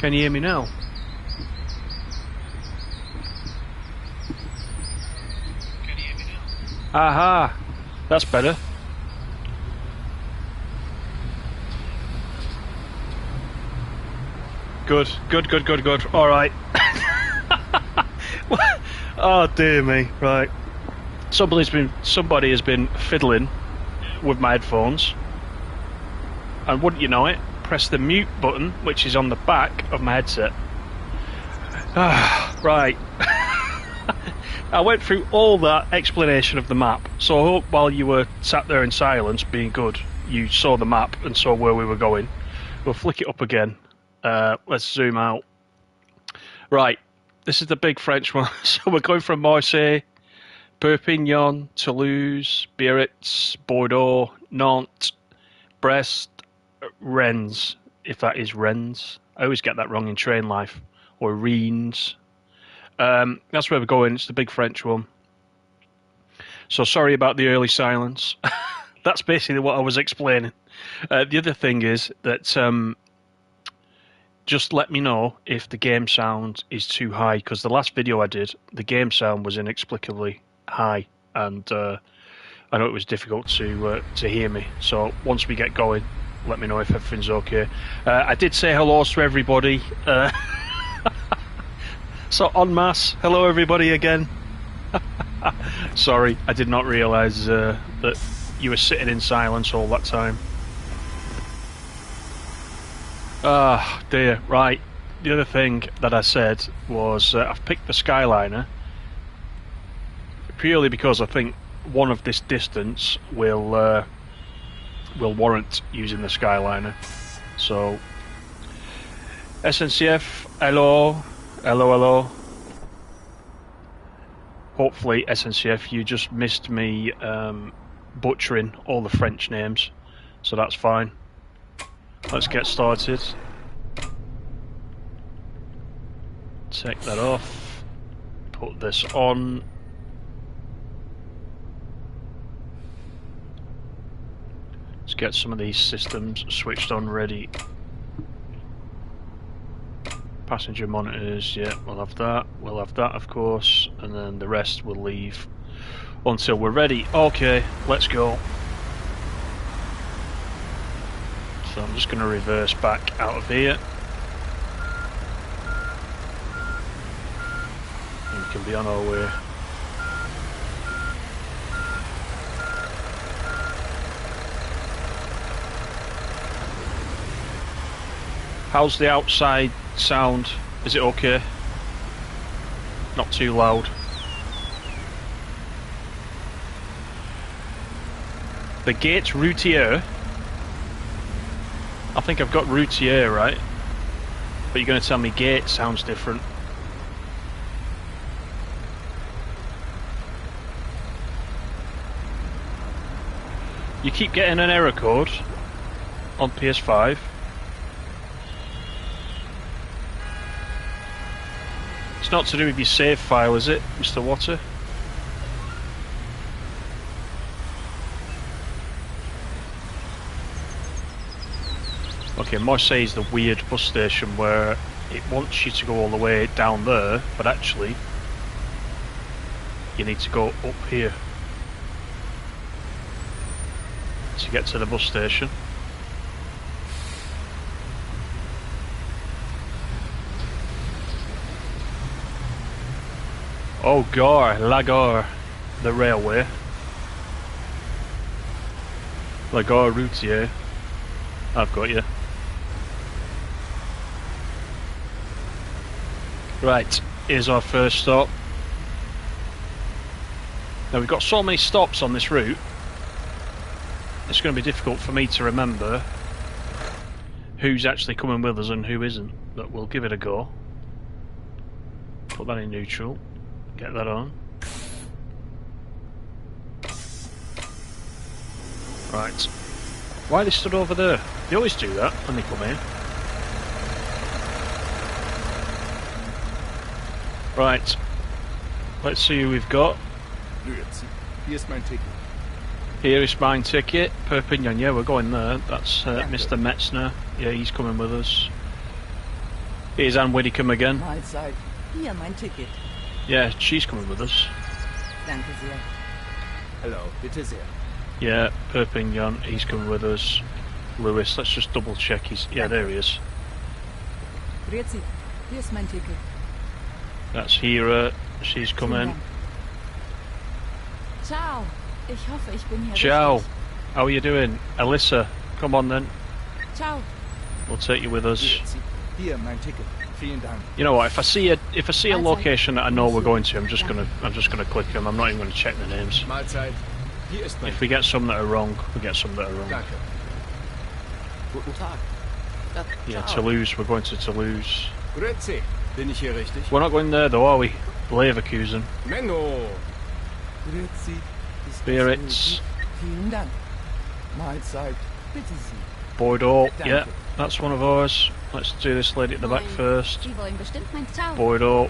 Can you hear me now? Can you hear me now? Aha! That's better. Good. Alright. Oh dear me. Right. Somebody has been fiddling with my headphones. And wouldn't you know it, press the mute button, which is on the back of my headset. Right. I went through all that explanation of the map, so I hope while you were sat there in silence being good, you saw the map and saw where we were going. We'll flick it up again. Let's zoom out. Right, this is the big French one. So we're going from Marseilles, Perpignan, Toulouse, Biarritz, Bordeaux, Nantes, Brest, Rennes, if that is Rennes. I always get that wrong in train life. Or Rennes. That's where we're going. It's the big French one. So sorry about the early silence. That's basically what I was explaining. The other thing is that just let me know if the game sound is too high, because the last video I did, the game sound was inexplicably high, and I know it was difficult to hear me. So once we get going, let me know if everything's okay. I did say hello to everybody. So en masse, hello everybody again. Sorry, I did not realise that you were sitting in silence all that time. Ah, dear. Right. The other thing that I said was I've picked the Skyliner purely because I think one of this distance will warrant using the Skyliner. So, SNCF, hello. Hopefully, SNCF, you just missed me butchering all the French names, so that's fine. Let's get started. Take that off. Put this on. Let's get some of these systems switched on, ready. Passenger monitors, yeah, we'll have that. We'll have that, of course, and then the rest will leave until we're ready. Okay, let's go. So I'm just going to reverse back out of here. And we can be on our way. How's the outside sound? Is it okay? Not too loud. The Gate Routier. I think I've got Routier right, but you're going to tell me Gate sounds different. You keep getting an error code on PS5. It's not to do with your save file, is it, Mr. Water? Okay, Marseilles is the weird bus station where it wants you to go all the way down there, but actually you need to go up here to get to the bus station. Oh, La Gare, the railway. La Gare Routier. I've got you. Right, here's our first stop. Now we've got so many stops on this route, it's going to be difficult for me to remember who's actually coming with us and who isn't, but we'll give it a go. Put that in neutral, get that on. Right, why are they stood over there? They always do that when they come in. Right, let's see who we've got. Hier ist mein Ticket. Here is my ticket. Perpignan, yeah, we're going there. That's Mr. Metzner. Yeah, he's coming with us. Here's Anne Widdicombe again. Mahlzeit. Hier mein Ticket. Yeah, she's coming with us. Danke sehr. Hello, bitte sehr. Yeah, Perpignan, he's coming with us. Lewis, let's just double check he's... Yeah, there he is. Grüezi. Hier ist mein Ticket. That's Hira, she's coming. Ciao. Ich hoffe, ich bin hier Ciao. richtig. How are you doing? Alyssa, come on then. Ciao. We'll take you with us. Grüezi. Hier mein Ticket. Vielen Dank. You know what? If I see a location that I know we're going to, I'm just gonna click them. I'm not even gonna check the names. Mahlzeit. Hier ist mein If we get some that are wrong, we get some that are wrong. Danke. Guten Tag. Yeah, Ciao. Toulouse. We're going to Toulouse. Grüezi. Bin ich hier richtig? We're not going there though, are we? Leverkusen. Menno. Grüezi. Ist Biarritz. Vielen Dank. Mahlzeit. Bitte Sie. Bordeaux. Danke. Yeah, that's one of ours. Let's do this lady at the back Moin. first. Die wollen bestimmt mein Ciao. Bordeaux.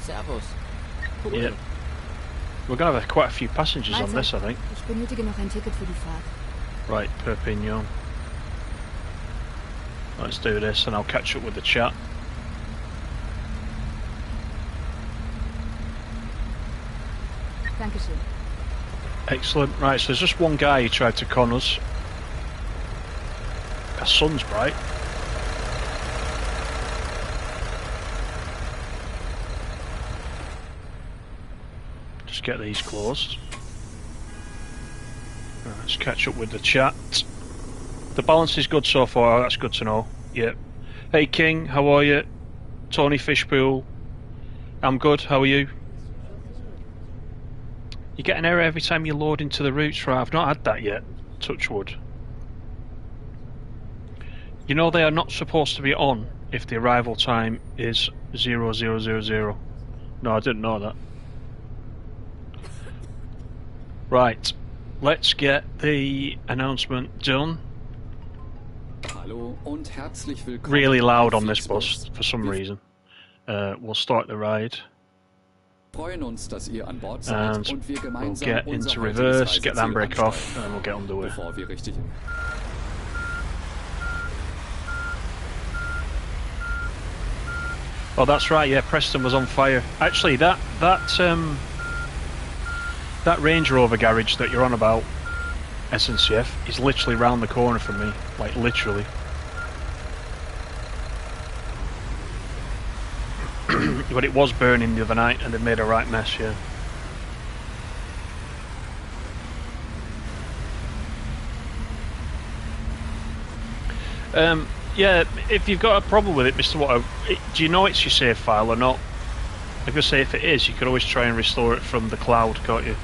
Servus. Yeah. We're going to have quite a few passengers on this, I think. Ich benötige noch ein Ticket für die Fahrt. Right, Perpignan. Let's do this and I'll catch up with the chat. Dankeschön. Excellent. Right, so there's just one guy who tried to con us. Our sun's bright. Just get these closed. Right, let's catch up with the chat. The balance is good so far, that's good to know. Yep. Hey King, how are you? Tony Fishpool. I'm good, how are you? You get an error every time you load into the routes, right? I've not had that yet. Touch wood. You know they are not supposed to be on if the arrival time is 0000. No, I didn't know that. Right, let's get the announcement done. Hallo und herzlich willkommen. Really loud on this bus for some reason. We'll start the ride. Freuen uns, dass ihr an Bord seid And und wir we'll gemeinsam get unser into heutiges reverse, get the Reiseziel handbrake off, ansteuern, and then we'll get underway. bevor wir richtig... Oh, that's right. Yeah, Preston was on fire. Actually, that Range Rover garage that you're on about, SNCF, is literally round the corner from me. Like literally. But it was burning the other night, and they made a right mess. Yeah. Yeah, if you've got a problem with it, Mr. Watto, do you know it's your save file or not? I could say if it is, you could always try and restore it from the cloud, can't you?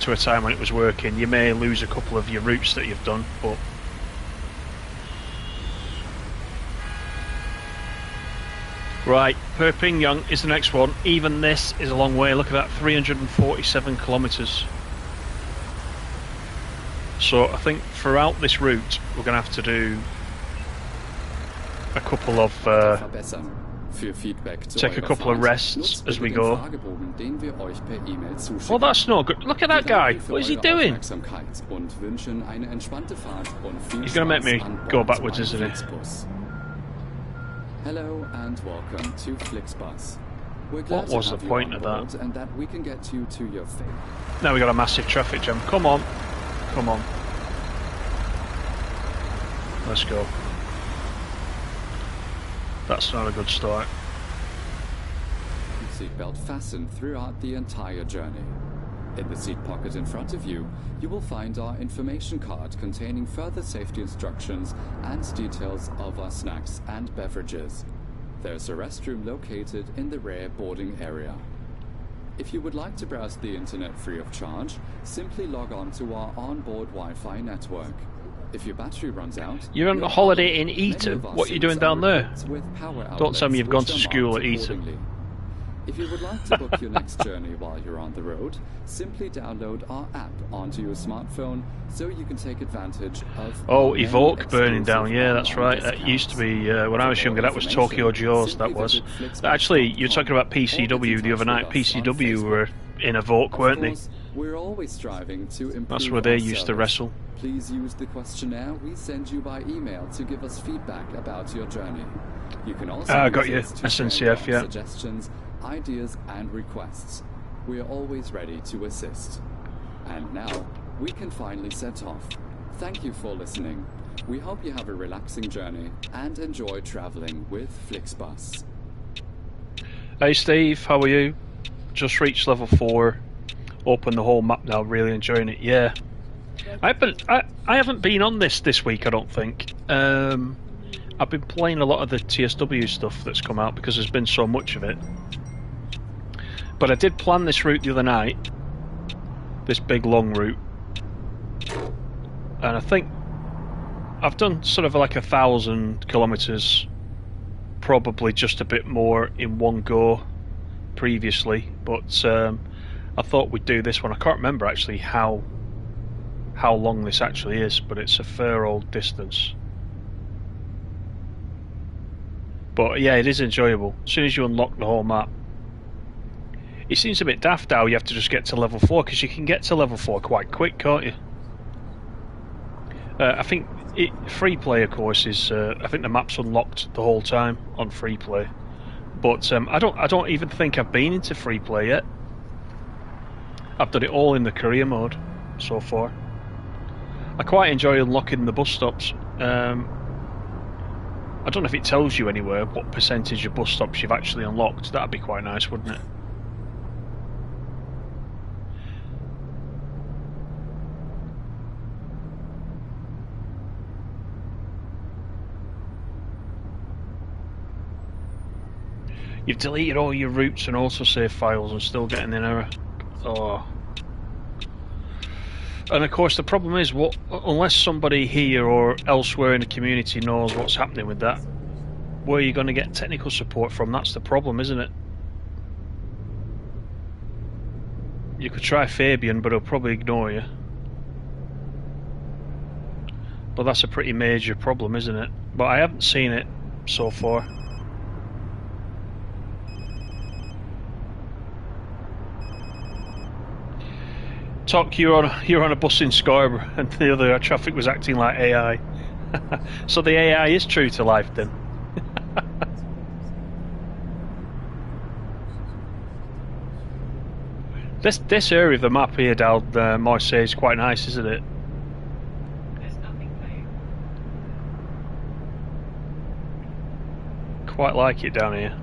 To a time when it was working. You may lose a couple of your routes that you've done, but... Right, Perpignan is the next one. Even this is a long way. Look at that, 347 kilometres. So I think throughout this route we're going to have to do a couple of take a couple of rests as we go. Oh, that's not good. Look at that guy. What is he doing? He's going to make me go backwards, isn't he? Hello and welcome to FlixBus. What was the point of that? And that we can get you to your fate. Now we got a massive traffic jam. Come on. Come on. Let's go. That's not a good start. Seatbelt fastened throughout the entire journey. In the seat pocket in front of you, you will find our information card containing further safety instructions and details of our snacks and beverages. There's a restroom located in the rear boarding area. If you would like to browse the internet free of charge, simply log on to our onboard Wi-Fi network. If your battery runs out... You're on a holiday in Eton? What are you doing down there? Don't tell me you've gone to school at Eton. If you would like to book your next journey while you're on the road, simply download our app onto your smartphone so you can take advantage of... Oh, Evoque burning down, yeah, that's right. That used to be, when I was younger, that was Tokyo Joe's, that was. Actually, you were talking about PCW the other night. PCW were in Evoque, weren't they? We're always striving to improve. That's where they our used to service. wrestle. Please use the questionnaire we send you by email to give us feedback about your journey. You can also I use got you. it to share SNCF, your yeah. suggestions, ideas, and requests. We are always ready to assist. And now, we can finally set off. Thank you for listening. We hope you have a relaxing journey and enjoy traveling with FlixBus. Hey Steve, how are you? Just reached level 4. Open the whole map now, really enjoying it. Yeah. I haven't been on this week, I don't think. I've been playing a lot of the TSW stuff that's come out because there's been so much of it. But I did plan this route the other night. This big long route. And I think I've done sort of like 1,000 kilometres, probably just a bit more in one go previously, but I thought we'd do this one. I can't remember actually how long this actually is, but it's a fair old distance. But yeah, it is enjoyable. As soon as you unlock the whole map, it seems a bit daft how you have to just get to level 4, because you can get to level 4 quite quick, can't you? I think free play, of course, is. I think the map's unlocked the whole time on free play, but I don't even think I've been into free play yet. I've done it all in the career mode so far. I quite enjoy unlocking the bus stops. I don't know if it tells you anywhere what percentage of bus stops you've actually unlocked. That'd be quite nice, wouldn't it? You've deleted all your routes and autosave files and still getting an error. Oh. And of course the problem is, unless somebody here or elsewhere in the community knows what's happening with that, where are you going to get technical support from? That's the problem, isn't it? You could try Fabian, but he'll probably ignore you. But that's a pretty major problem, isn't it? But I haven't seen it so far. Talk, you're on a bus in Scarborough, and the other traffic was acting like AI. So the AI is true to life then. This area of the map here down Marseilles is quite nice, isn't it? Quite like it down here.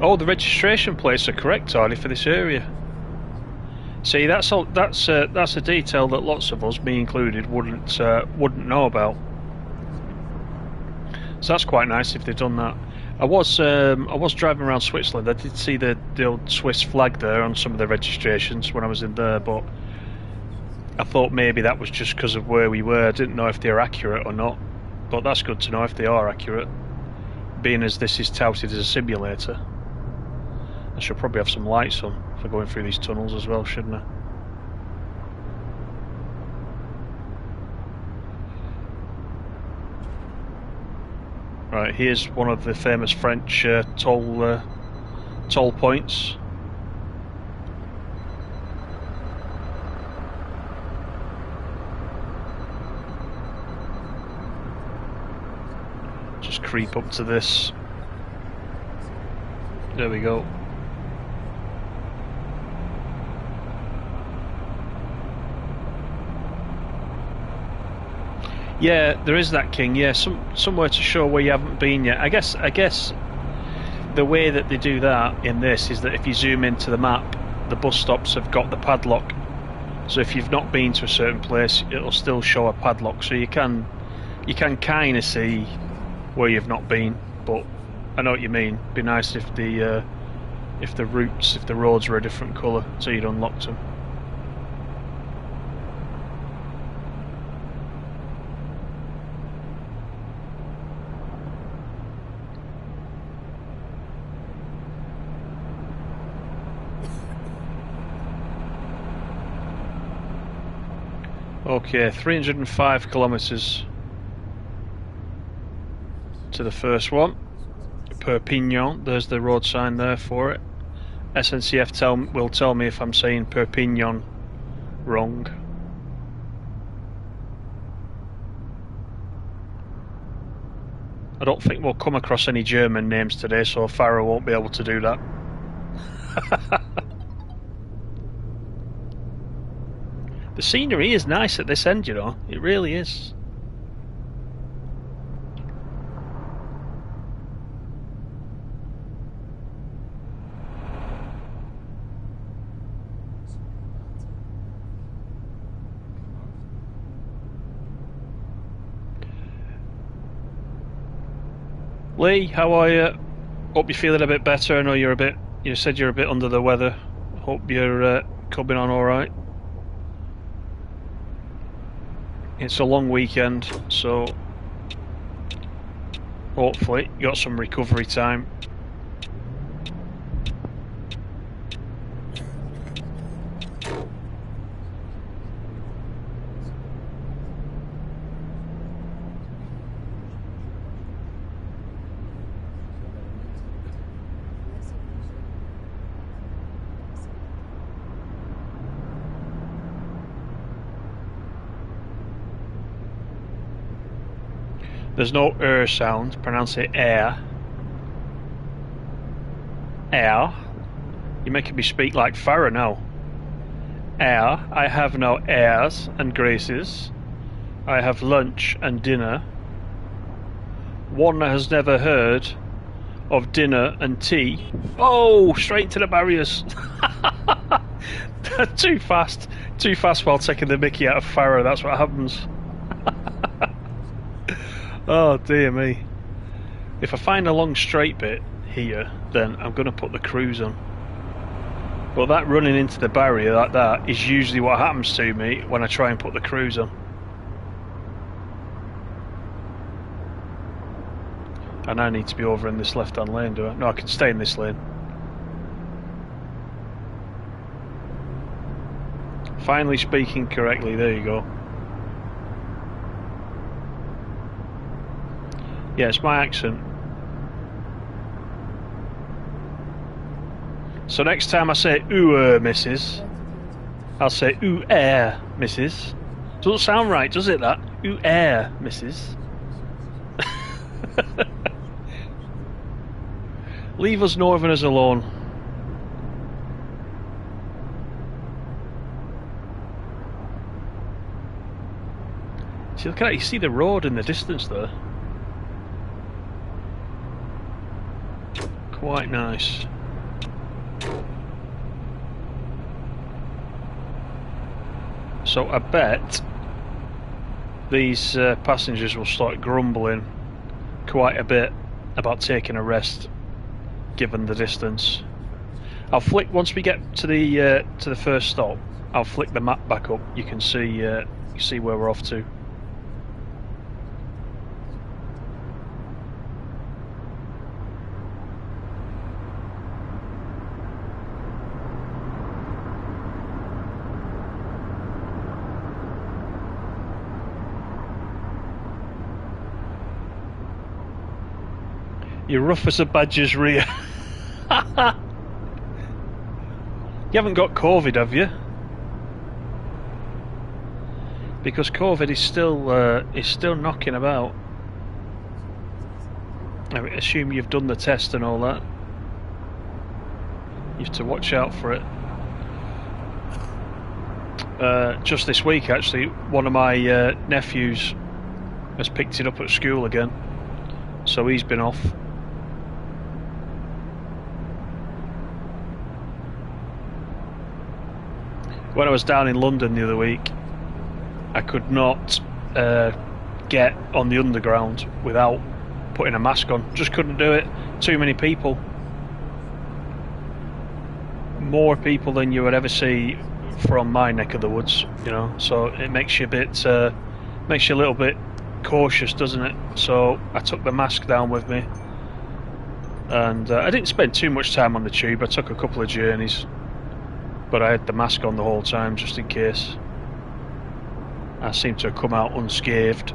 Oh, the registration plates are correct, are they, for this area? See, that's a detail that lots of us, me included, wouldn't know about. So that's quite nice if they've done that. I was driving around Switzerland. I did see the old Swiss flag there on some of the registrations when I was in there, but I thought maybe that was just because of where we were. I didn't know if they're accurate or not, but that's good to know if they are accurate, being as this is touted as a simulator. I should probably have some lights on for going through these tunnels as well, shouldn't I? Right, here's one of the famous French toll points. Just creep up to this. There we go. Yeah, there is that, King. Yeah, somewhere to show where you haven't been yet. I guess the way that they do that in this is that if you zoom into the map, the bus stops have got the padlock. So if you've not been to a certain place, it'll still show a padlock. So you can kind of see where you've not been. But I know what you mean. It'd be nice if the roads were a different colour, so you'd unlocked them. Okay, 305 kilometres to the first one. Perpignan, there's the road sign there for it. SNCF will tell me if I'm saying Perpignan wrong. I don't think we'll come across any German names today, so Farah won't be able to do that. The scenery is nice at this end, you know, it really is. Lee, how are you? Hope you're feeling a bit better. I know you said you're a bit under the weather. Hope you're coming on alright. It's a long weekend, so hopefully you got some recovery time. There's no sound, pronounce it air. Air. You're making me speak like Farah now. Air. I have no airs and graces. I have lunch and dinner. One has never heard of dinner and tea. Oh, straight to the barriers. Too fast. Too fast while taking the mickey out of Farah, that's what happens. Oh dear me. If I find a long straight bit here, then I'm going to put the cruise on. But that running into the barrier like that is usually what happens to me when I try and put the cruise on. And I need to be over in this left hand lane, do I? No, I can stay in this lane. Finally speaking correctly, there you go. Yeah, it's my accent. So next time I say ooh, missus, I'll say ooh, air, missus. Doesn't sound right, does it, that? Ooh, air, missus. Leave us northerners alone. See, look at that, you see the road in the distance there. Quite nice. So I bet these passengers will start grumbling quite a bit about taking a rest, given the distance. I'll flick once we get to the first stop. I'll flick the map back up. You can see where we're off to. You're rough as a badger's rear. You haven't got COVID, have you? Because COVID is still knocking about. I assume you've done the test and all that. You have to watch out for it. Just this week, actually, one of my nephews has picked it up at school again, so he's been off. When I was down in London the other week, I could not get on the underground without putting a mask on. Just couldn't do it. Too many people. More people than you would ever see from my neck of the woods, you know. So it makes you a little bit cautious, doesn't it? So I took the mask down with me, and I didn't spend too much time on the tube. I took a couple of journeys, but I had the mask on the whole time just in case. I seem to have come out unscathed.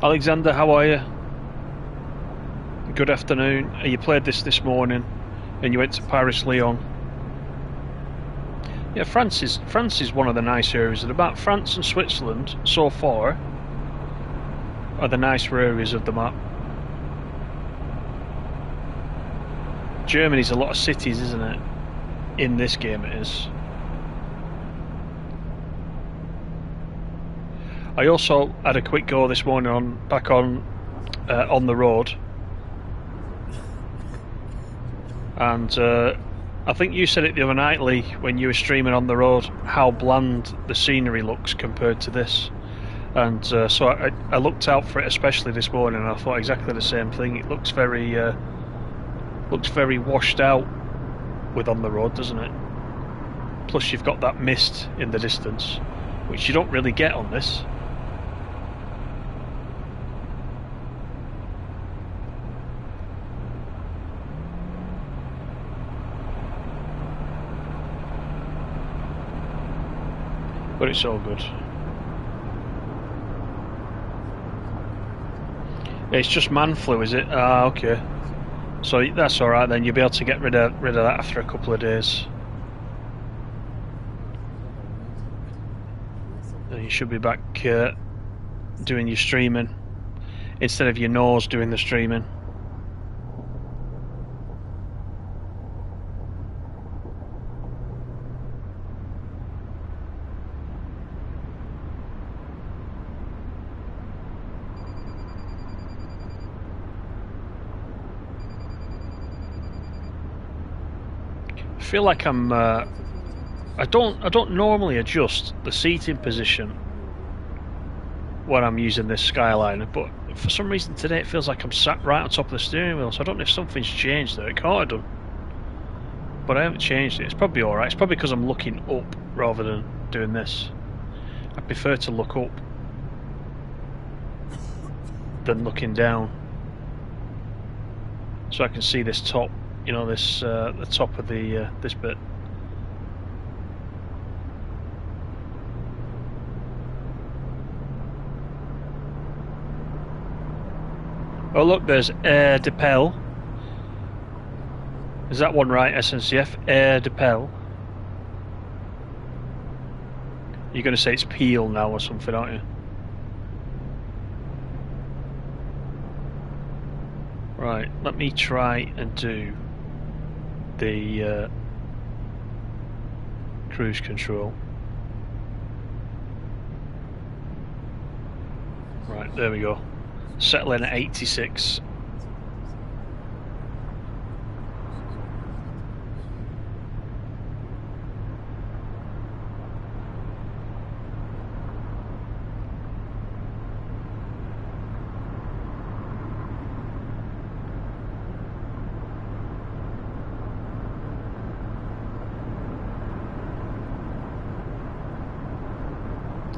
Alexander, how are you? Good afternoon. You played this morning, and you went to Paris-Lyon. Yeah, France is one of the nice areas. About France and Switzerland so far are the nicer areas of the map. Germany's a lot of cities, isn't it? In this game it is. I also had a quick go this morning back on the road, and I think you said it the other night, Lee, when you were streaming on the road, how bland the scenery looks compared to this. And so I looked out for it, especially this morning, and I thought exactly the same thing. It looks very washed out with on the road, doesn't it? Plus you've got that mist in the distance, which you don't really get on this. But it's all good. It's just man flu, is it? Ah, okay. So that's all right then. You'll be able to get rid of that after a couple of days. And you should be back doing your streaming instead of your nose doing the streaming. I feel like I'm. I don't normally adjust the seating position when I'm using this Skyliner, but for some reason today it feels like I'm sat right on top of the steering wheel. So I don't know if something's changed there. It can't have done, but I haven't changed it. It's probably all right. It's probably because I'm looking up rather than doing this. I prefer to look up than looking down, so I can see this top. You know, this the top of the this bit. Oh look, there's Air de Pel. Is that one right? SNCF Air de Pel. You're going to say it's Peel now or something, aren't you? Right. Let me try and do the cruise control. Right, there we go. Settling at 86.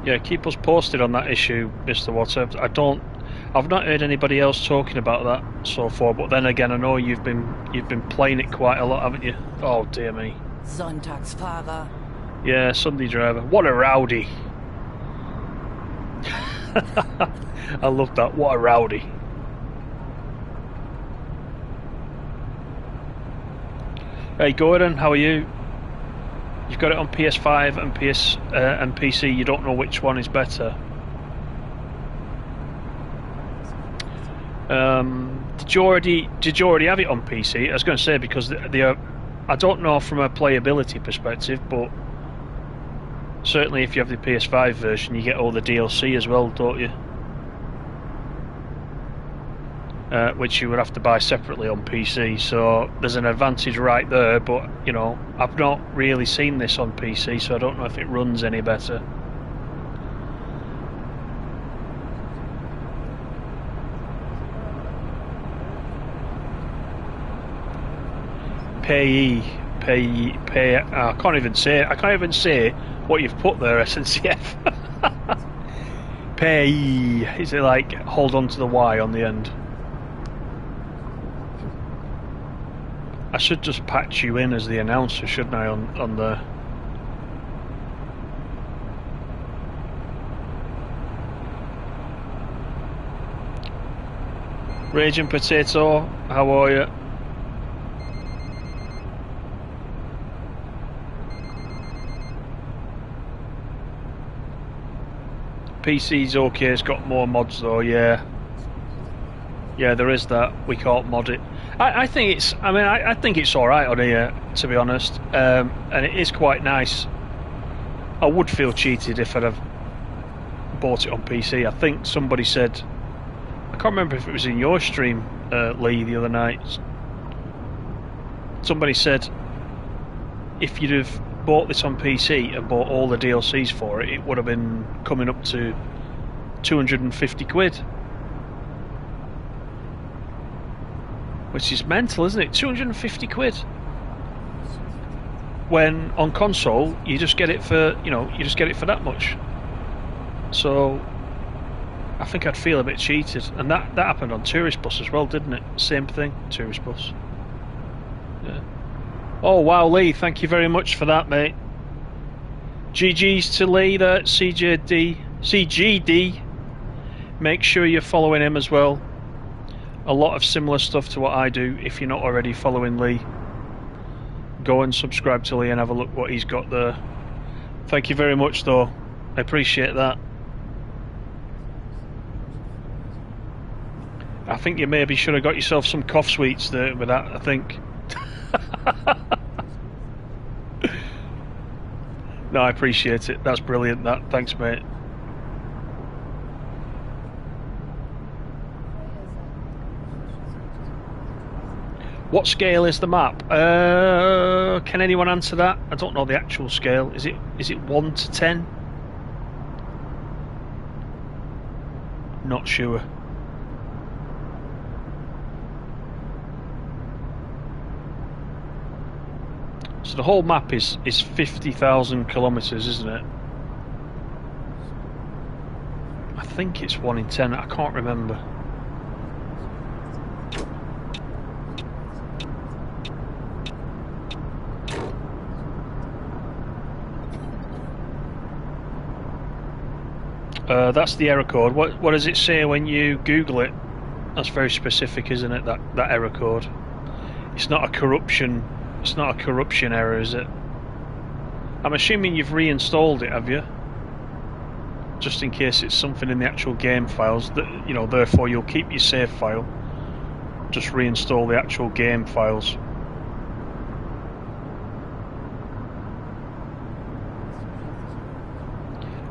Yeah, keep us posted on that issue, Mr. Water. I've not heard anybody else talking about that so far, but then again, I know you've been playing it quite a lot, haven't you? Oh dear me. Sonntagsfahrer. Yeah, Sunday driver. What a rowdy. I love that. What a rowdy. Hey Gordon, how are you? You've got it on PS5 and and PC. You don't know which one is better. Did you already have it on PC? I was going to say, because I don't know from a playability perspective, but certainly if you have the PS5 version, you get all the DLC as well, don't you? Which you would have to buy separately on PC. So there's an advantage right there. But you know, I've not really seen this on PC, so I don't know if it runs any better. Pay. I can't even say it. I can't even say what you've put there, SNCF. Pay. Is it like hold on to the Y on the end? I should just patch you in as the announcer, shouldn't I, on the... Raging Potato, how are you? PC's okay, it's got more mods though, yeah. Yeah, there is that. We can't mod it. I think it's, I mean, I think it's alright on here, to be honest. And it is quite nice. I would feel cheated if I'd have bought it on PC. I think somebody said, I can't remember if it was in your stream, Lee, the other night. Somebody said, if you'd have bought this on PC and bought all the DLCs for it, it would have been coming up to 250 quid. Which is mental, isn't it? 250 quid. When on console, you just get it for, you know, you just get it for that much. So, I think I'd feel a bit cheated. And that happened on Tourist Bus as well, didn't it? Same thing, Tourist Bus. Yeah. Oh, wow, Lee, thank you very much for that, mate. GG's to Lee, there, CGD. Make sure you're following him as well. A lot of similar stuff to what I do. If you're not already following Lee, go and subscribe to Lee and have a look what he's got there. Thank you very much though, I appreciate that. I think you maybe should have got yourself some cough sweets there with that, I think. No, I appreciate it, that's brilliant that, thanks mate. What scale is the map? Can anyone answer that? I don't know the actual scale. Is it 1 to 10? Not sure. So the whole map is 50,000 kilometres, isn't it? I think it's 1 in 10. I can't remember. That's the error code. What does it say when you Google it? That's very specific, isn't it? That error code. It's not a corruption. It's not a corruption error, is it? I'm assuming you've reinstalled it, have you? Just in case it's something in the actual game files that, you know, therefore you'll keep your save file. Just reinstall the actual game files.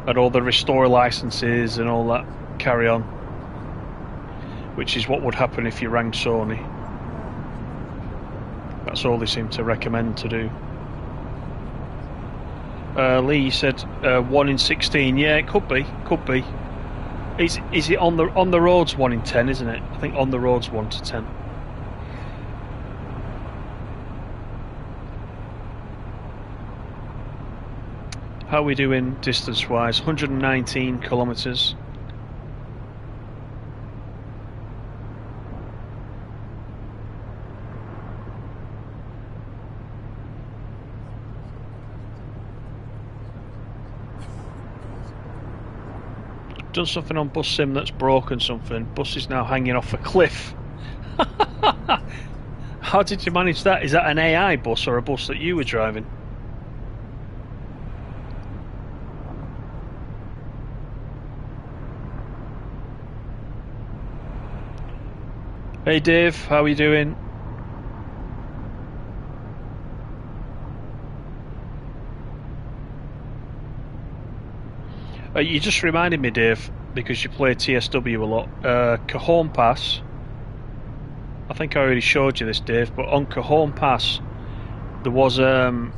And all the restore licenses and all that carry on, which is what would happen if you rang Sony. That's all they seem to recommend to do. Lee said 1 in 16. Yeah, it could be. Could be. Is it on the roads 1 in 10? Isn't it? I think on the roads 1 to 10. How are we doing distance-wise? 119 kilometres. Done something on Bus Sim that's broken something. Bus is now hanging off a cliff. How did you manage that? Is that an AI bus or a bus that you were driving? Hey Dave, how are you doing? You just reminded me, Dave, because you play TSW a lot. Cajon Pass, I think I already showed you this, Dave, but on Cajon Pass there was a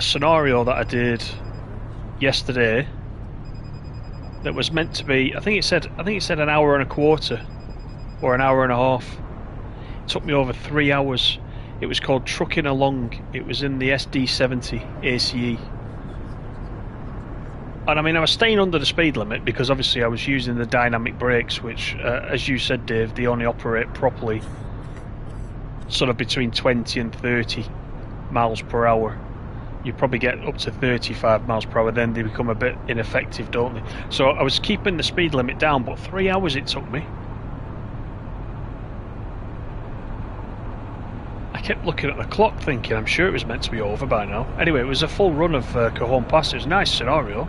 scenario that I did yesterday that was meant to be, I think it said an hour and a quarter or an hour and a half. It took me over 3 hours. It was called Trucking Along. It was in the SD70 ACE. And I mean, I was staying under the speed limit because obviously I was using the dynamic brakes, which, as you said, Dave, they only operate properly sort of between 20 and 30 miles per hour. You probably get up to 35 miles per hour, then they become a bit ineffective, don't they? So I was keeping the speed limit down, but 3 hours it took me. I kept looking at the clock thinking I'm sure it was meant to be over by now. Anyway, it was a full run of Cajon Pass. It was a nice scenario.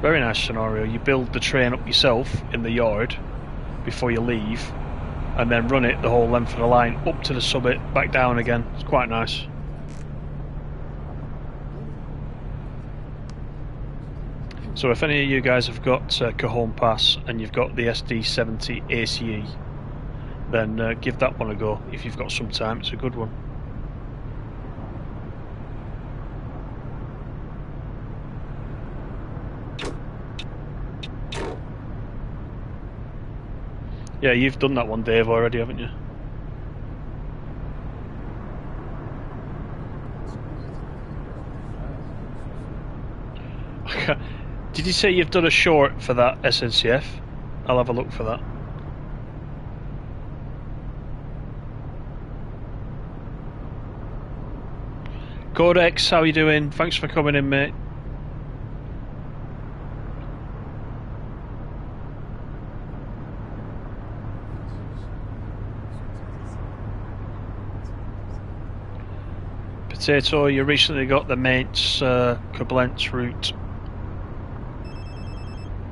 Very nice scenario. You build the train up yourself in the yard before you leave, and then run it the whole length of the line up to the summit, back down again. It's quite nice. So if any of you guys have got Cajon Pass and you've got the SD70 ACE, then give that one a go if you've got some time. It's a good one. Yeah, you've done that one, Dave, already, haven't you? Did you say you've done a short for that SNCF? I'll have a look for that. Codex, how you doing? Thanks for coming in, mate. Potato, you recently got the Mainz Koblenz route.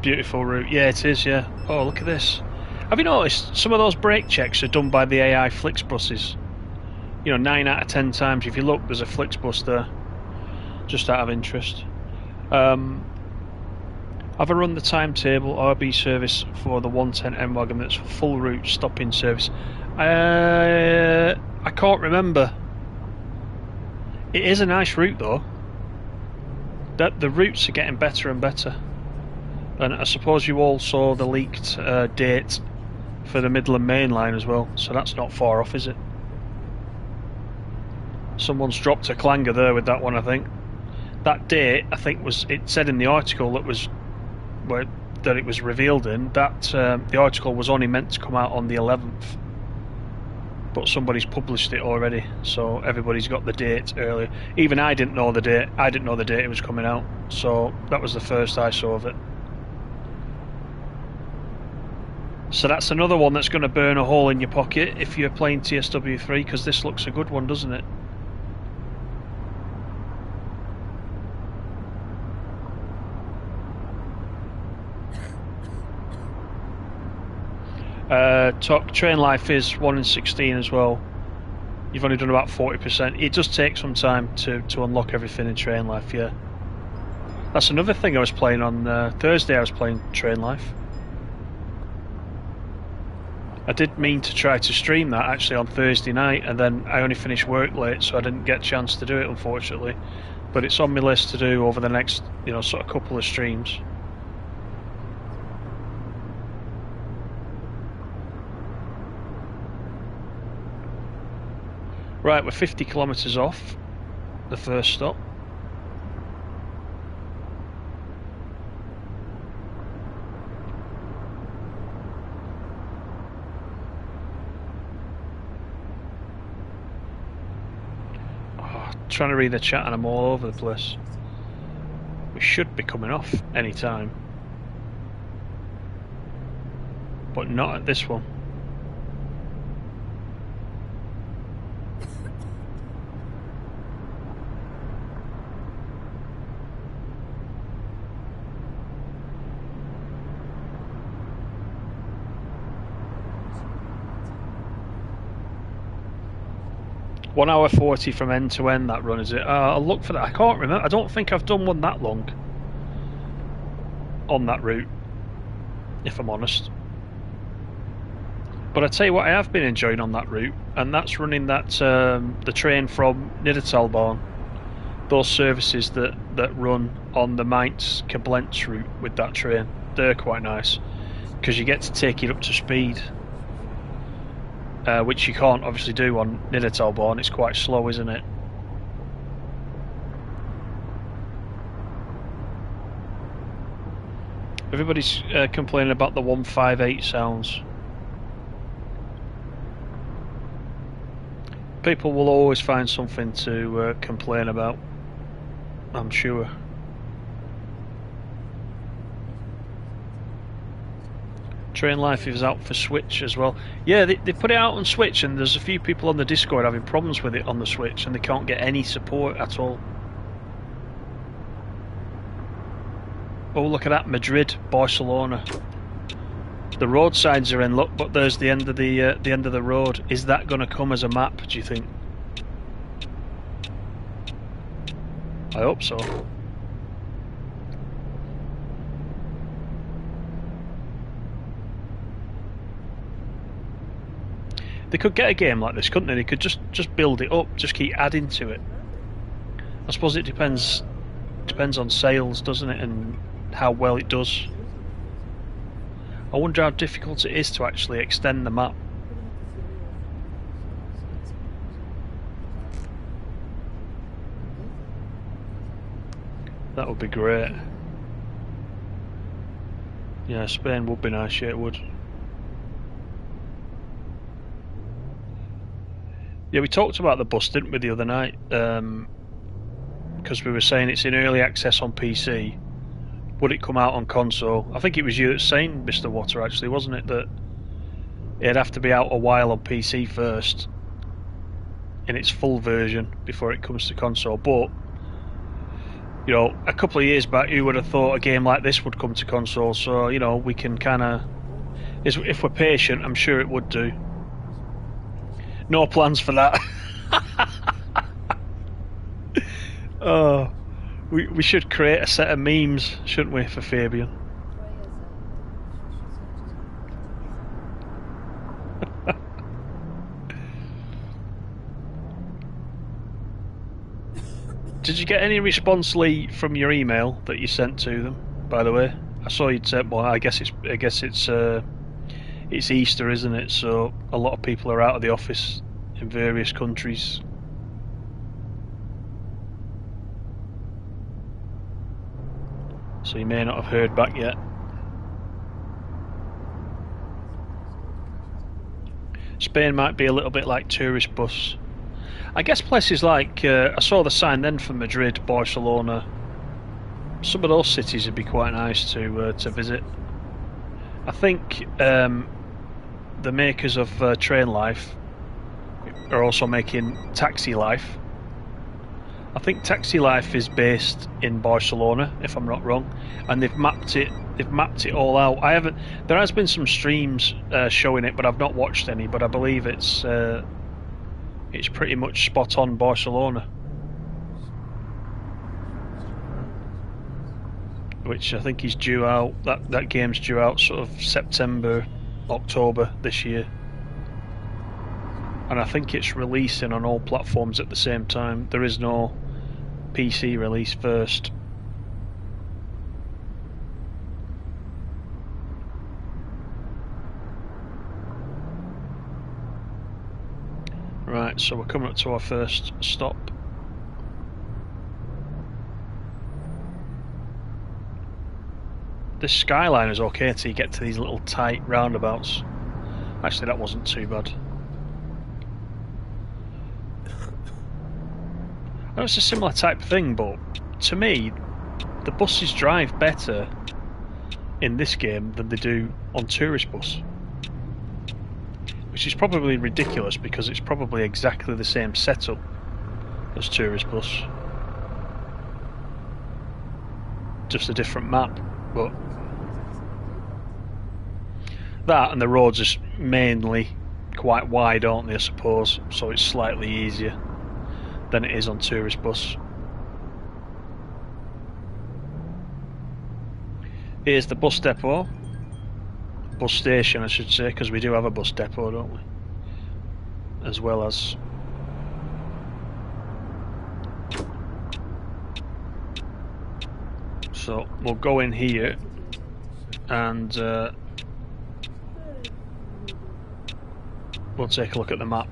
Beautiful route. Yeah, it is, yeah. Oh, look at this. Have you noticed some of those brake checks are done by the AI FlixBuses? You know, 9 out of 10 times, if you look, there's a FlixBus there. Just out of interest. Have I run the timetable RB service for the 110M wagon that's full route stop-in service? I can't remember. It is a nice route though. That the routes are getting better and better. And I suppose you all saw the leaked date for the Midland Main Line as well, so that's not far off, is it? Someone's dropped a clanger there with that one, I think. That date, I think, was, it said in the article that was that it was revealed in, that the article was only meant to come out on the 11th. But somebody's published it already, so everybody's got the date earlier. Even I didn't know the date. I didn't know the date it was coming out, so that was the first I saw of it. So that's another one that's going to burn a hole in your pocket if you're playing TSW3, because this looks a good one, doesn't it? Train life is 1 in 16 as well. You've only done about 40%. It does take some time to unlock everything in train life, yeah. That's another thing I was playing on Thursday. I was playing train life. I did mean to try to stream that actually on Thursday night, and then I only finished work late, so I didn't get a chance to do it, unfortunately. But it's on my list to do over the next, you know, sort of couple of streams. Right, we're 50 kilometres off the first stop. Trying to read the chat and I'm all over the place. We should be coming off any time, but not at this one. One hour 40 from end to end, that run, is it? I'll look for that. I can't remember. I don't think I've done one that long on that route, if I'm honest. But I tell you what I have been enjoying on that route, and that's running that the train from Niedertalbahn. Those services that run on the Mainz Koblenz route with that train, they're quite nice, because you get to take it up to speed. Which you can't obviously do on Niedertalbahn. It's quite slow, isn't it? Everybody's complaining about the 158 sounds. People will always find something to complain about, I'm sure. Train Life is out for Switch as well. Yeah, they put it out on Switch, and there's a few people on the Discord having problems with it on the Switch, and they can't get any support at all. Oh, look at that, Madrid, Barcelona. The road signs are in, look, but there's the end of the road. Is that going to come as a map, do you think? I hope so. They could get a game like this, couldn't they? They could just build it up, just keep adding to it. I suppose it depends on sales, doesn't it, and how well it does. I wonder how difficult it is to actually extend the map. That would be great. Yeah, Spain would be nice, yeah, it would. Yeah, we talked about the bus, didn't we, the other night? Because we were saying it's in early access on PC. Would it come out on console? I think it was you that was saying, Mr. Water, actually, wasn't it, that it'd have to be out a while on PC first in its full version before it comes to console. But you know, a couple of years back, you would have thought a game like this would come to console. So you know, we can kind of, if we're patient, I'm sure it would do. No plans for that. Oh, we should create a set of memes, shouldn't we, for Fabian? Did you get any response, Lee, from your email that you sent to them? By the way, I saw you'd said, well, I guess it's Easter, isn't it? So a lot of people are out of the office in various countries. So you may not have heard back yet. Spain might be a little bit like tourist bus. I guess places like, I saw the sign then for Madrid, Barcelona. Some of those cities would be quite nice to visit. I think the makers of Train Life are also making Taxi Life. I think Taxi Life is based in Barcelona, if I'm not wrong, and they've mapped it all out. There has been some streams showing it, but I've not watched any. But I believe it's pretty much spot on Barcelona, which I think is due out. That game's due out sort of September, October this year, and I think it's releasing on all platforms at the same time. There is no PC release first. Right, so we're coming up to our first stop. This Skyliner is okay until you get to these little tight roundabouts. Actually, that wasn't too bad. I know it's a similar type of thing, but to me, the buses drive better in this game than they do on Tourist Bus. Which is probably ridiculous because it's probably exactly the same setup as Tourist Bus. Just a different map, but that and the roads are mainly quite wide, aren't they, I suppose, so it's slightly easier than it is on Tourist Bus. Here's the bus depot. Bus station, I should say, because we do have a bus depot, don't we? As well as so we'll go in here and we'll take a look at the map,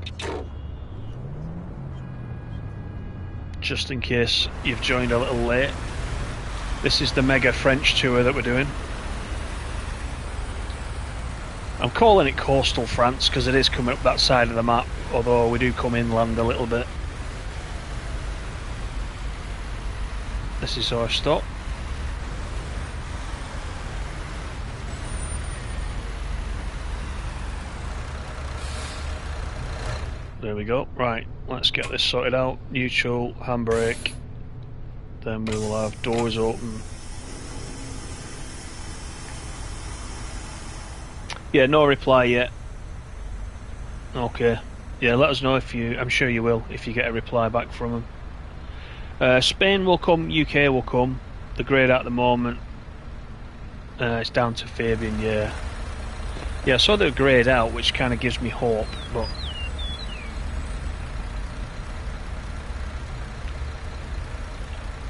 just in case you've joined a little late. This is the mega French tour that we're doing. I'm calling it coastal France because it is coming up that side of the map, although we do come inland a little bit. This is our stop. There we go. Right, let's get this sorted out. Neutral, handbrake. Then we will have doors open. Yeah, no reply yet. Okay. Yeah, let us know if you... I'm sure you will, if you get a reply back from them. Spain will come, UK will come. The grade at the moment. It's down to Fabian, yeah. Yeah, I saw the grade out, which kind of gives me hope, but...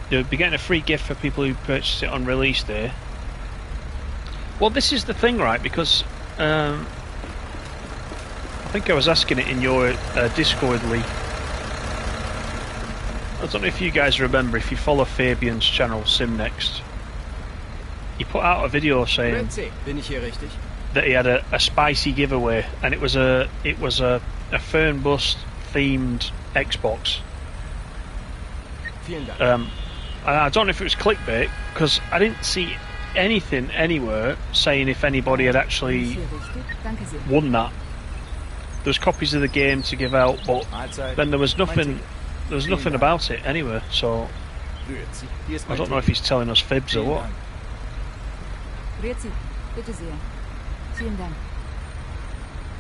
You'll be getting a free gift for people who purchase it on release day. Well, this is the thing, right? Because I think I was asking it in your Discord, Lee. I don't know if you guys remember, if you follow Fabian's channel, SimNext, he put out a video saying Bin ich hier richtig? that he had a spicy giveaway, and it was a Fernbus themed Xbox. Vielen Dank. I don't know if it was clickbait, because I didn't see anything anywhere saying if anybody had actually won that. There was copies of the game to give out, but then there was nothing about it anywhere, so I don't know if he's telling us fibs or what. Grüezi, bitte sehr. Vielen Dank.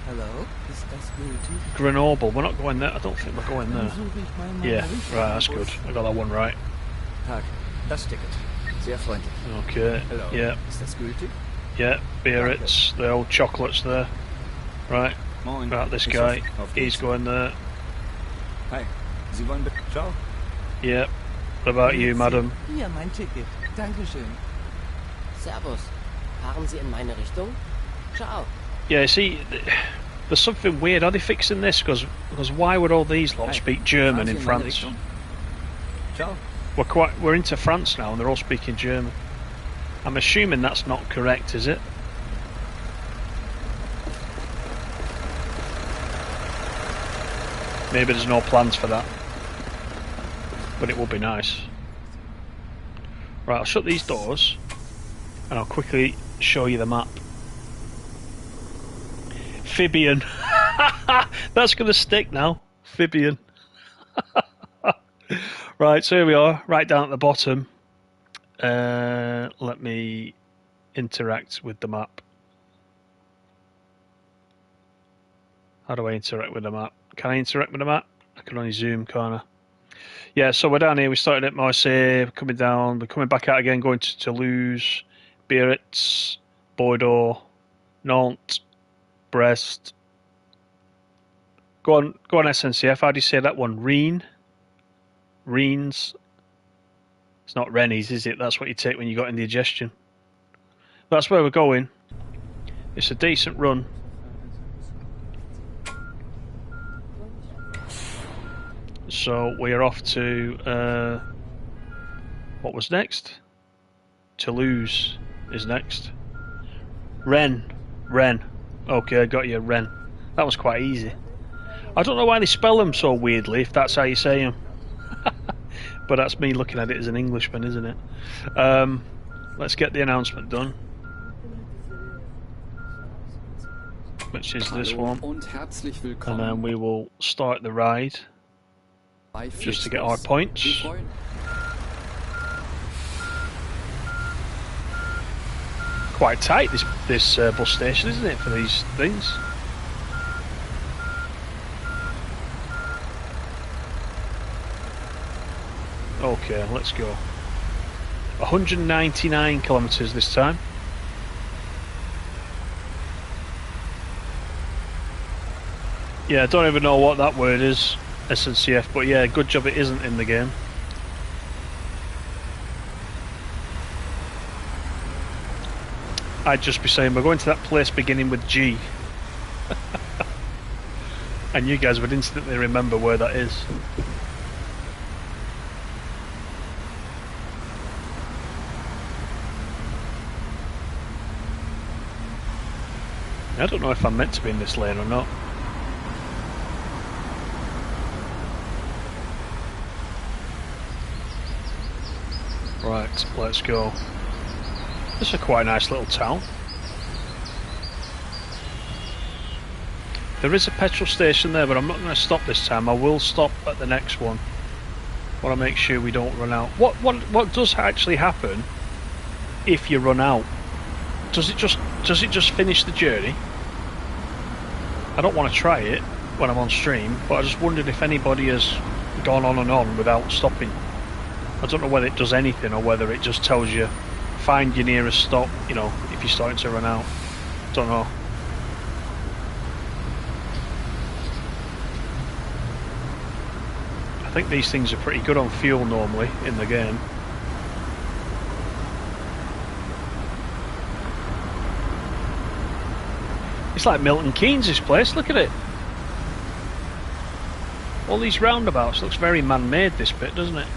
Hello, ist das gültig? Grenoble, we're not going there. I don't think we're going Dann there. suche ich mal meine Yeah, Richtung. right, that's good. I got that one right. Tag. Das Ticket. Sehr freundlich. Okay, Hello. yeah, Ist das gültig? yeah, Biarritz, the old chocolates there. Right, Moin. right, this Ich guy, hoffe, auf he's geht's. going there. Hi. Sie wollen... Ciao. Yeah, what about you, madam? Hier, mein Ticket. Dankeschön. Servus. Fahren Sie in meine Richtung? Ciao. Yeah, see, there's something weird. Are they fixing this? Because why would all these lot Hey, speak German fahren Sie in in meine France? Richtung? Ciao. We're into France now, and they're all speaking German. I'm assuming that's not correct, is it? Maybe there's no plans for that, but it would be nice. Right, I'll shut these doors, and I'll quickly show you the map. Fibian. That's going to stick now. Fibian. Right, so here we are, right down at the bottom. Let me interact with the map. How do I interact with the map? Can I interact with the map? I can only zoom, can't I? Yeah, so we're down here. We started at Marseilles, we're coming down, we're coming back out again, going to Toulouse, Biarritz, Bordeaux, Nantes, Brest. Go on, SNCF. How do you say that one? Rennes. It's not Rennes, is it? That's what you take when you got indigestion. That's where we're going. It's a decent run. So we are off to what was next? Toulouse is next. Renne. Okay, I got you, Renne. That was quite easy. I don't know why they spell them so weirdly, if that's how you say them. But that's me looking at it as an Englishman, isn't it? Let's get the announcement done. Which is this one. Und herzlich And willkommen then we will start the ride. bei Just to get FlixBus. our points. Wir freuen- Quite tight, this bus station, isn't it, for these things? Okay, let's go. 199 kilometres this time. Yeah, I don't even know what that word is, SNCF, but yeah, good job it isn't in the game. I'd just be saying we're going to that place beginning with G. And you guys would instantly remember where that is. I don't know if I'm meant to be in this lane or not. Right, let's go. This is quite a nice little town. There is a petrol station there, but I'm not going to stop this time. I will stop at the next one. I want to make sure we don't run out. What does actually happen if you run out? Does it just finish the journey? I don't want to try it when I'm on stream, but I just wondered if anybody has gone on and on without stopping. I don't know whether it does anything or whether it just tells you find your nearest stop, you know, if you're starting to run out. Don't know. I think these things are pretty good on fuel normally in the game. It's like Milton Keynes, this place, look at it. All these roundabouts, looks very man-made, this bit, doesn't it?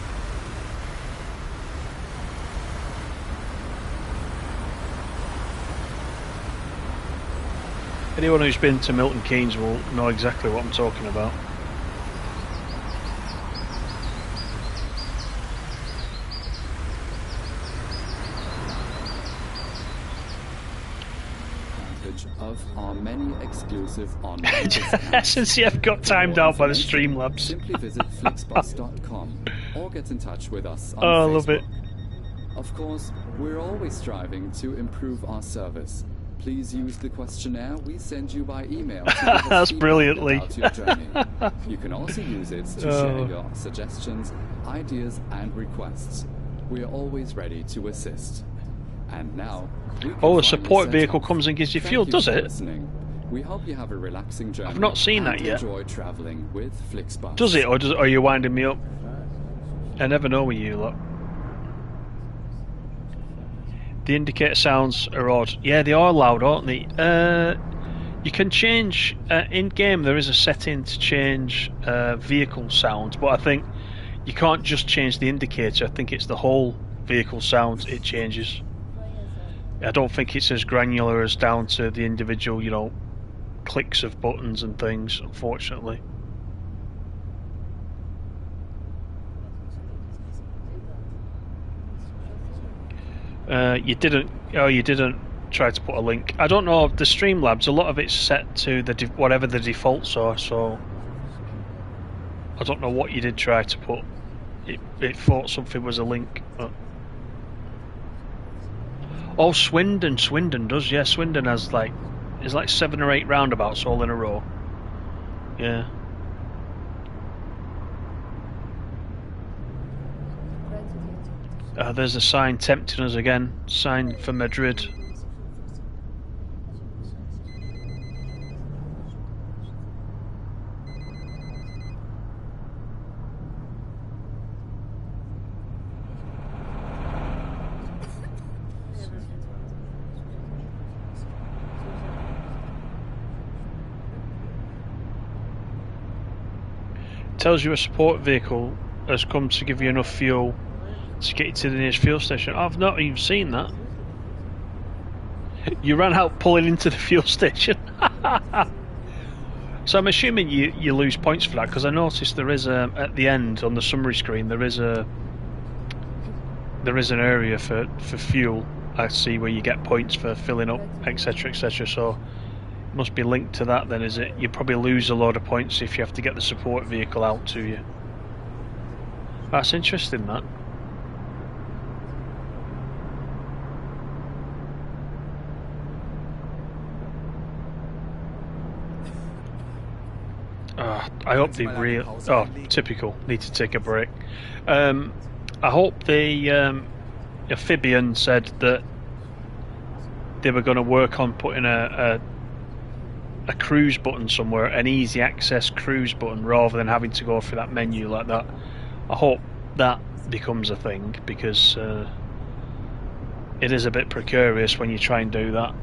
Anyone who's been to Milton Keynes will know exactly what I'm talking about. Of our many exclusive online SNCF got timed out by the Streamlabs. Simply visit flixbus.com or get in touch with us on Facebook. I love it. Of course, we're always striving to improve our service. Please use the questionnaire we send you by email. That's brilliantly. About your journey. You can also use it to share your suggestions, ideas, and requests. We are always ready to assist. And now, a support vehicle comes and gives you fuel, does it? We hope you have a relaxing journey. I've not seen that yet. Enjoy traveling with FlixBus. Does it, or are you winding me up? I never know with you lot. The indicator sounds are odd. Yeah, they are loud, aren't they? You can change in game. There is a setting to change vehicle sounds, but I think you can't just change the indicator. I think it's the whole vehicle sound it changes. I don't think it's as granular as down to the individual, you know, clicks of buttons and things, unfortunately. You didn't try to put a link. I don't know, the Streamlabs, a lot of it's set to the whatever the defaults are, so I don't know what you did try to put. It thought something was a link. But... Oh, Swindon does, yeah. Swindon has like 7 or 8 roundabouts all in a row. Yeah. There's a sign tempting us again. Sign for Madrid. Tells you a support vehicle has come to give you enough fuel to get you to the nearest fuel station. I've not even seen that. You ran out pulling into the fuel station. So I'm assuming you lose points for that, because I noticed there is at the end on the summary screen there is an area for fuel. I see where you get points for filling up, etc, etc. So it must be linked to that then, is it? You probably lose a load of points if you have to get the support vehicle out to you. That's interesting, that. I hope they typical. Need to take a break. I hope the Amphibian said that they were going to work on putting a cruise button somewhere, an easy access cruise button, rather than having to go through that menu like that. I hope that becomes a thing, because it is a bit precarious when you try and do that.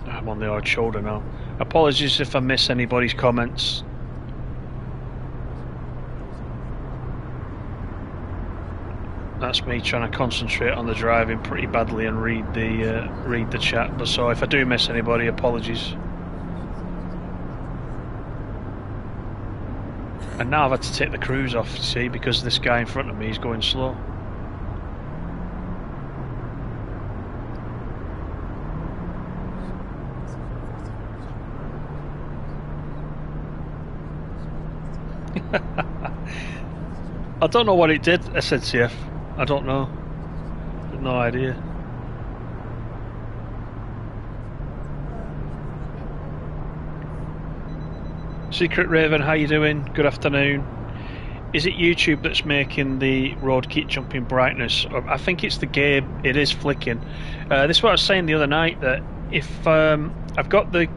I'm on the hard shoulder now. Apologies if I miss anybody's comments. That's me trying to concentrate on the driving pretty badly and read the chat. But so if I do miss anybody, apologies. And now I've had to take the cruise off, see, because this guy in front of me is going slow. I don't know what it did, SNCF. I don't know. No idea. Secret Raven, how you doing? Good afternoon. Is it YouTube that's making the road keep jumping brightness? I think it's the game. It is flicking. This is what I was saying the other night, that if I've got the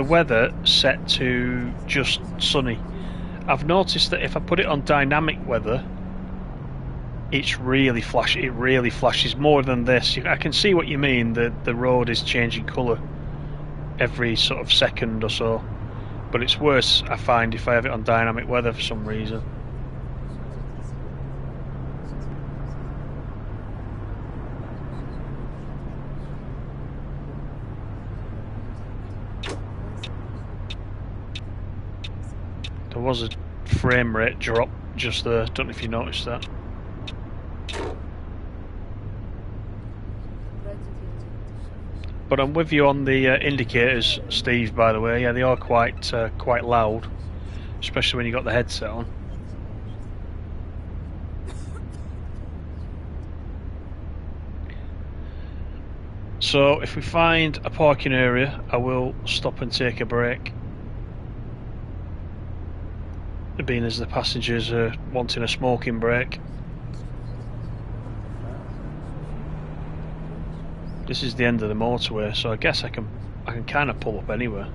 weather set to just sunny, I've noticed that if I put it on dynamic weather, it's really flashy. It really flashes more than this. I can see what you mean. The road is changing colour every sort of second or so. But it's worse, I find, if I have it on dynamic weather for some reason. There was a frame rate drop just there. Don't know if you noticed that. But I'm with you on the indicators, Steve, by the way. Yeah, they are quite loud, especially when you got the headset on. So if we find a parking area, I will stop and take a break. Being as the passengers are wanting a smoking break. This is the end of the motorway, so I guess I can kind of pull up anywhere.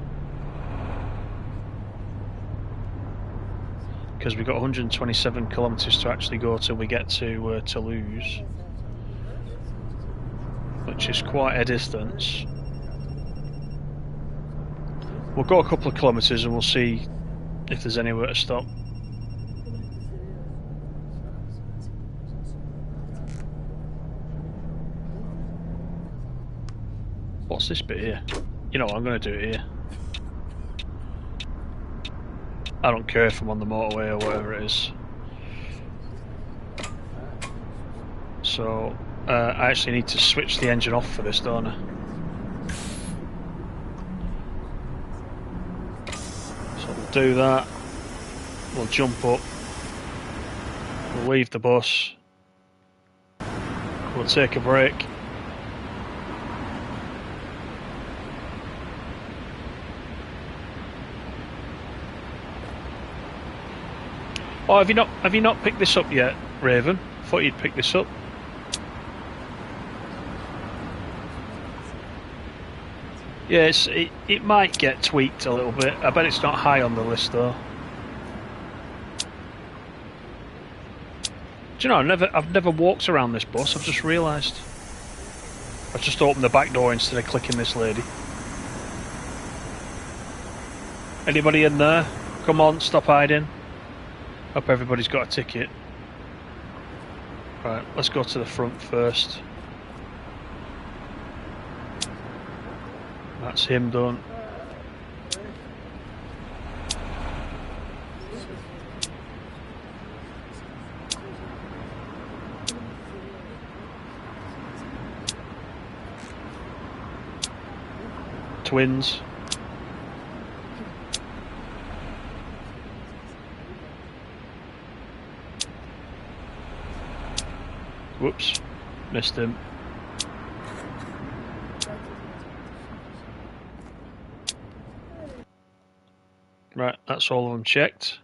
Because we've got 127 kilometres to actually go till we get to Toulouse, which is quite a distance. We'll go a couple of kilometres and we'll see if there's anywhere to stop. What's this bit here? You know what, I'm going to do it here. I don't care if I'm on the motorway or whatever it is. So, I actually need to switch the engine off for this, don't I? So we'll do that. We'll jump up. We'll leave the bus. We'll take a break. Oh, have you not picked this up yet, Raven? Thought you'd pick this up. Yeah, it might get tweaked a little bit. I bet it's not high on the list though. Do you know, I've never walked around this bus. I've just realised. I've just opened the back door instead of clicking this lady. Anybody in there? Come on, stop hiding. Hope everybody's got a ticket. Right, let's go to the front first. That's him done. Twins. Whoops, missed him. Right, that's all of them checked.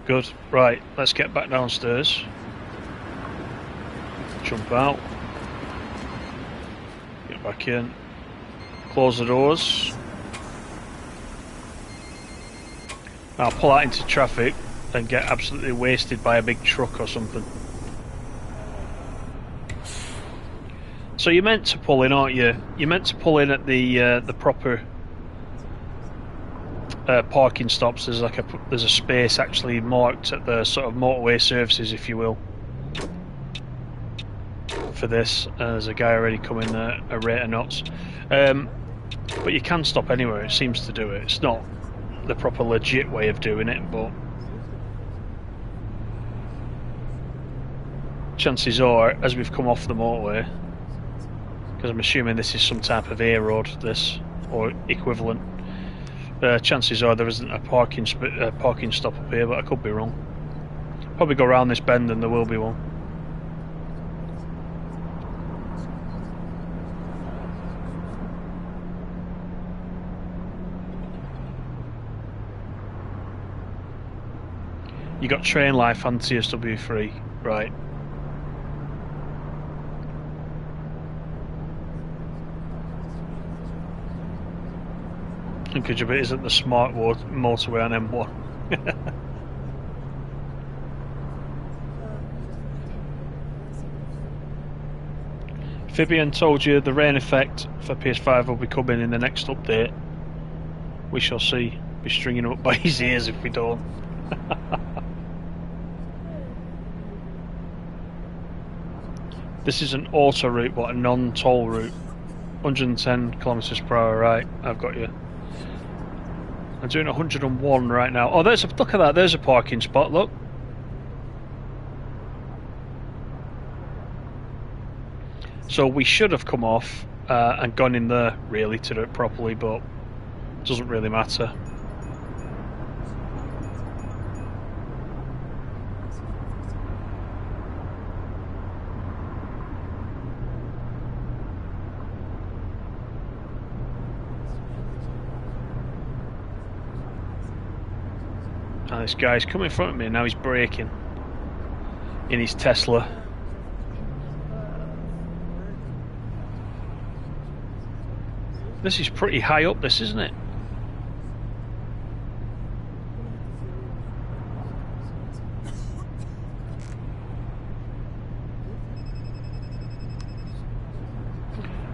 Good. Right, let's get back downstairs. Jump out. Get back in. Close the doors. Now pull out into traffic and get absolutely wasted by a big truck or something. So you're meant to pull in, aren't you? You're meant to pull in at the proper parking stops. There's a space actually marked at the sort of motorway services, if you will. for this. There's a guy already coming there, a rate of knots. But you can stop anywhere, it seems to do it. It's not the proper legit way of doing it, but chances are, as we've come off the motorway, because I'm assuming this is some type of A road, this, or equivalent, chances are there isn't a parking stop up here, but I could be wrong. Probably go around this bend and there will be one. You got train life and TSW3, right? And could you bet isn't the smart motorway on M1? Fabian told you the rain effect for PS5 will be coming in the next update. We shall see. Be stringing him up by his ears if we don't. This is an auto route, but a non-toll route. 110 kilometers per hour, right? I've got you. I'm doing 101 right now. Oh, look at that. There's a parking spot. Look. So we should have come off and gone in there really to do it properly, but it doesn't really matter. Now this guy's coming in front of me, now he's braking in his Tesla. This is pretty high up, this, isn't it?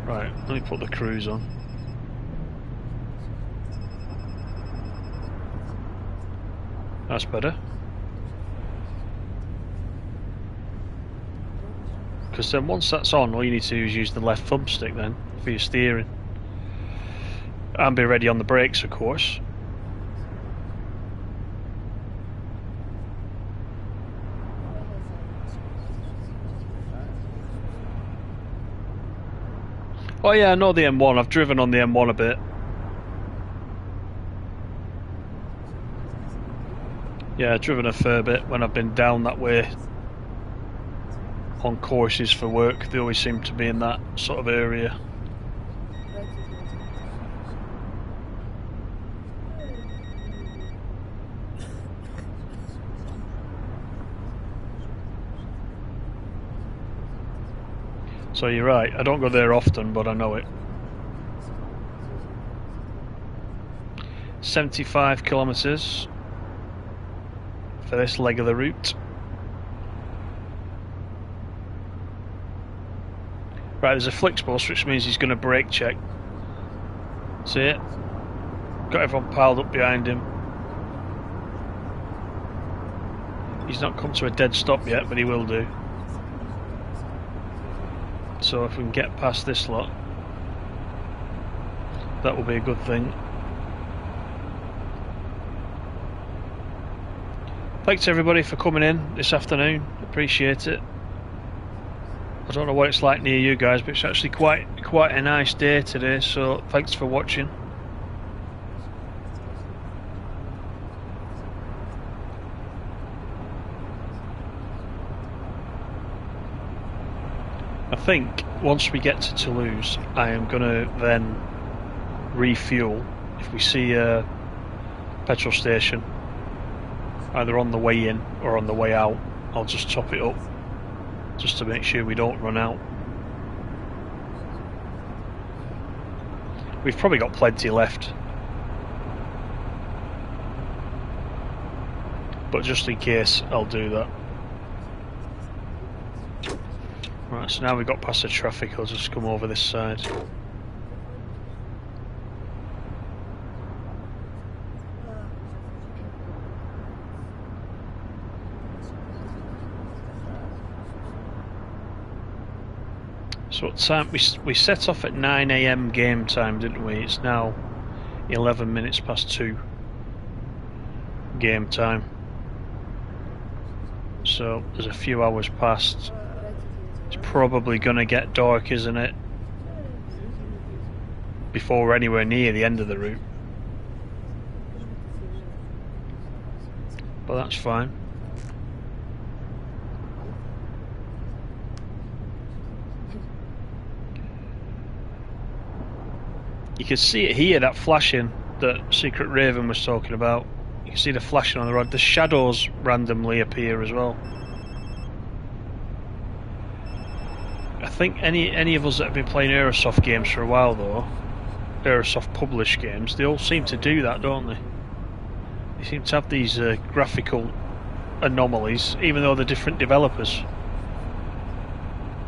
Right, let me put the cruise on. That's better. Because then once that's on, all you need to do is use the left thumbstick then for your steering. And be ready on the brakes, of course. Oh yeah, I know the M1. I've driven on the M1 a bit. Yeah, I've driven a fair bit when I've been down that way on courses for work. They always seem to be in that sort of area. So you're right, I don't go there often, but I know it. 75 kilometres for this leg of the route. Right, there's a FlixBus, which means he's going to brake check. See it? Got everyone piled up behind him. He's not come to a dead stop yet, but he will do. So if we can get past this lot, that will be a good thing. Thanks everybody for coming in this afternoon, appreciate it. I don't know what it's like near you guys, but it's actually quite a nice day today, so thanks for watching. I think once we get to Toulouse, I am going to then refuel. If we see a petrol station, either on the way in or on the way out, I'll just top it up, just to make sure we don't run out. We've probably got plenty left, but just in case, I'll do that. Right, so now we've got past the traffic, I'll just come over this side. So what time? We set off at 9 AM game time, didn't we? It's now 11 minutes past 2 game time. So there's a few hours past. It's probably gonna get dark, isn't it? Before we're anywhere near the end of the route. But that's fine. You can see it here, that flashing that Secret Raven was talking about. You can see the flashing on the road. The shadows randomly appear as well. I think any of us that have been playing Aerosoft games for a while though, Aerosoft published games, they all seem to do that, don't they? They seem to have these graphical anomalies, even though they're different developers.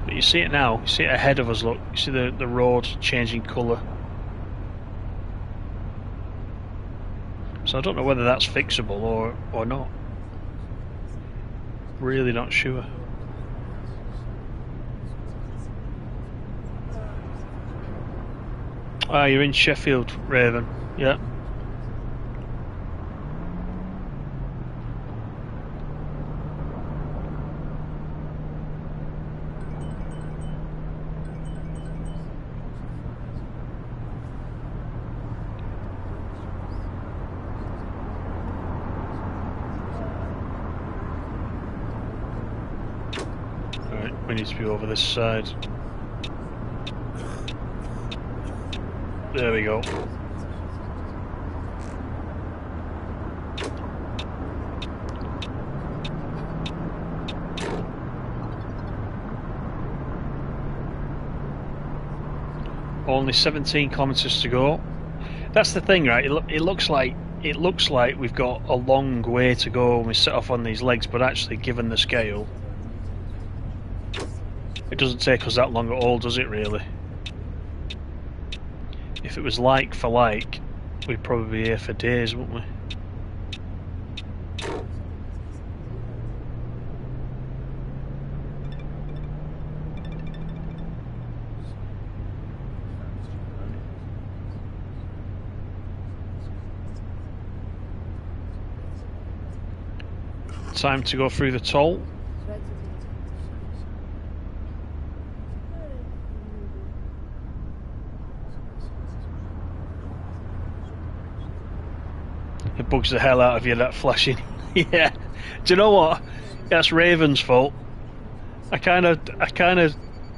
But you see it now, you see it ahead of us, look. You see the road changing colour. So I don't know whether that's fixable or not. Really not sure. Ah, you're in Sheffield, Raven. Yeah. Alright, we need to be over this side. There we go. Only 17 kilometers to go. That's the thing, right? It looks like we've got a long way to go when we set off on these legs, but actually, given the scale, it doesn't take us that long at all, does it? Really? If it was like for like, we'd probably be here for days, wouldn't we? Time to go through the toll. It bugs the hell out of you, that flashing. Yeah. Do you know what? That's Raven's fault. I kind of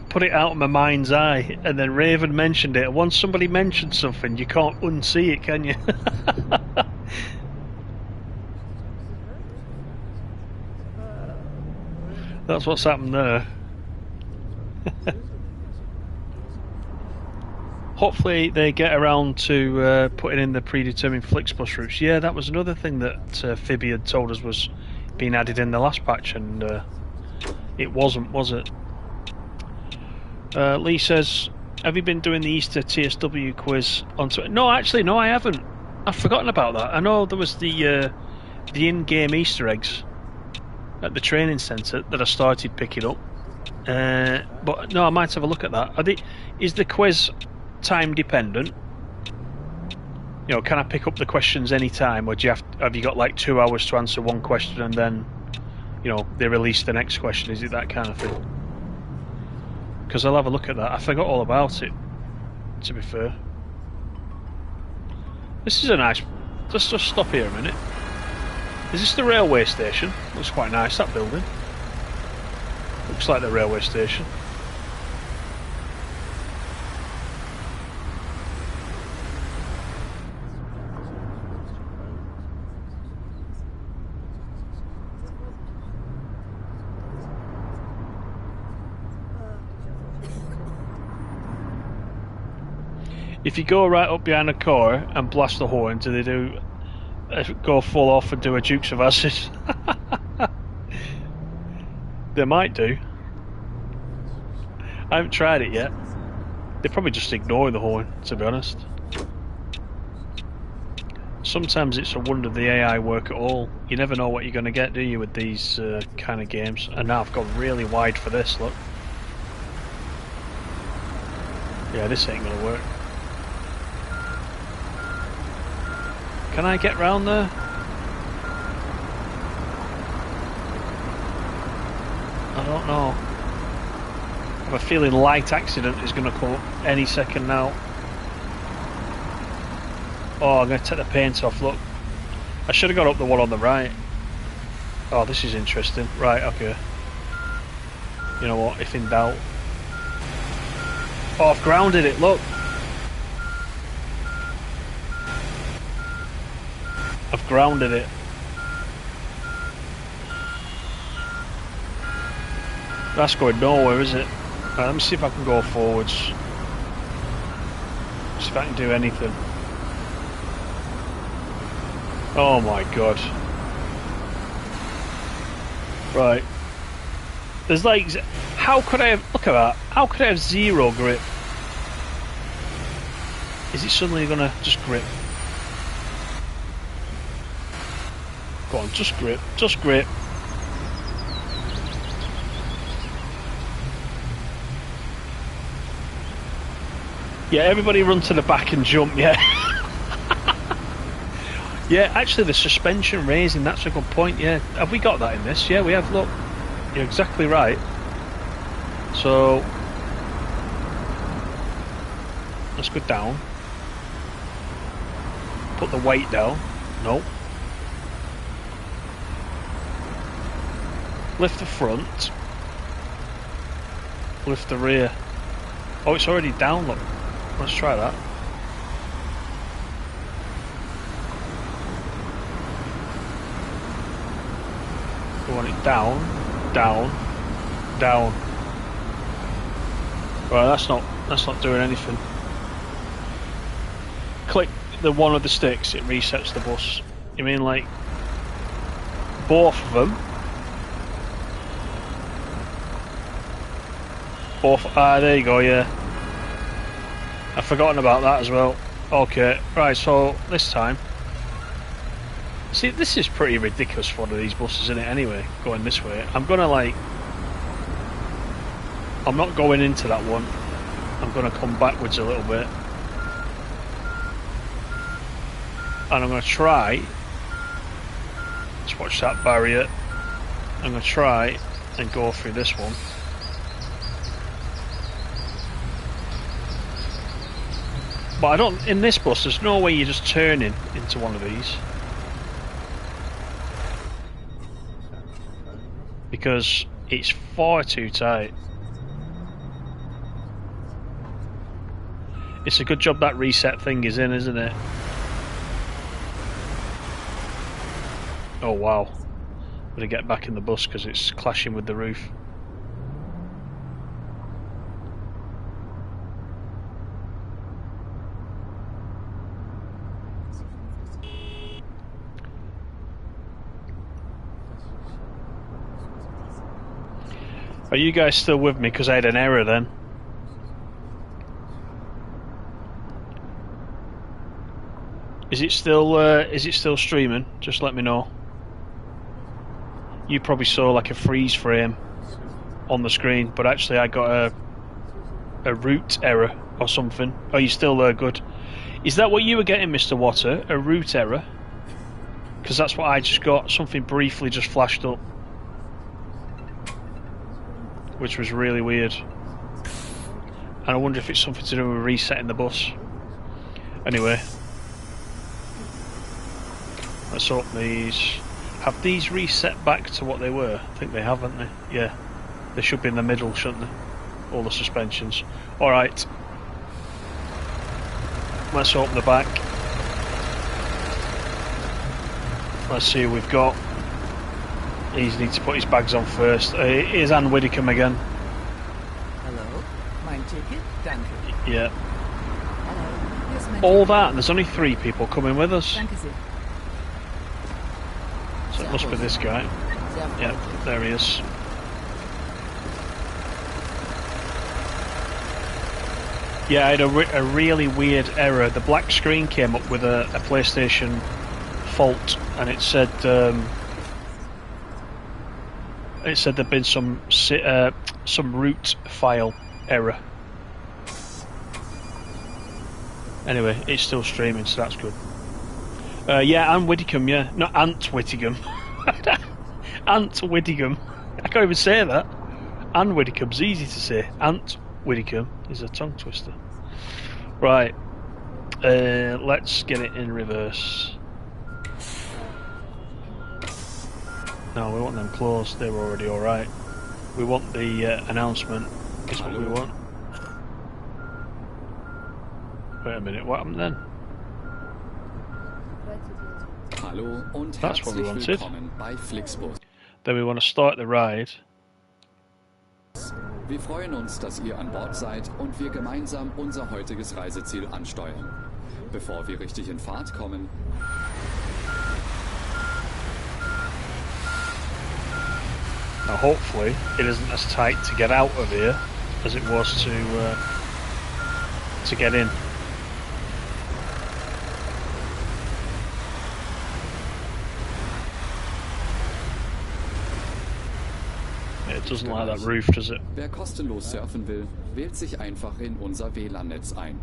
put it out of my mind's eye, and then Raven mentioned it. Once somebody mentions something, you can't unsee it, can you? That's what's happened there. Hopefully they get around to putting in the predetermined FlixBus routes. Yeah, that was another thing that Phoebe had told us was being added in the last patch, and it wasn't, was it? Lee says, have you been doing the Easter TSW quiz on Twitter? No, actually, no, I haven't. I've forgotten about that. I know there was the in-game Easter eggs at the training centre that I started picking up. But no, I might have a look at that. Is the quiz time dependent? You know, can I pick up the questions any time, or have you got like 2 hours to answer one question and then, you know, they release the next question? Is it that kind of thing? Because I'll have a look at that. I forgot all about it, to be fair. This is a nice... Let's just stop here a minute. Is this the railway station? Looks quite nice, that building. Looks like the railway station. If you go right up behind a car and blast the horn, do they go full off and do a Dukes of Hazzard? They might do. I haven't tried it yet. They probably just ignore the horn, to be honest. Sometimes it's a wonder the AI work at all. You never know what you're going to get, do you, with these kind of games? And now I've gone really wide for this, look. Yeah, this ain't gonna work. Can I get round there? I don't know. I have a feeling light accident is gonna come up any second now. Oh, I'm gonna take the paint off, look. I should have got up the one on the right. Oh, this is interesting. Right, okay. You know what, if in doubt. Oh, I've grounded it, look. I've grounded it. That's going nowhere, is it? Right, let me see if I can go forwards. See if I can do anything. Oh my god. Right. There's like... How could I have... Look at that. How could I have zero grip? Is it suddenly gonna just grip? Go on, just grip. Just grip. Yeah, everybody run to the back and jump, yeah. Yeah, actually the suspension raising, that's a good point, yeah. Have we got that in this? Yeah, we have, look. You're exactly right. So, let's go down. Put the weight down. No. Lift the front. Lift the rear. Oh, it's already down, look. Let's try that. We want it down, down, down. Right, that's not doing anything. Click the one with the sticks, it resets the bus. You mean like both of them? Both, there you go, yeah. I've forgotten about that as well. Okay, right, so this time. See, this is pretty ridiculous for one of these buses, isn't it, anyway, going this way. I'm gonna like... I'm not going into that one. I'm gonna come backwards a little bit. And I'm gonna try... Let's watch that barrier. I'm gonna try and go through this one. But I don't, in this bus, there's no way you're just turning into one of these. Because it's far too tight. It's a good job that reset thing is in, isn't it? Oh wow. I'm gonna get back in the bus because it's clashing with the roof. Are you guys still with me? Because I had an error then. Is it still streaming? Just let me know. You probably saw like a freeze frame on the screen, but actually I got a route error or something. Oh, you still there? Good. Is that what you were getting, Mr. Water? A route error? Because that's what I just got. Something briefly just flashed up, which was really weird. And I wonder if it's something to do with resetting the bus. Anyway, let's open these. Have these reset back to what they were? I think they have, haven't they? Yeah. They should be in the middle, shouldn't they? All the suspensions. Alright. Let's open the back. Let's see who we've got. He needs to put his bags on first. Here's Anne Widdicombe again. Hello, mein Ticket, danke. Yeah. Hello. Here's my All that, and there's only 3 people coming with us. Danke sehr. So it must be this guy. Yeah, there he is. Yeah, I had a really weird error. The black screen came up with a PlayStation fault, and it said there'd been some root file error. Anyway, it's still streaming, so that's good. Yeah, and Widdicombe, yeah. Not Ant Whittingham. Ant Widdicombe. I can't even say that. And Widdicombe's easy to say. Ant Widdicombe is a tongue twister. Right. Let's get it in reverse. No, we want them closed. They were already alright. We want the announcement. Is what we want. Wait a minute, what happened then? Hallo und That's what we herzlich wanted. willkommen bei FlixBus. Then we want to start the ride. Wir freuen uns, dass ihr an Bord seid und wir gemeinsam unser heutiges Reiseziel ansteuern. Bevor wir richtig in Fahrt kommen, Now hopefully it isn't as tight to get out of here as it was to get in. Yeah, it doesn't like that roof, does it? wer kostenlos surfen will, wählt sich einfach in unser WLAN-Netz ein.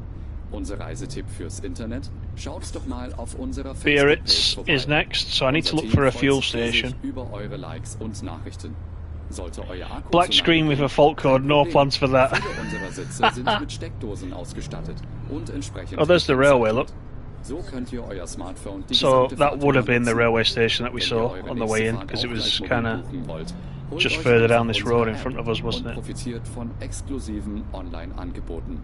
Unser Reisetipp fürs Internet? Schaut doch mal auf unserer Biarritz Facebook-Page is vorbei. next, so I need to Unser look for a Team fuel freut sich station. riesig über eure Likes und Nachrichten. Sollte euer Akku Black zu screen lange with a gehen, fault code, no Problem. plans for that. Viele unserer Sitze sind mit Steckdosen ausgestattet und entsprechend Oh, there's the railway, look. So könnt ihr euer Smartphone die So gesamte that Fahrt would have been the nutzen. railway station that we Wenn saw ihr eure on the way in, nächste because it Fahrt was auch gleich kind of mobil buchen wollt, holt just euch further einfach down this unsere road in App front of us, und wasn't it? profitiert von exklusiven Online-Angeboten.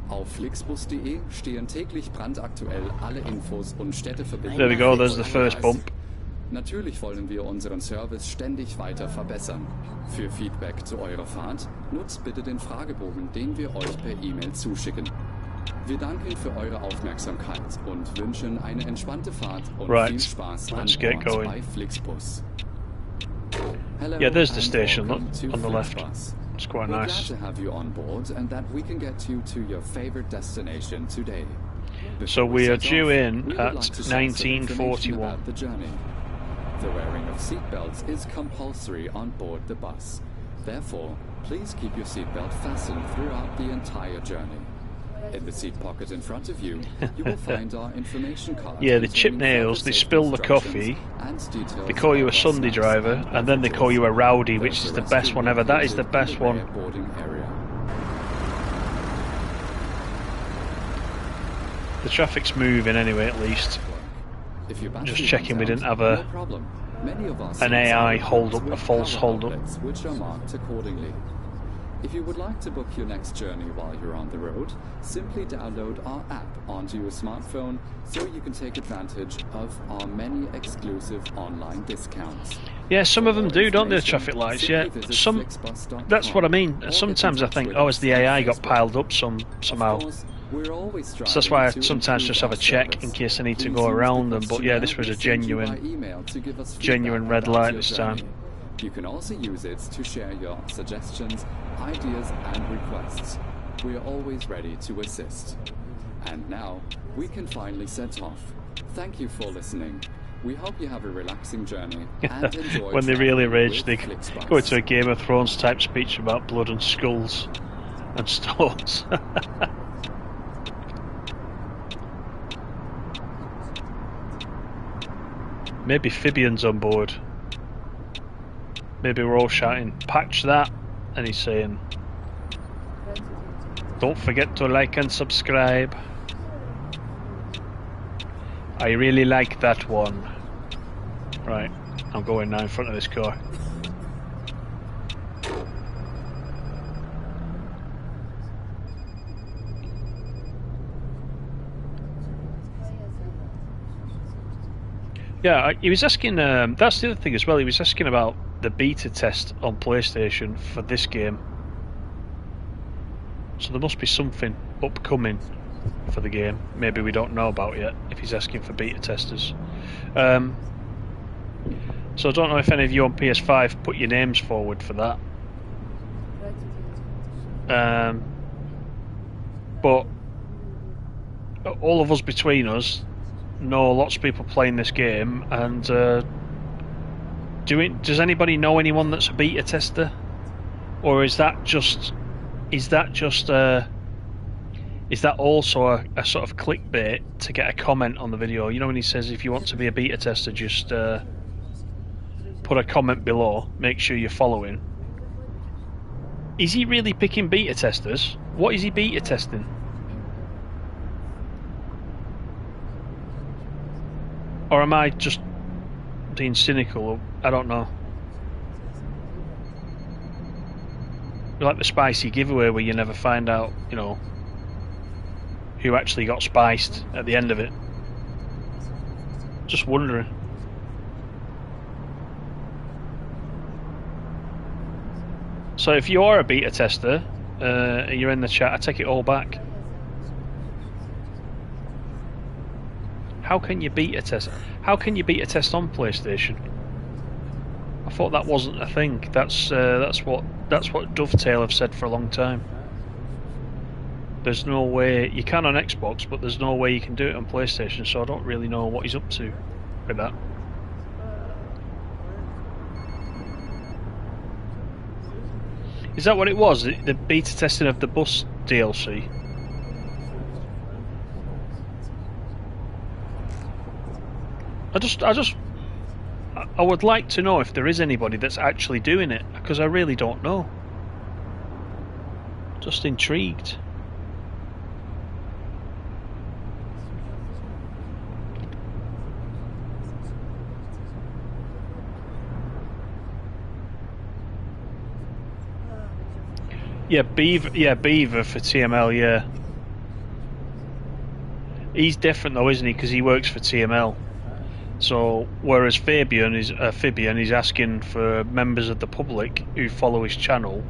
Auf flixbus.de stehen täglich brandaktuell alle Infos und Städteverbindungen. There we go, für there's the eure first Reise. bump. Natürlich wollen wir unseren Service ständig weiter verbessern. Für Feedback zu eurer Fahrt nutzt bitte den Fragebogen, den wir euch per E-Mail zuschicken. Wir danken für eure Aufmerksamkeit und wünschen eine entspannte Fahrt und Right, viel Spaß an let's get Bord going. bei FlixBus. Hello Yeah, there's the and station, welcome look, to on the left. FlixBus. It's quite We're nice. glad to have you on board and that we can get you to your favorite destination today. So Before we are set due off, in we would at like to share some information 1941. about the journey. The wearing of seatbelts is compulsory on board the bus. Therefore, please keep your seatbelt fastened throughout the entire journey. In the seat pocket in front of you, you will find our information card. Yeah, the chip containing nails, further they safety spill the instructions coffee, and details they call you a of our Sunday snacks driver, and then they call you a rowdy, which is the best one ever. That is the best one. Boarding area. The traffic's moving anyway, at least. If your battery Just checking we runs didn't have out, a- no problem. Many of our an seats AI are hold-up, with a false power hold-up. outlets, which are marked accordingly. If you would like to book your next journey while you're on the road, simply download our app onto your smartphone so you can take advantage of our many exclusive online discounts. Yeah, some of them For more do, don't they, the information, traffic lights? simply Yeah, visit some. flixbus.com That's what I mean. or get Sometimes in I touch think, with oh, us has the on AI got Facebook. piled up somehow? Of course, we're always So that's why I striving to sometimes improve just have a our check service. in case I need to Please go use around the them. But yeah, questionnaire this was a we send you by genuine email to give us genuine feedback red about light your this time. journey. You can also use it to share your suggestions, ideas, and requests. We are always ready to assist. And now, we can finally set off. Thank you for listening. We hope you have a relaxing journey and enjoy When they really traveling rage, with they FlixBus. go into a Game of Thrones type speech about blood and skulls and stones. Maybe Fabian's on board. Maybe we're all shouting, patch that, and he's saying, don't forget to like and subscribe. I really like that one. Right, I'm going now in front of this car. Yeah, he was asking, that's the other thing as well, he was asking about the beta test on PlayStation for this game. So there must be something upcoming for the game, maybe we don't know about yet, if he's asking for beta testers. So I don't know if any of you on PS5 put your names forward for that. But all of us between us know lots of people playing this game, and does anybody know anyone that's a beta tester, or is that just Is that also a sort of clickbait to get a comment on the video? You know when he says if you want to be a beta tester, just put a comment below, make sure you're following. Is he really picking beta testers? What is he beta testing? Or am I just being cynical? I don't know. Like the spicy giveaway where you never find out, you know, who actually got spiced at the end of it. Just wondering. So if you are a beta tester, you're in the chat, I take it all back. How can you beta test? How can you beta test on PlayStation? I thought that wasn't a thing. That's what Dovetail have said for a long time. There's no way you can on Xbox, but there's no way you can do it on PlayStation. So I don't really know what he's up to with that. Is that what it was? The beta testing of the bus DLC? I would like to know if there is anybody that's actually doing it, because I really don't know. Just intrigued. Yeah, Beaver for TML, yeah. He's different though, isn't he? Because he works for TML. So, whereas Fabian is asking for members of the public who follow his channel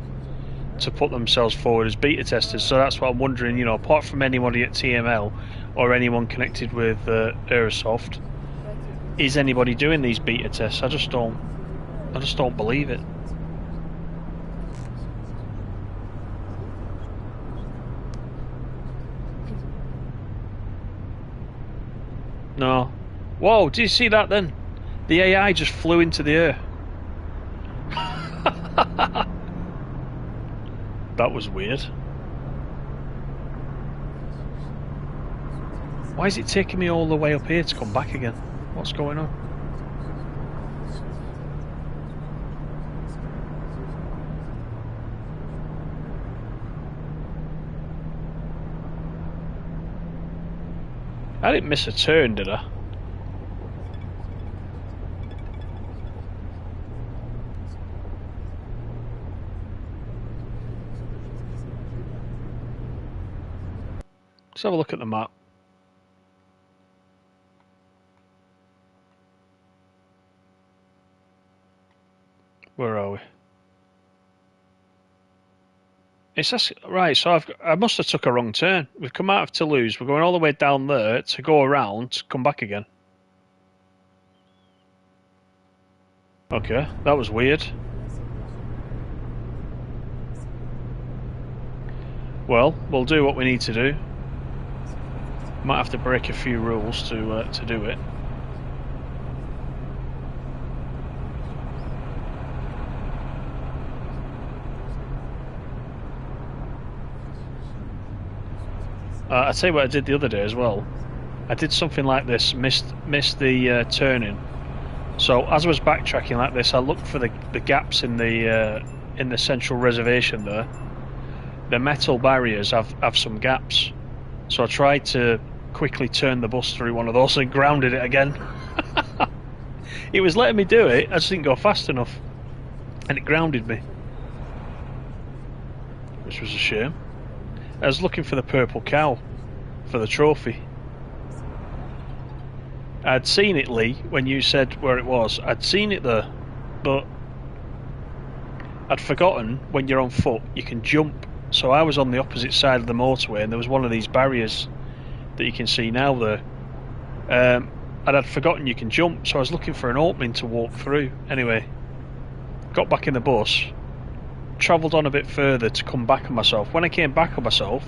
to put themselves forward as beta testers. So that's what I'm wondering, you know, apart from anybody at TML or anyone connected with Aerosoft, is anybody doing these beta tests? I just don't believe it. No. Whoa, did you see that then? The AI just flew into the air. That was weird. Why is it taking me all the way up here to come back again? What's going on? I didn't miss a turn, did I? Let's have a look at the map. Where are we? It's right, so I must have took a wrong turn. We've come out of Toulouse. We're going all the way down there to go around, to come back again. Okay, that was weird. Well, we'll do what we need to do. Might have to break a few rules to do it. I'll tell you what I did the other day as well. I did something like this, missed the turning. So as I was backtracking like this, I looked for the gaps in the central reservation there. The metal barriers have some gaps. So I tried to quickly turn the bus through one of those and grounded it again. It was letting me do it, I just didn't go fast enough. And it grounded me. Which was a shame. I was looking for the purple cow for the trophy. I'd seen it, Lee, when you said where it was. I'd seen it there, but I'd forgotten when you're on foot you can jump. So I was on the opposite side of the motorway and there was one of these barriers that you can see now there. And I'd forgotten you can jump, so I was looking for an opening to walk through. Anyway, got back in the bus, travelled on a bit further to come back on myself. When I came back on myself,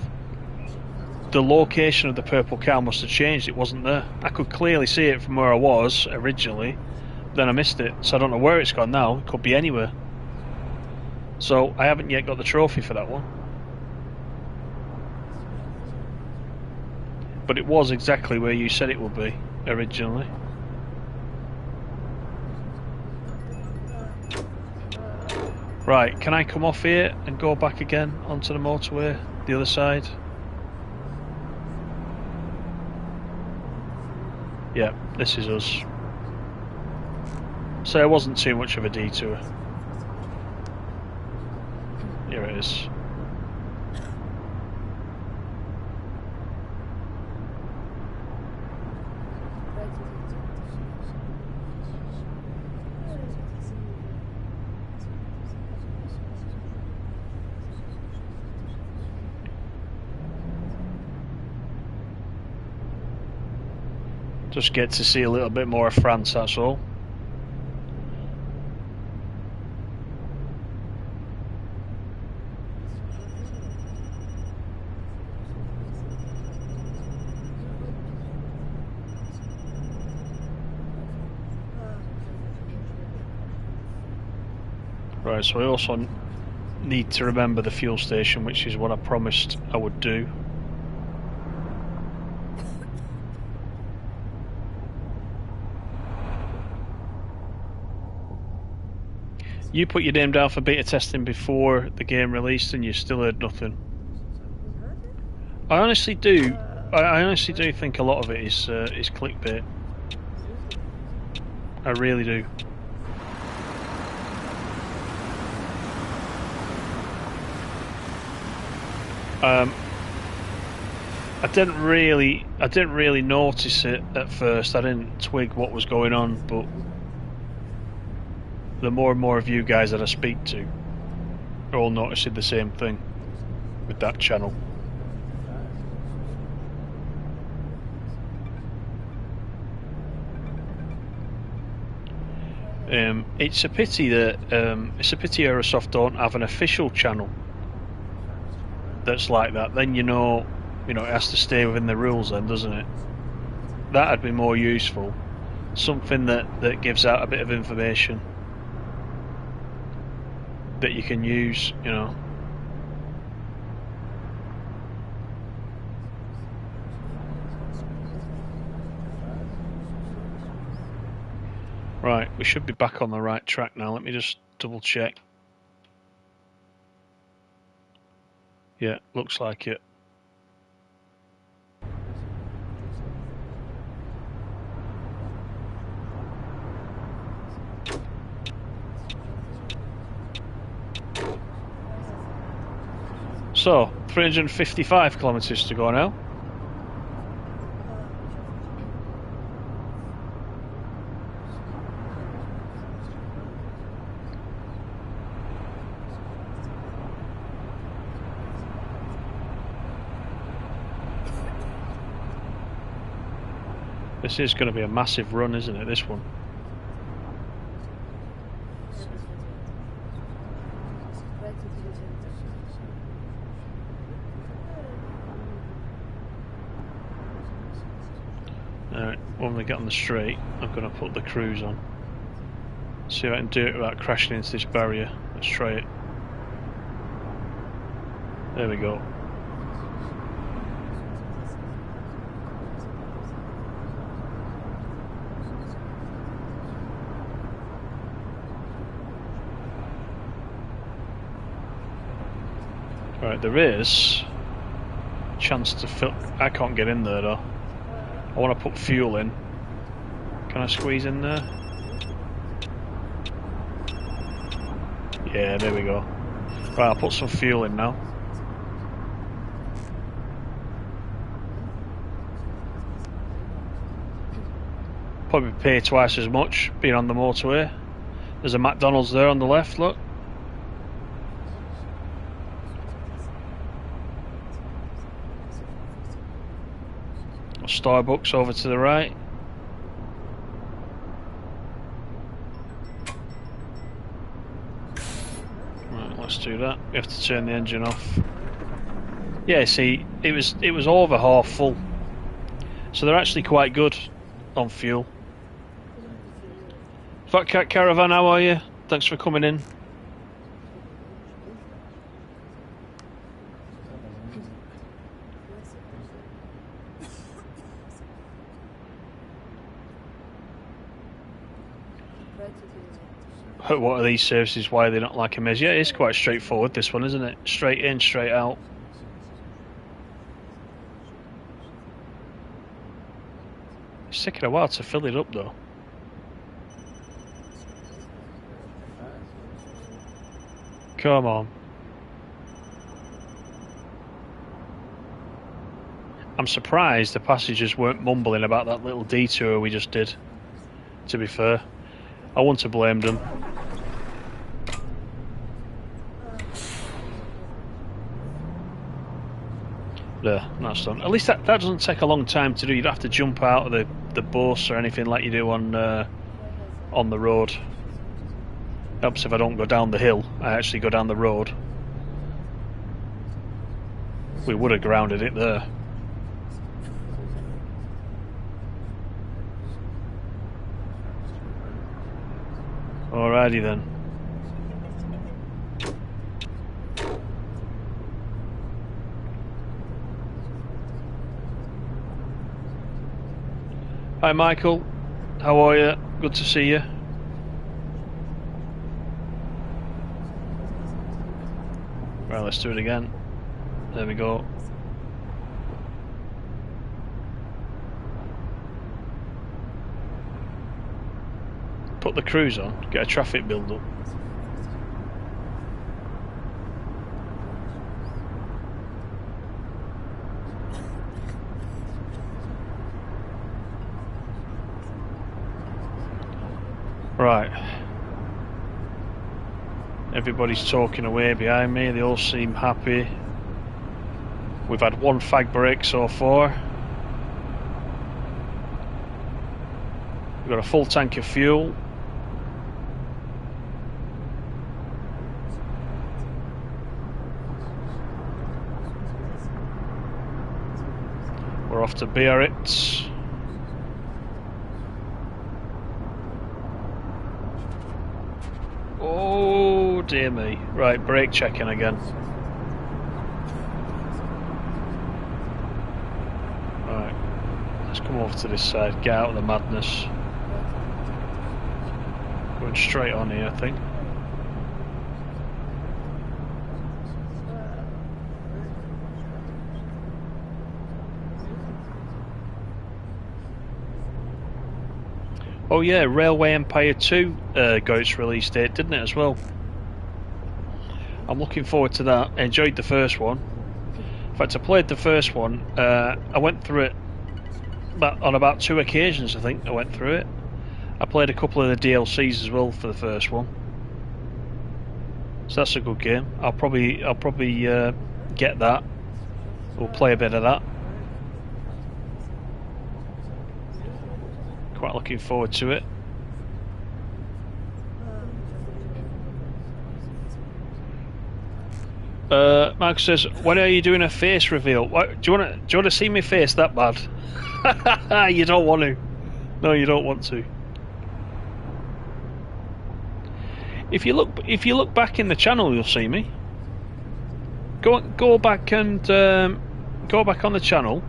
the location of the purple cow must have changed. It wasn't there. I could clearly see it from where I was originally, then I missed it. So I don't know where it's gone now. It could be anywhere. So I haven't yet got the trophy for that one. but it was exactly where you said it would be originally. Right, can I come off here and go back again onto the motorway, the other side? Yeah, this is us. So it wasn't too much of a detour. Here it is. Just get to see a little bit more of France, that's all. Right, so I also need to remember the fuel station, which is what I promised I would do. You put your name down for beta testing before the game released and you still heard nothing. I honestly do. I honestly do think a lot of it is clickbait. I really do. I didn't really notice it at first. I didn't twig what was going on, but the more and more of you guys that I speak to are all noticing the same thing with that channel. It's a pity that Aerosoft don't have an official channel that's like that. Then you know it has to stay within the rules then, doesn't it? That'd be more useful. Something that gives out a bit of information that you can use, you know. Right, we should be back on the right track now. Let me just double check. Yeah, looks like it. So, 355 kilometers to go now. This is going to be a massive run, isn't it, this one? Alright, when we get on the straight, I'm going to put the cruise on. See if I can do it without crashing into this barrier. Let's try it. There we go. Right, there is a chance to fill. I can't get in there though. I want to put fuel in. Can I squeeze in there? Yeah, there we go. Right, I'll put some fuel in now. Probably pay twice as much being on the motorway. There's a McDonald's there on the left, look. Starbucks over to the right. Right, let's do that. We have to turn the engine off. Yeah, see, it was over half full, so they're actually quite good on fuel. Fat Cat Caravan, how are you? Thanks for coming in. What are these services? Why are they not like a maze? Yeah, it's quite straightforward, this one, isn't it? Straight in, straight out. It's taking a while to fill it up, though. Come on. I'm surprised the passengers weren't mumbling about that little detour we just did, to be fair. I wouldn't have blamed them. There, that's done. At least that doesn't take a long time to do. You don't have to jump out of the bus or anything like you do on the road. Helps if I don't go down the hill, I actually go down the road. We would have grounded it there. Alrighty then. Hi Michael, how are you? Good to see you. Right, let's do it again. There we go. Put the cruise on, get a traffic build up. Right. Everybody's talking away behind me, they all seem happy. We've had one fag break so far. We've got a full tank of fuel. We're off to Biarritz. Oh dear me. Right, brake checking again. Right, let's come over to this side, get out of the madness. Going straight on here, I think. Oh yeah, Railway Empire 2 got its release date, didn't it, as well? I'm looking forward to that. I enjoyed the first one. In fact, I played the first one. I went through it on about 2 occasions, I think I went through it. I played a couple of the DLCs as well for the first one. So that's a good game. I'll probably get that. We'll play a bit of that. Quite looking forward to it. Mark says, when are you doing a face reveal? What, do you want to see me face that bad? You don't want to. No, you don't want to. If you look back in the channel, you'll see me. Go back and go back on the channel.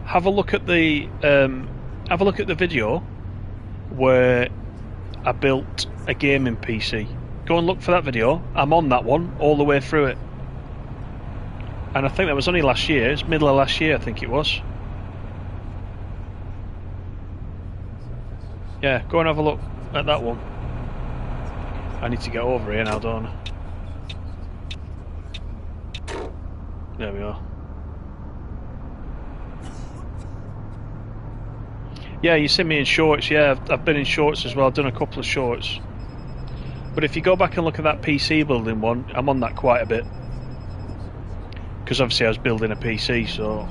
Have a look at the video where I built a gaming PC. Go and look for that video. I'm on that one all the way through it. And I think that was only last year. It's middle of last year, I think it was. Yeah, go and have a look at that one. I need to get over here now, don't I? There we are. Yeah, you see me in shorts. Yeah, I've been in shorts as well. I've done a couple of shorts. But if you go back and look at that PC building one, I'm on that quite a bit. Because obviously I was building a PC, so...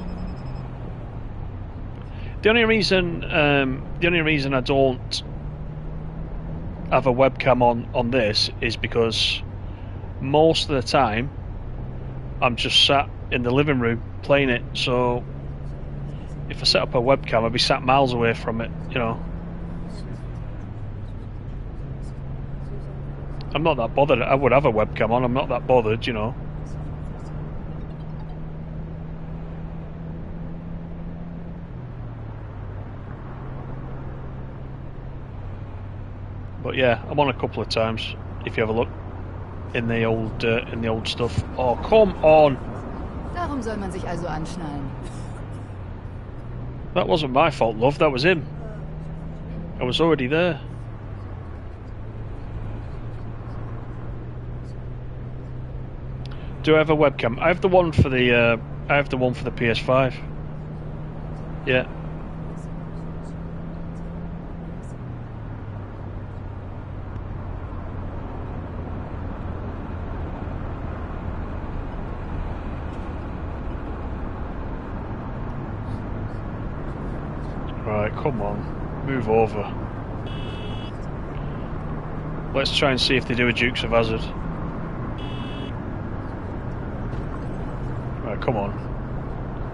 The only reason I don't have a webcam on this is because most of the time I'm just sat in the living room playing it, so if I set up a webcam I'd be sat miles away from it, you know. I'm not that bothered. I would have a webcam on, I'm not that bothered, you know. But yeah, I'm on a couple of times. If you have a look in the old stuff. Oh, come on! Darum soll man sich also anschnallen. That wasn't my fault, love. That was him. I was already there. Do I have a webcam? I have the one for the. I have the one for the PS5. Yeah. Right, come on, move over. Let's try and see if they do a Dukes of Hazzard. Right, come on.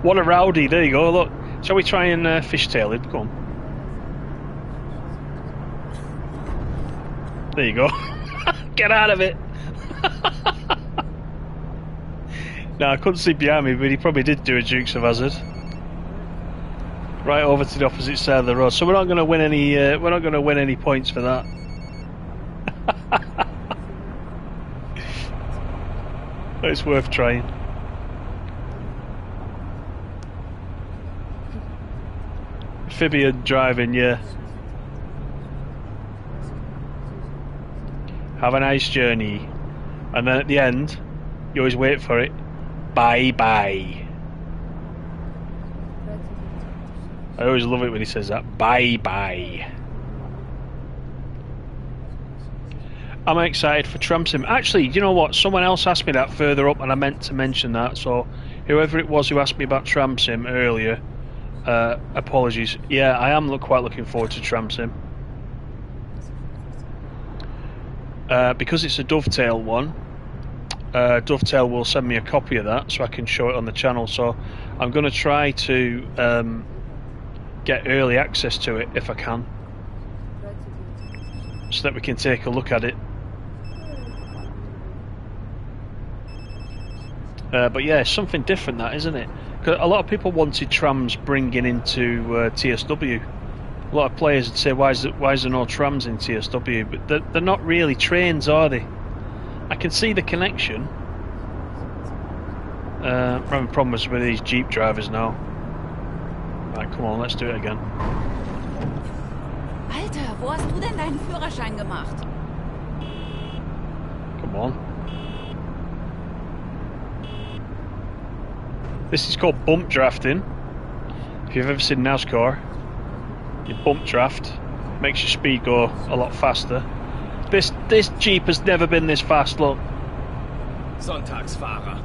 What a rowdy, there you go, look. Shall we try and fishtail it? Come on. There you go. Get out of it! No, I couldn't see behind me, but he probably did do a Dukes of Hazzard. Right over to the opposite side of the road. So we're not going to win any. We're not going to win any points for that. But it's worth trying. Amphibian driving, yeah. Have a nice journey, and then at the end, you always wait for it. Bye bye. I always love it when he says that. Bye bye. I'm excited for Tram Sim. Actually, you know what? Someone else asked me that further up, and I meant to mention that. So, whoever it was who asked me about Tram Sim earlier, apologies. Yeah, I am quite looking forward to Tram Sim. Because it's a Dovetail one, Dovetail will send me a copy of that so I can show it on the channel. So, I'm going to try to get early access to it if I can, so that we can take a look at it. But yeah, it's something different, that, isn't it? Because a lot of people wanted trams bringing into TSW. A lot of players would say, why is there no trams in TSW? But they're not really trains, are they? I can see the connection. I'm having problems with these Jeep drivers now. Right, come on, let's do it again. Alter, wo hast du denn deinen Führerschein gemacht? Come on. This is called bump drafting. If you've ever seen NASCAR, you bump draft, makes your speed go a lot faster. This Jeep has never been this fast, look. Sonntagsfahrer.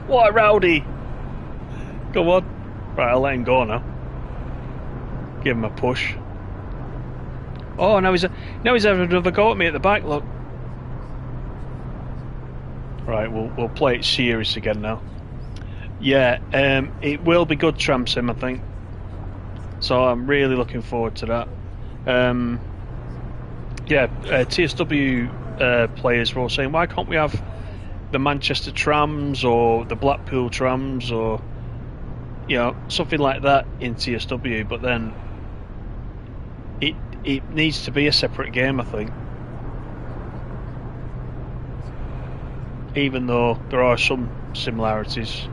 What a rowdy! Come on. Right, I'll let him go now. Give him a push. Oh, now he's having another go at me at the back. Look. Right, we'll play it serious again now. Yeah, it will be good Tram Sim, I think. So I'm really looking forward to that. Yeah, TSW players were all saying, why can't we have the Manchester trams or the Blackpool trams or, you know, something like that in TSW? But then it needs to be a separate game, I think. Even though there are some similarities.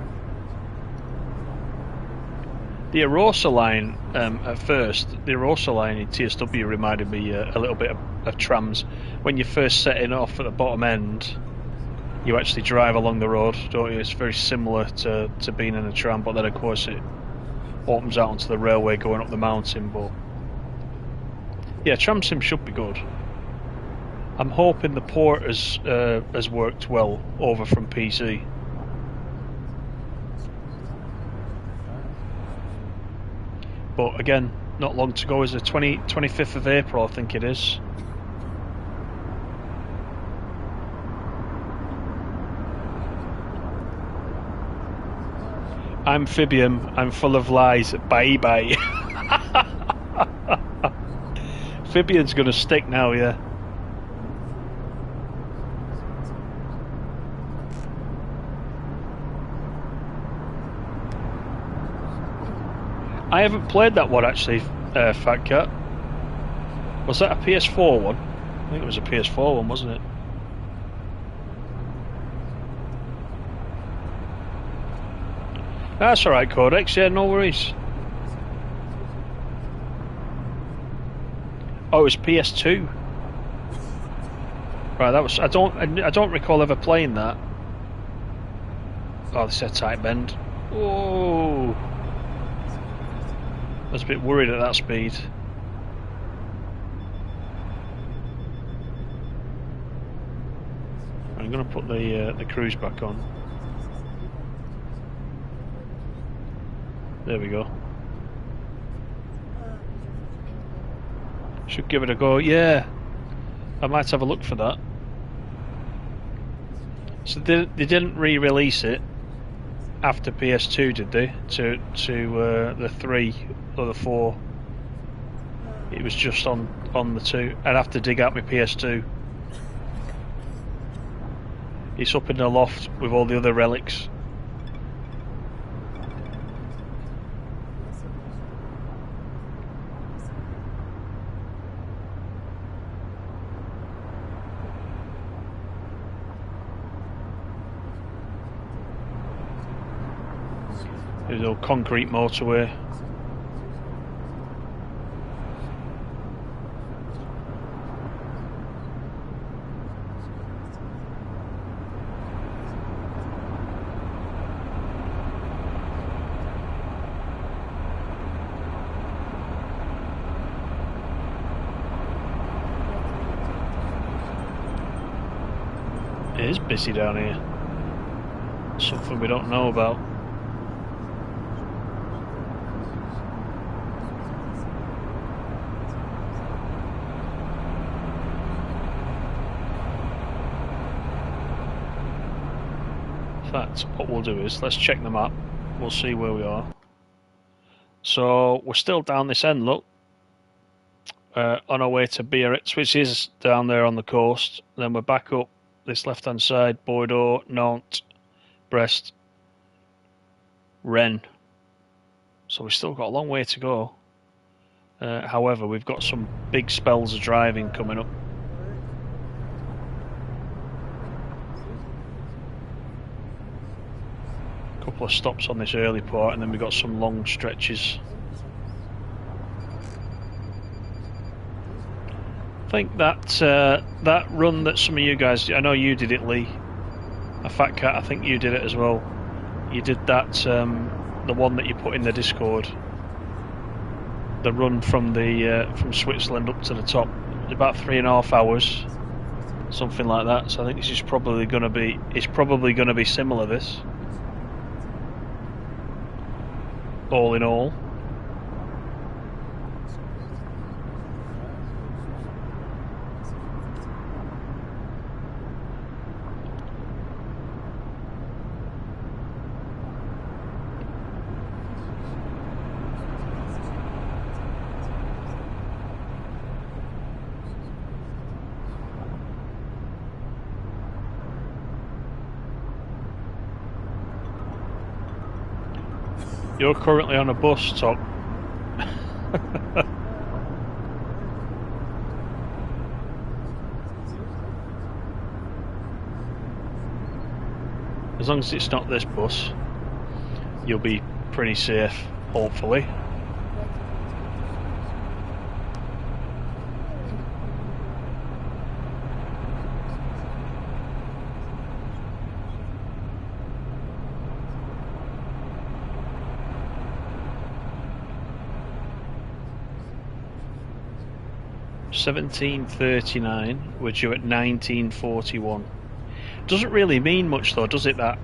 The Arosa line, at first, the Arosa line in TSW reminded me a little bit of trams. When you're first setting off at the bottom end, you actually drive along the road, don't you? It's very similar to being in a tram, but then of course it opens out onto the railway going up the mountain. But yeah, Tram Sim should be good. I'm hoping the port has worked well over from PC. But again, not long to go. Is the 25th of April, I think it is. Amphibian, I'm full of lies. Bye bye. Amphibian's gonna stick now, yeah. I haven't played that one actually, Fat Cat. Was that a PS4 one? I think it was a PS4 one, wasn't it? That's alright, Codex, yeah, no worries. Oh, it was PS2. Right, that was. I don't recall ever playing that. Oh, this is a tight bend. Oh, I was a bit worried at that speed. I'm going to put the cruise back on. There we go. Should give it a go. Yeah, I might have a look for that. So they didn't re-release it after PS2, did they? To the 3 or the 4. It was just on the 2. I'd have to dig out my PS2. It's up in the loft with all the other relics. There's a concrete motorway. It is busy down here. Something we don't know about. In fact, what we'll do is let's check the map. We'll see where we are. So we're still down this end, look, on our way to Biarritz, which is down there on the coast. Then we're back up this left-hand side: Bordeaux, Nantes, Brest, Rennes. So we've still got a long way to go. However, we've got some big spells of driving coming up. Couple of stops on this early part, and then we've got some long stretches. I think that that run that some of you guys, I know you did it, Lee. A Fat Cat, I think you did it as well. You did that, the one that you put in the Discord. The run from from Switzerland up to the top. It's about 3.5 hours, something like that. So I think this is probably going to be. It's probably going to be similar. This. All in all. You're currently on a bus, Tom. As long as it's not this bus, you'll be pretty safe, hopefully. $17.39, we're due at 19.41. Doesn't really mean much though, does it, that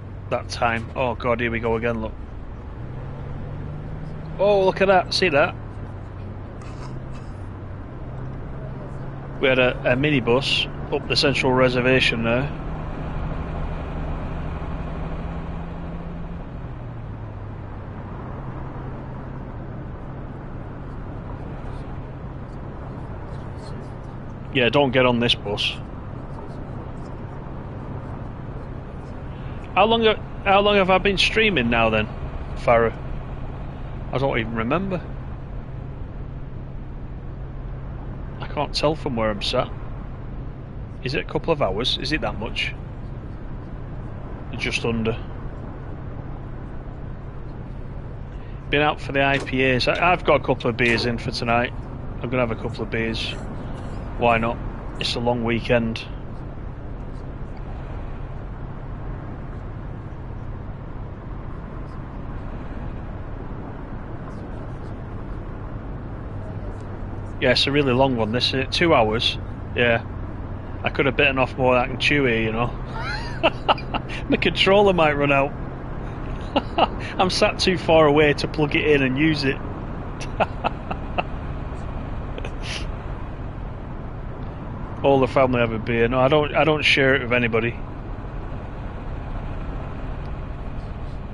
time? Oh god, here we go again, look. Oh, look at that, see that? We had a minibus up the central reservation there. Yeah, don't get on this bus. How long have I been streaming now then, Farah? I don't even remember. I Can't tell from where I'm sat. Is it a couple of hours? Is it that much? Just under. Been out for the IPAs. I've got a couple of beers in for tonight. I'm gonna have a couple of beers. Why not? It's a long weekend. Yeah, it's a really long one, this, isn't it? 2 hours. Yeah. I could have bitten off more than I can chew here, you know. My controller might run out. I'm sat too far away to plug it in and use it. All the family have a beer. No, I don't share it with anybody.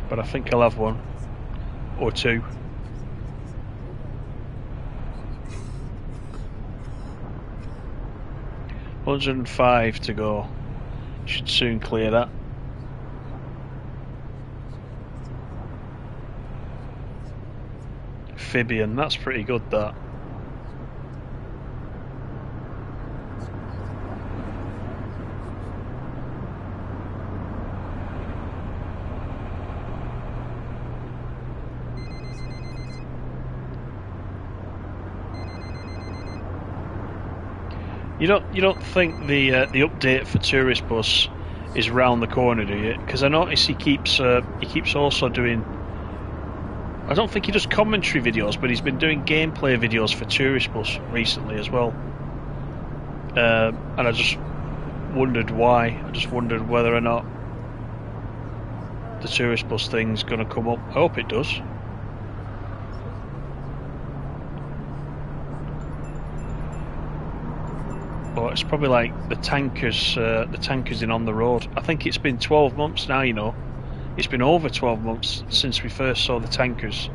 But I think I'll have one. Or two. $105 to go. Should soon clear that. Amphibian, that's pretty good, that. You don't think the update for Tourist Bus is round the corner, do you? Because I notice he keeps also doing. I don't think he does commentary videos, but he's been doing gameplay videos for Tourist Bus recently as well. And I just wondered why. I just wondered whether or not the Tourist Bus thing's going to come up. I hope it does. But it's probably like the tankers in on the road. I think it's been 12 months now, you know. It's been over 12 months since we first saw the tankers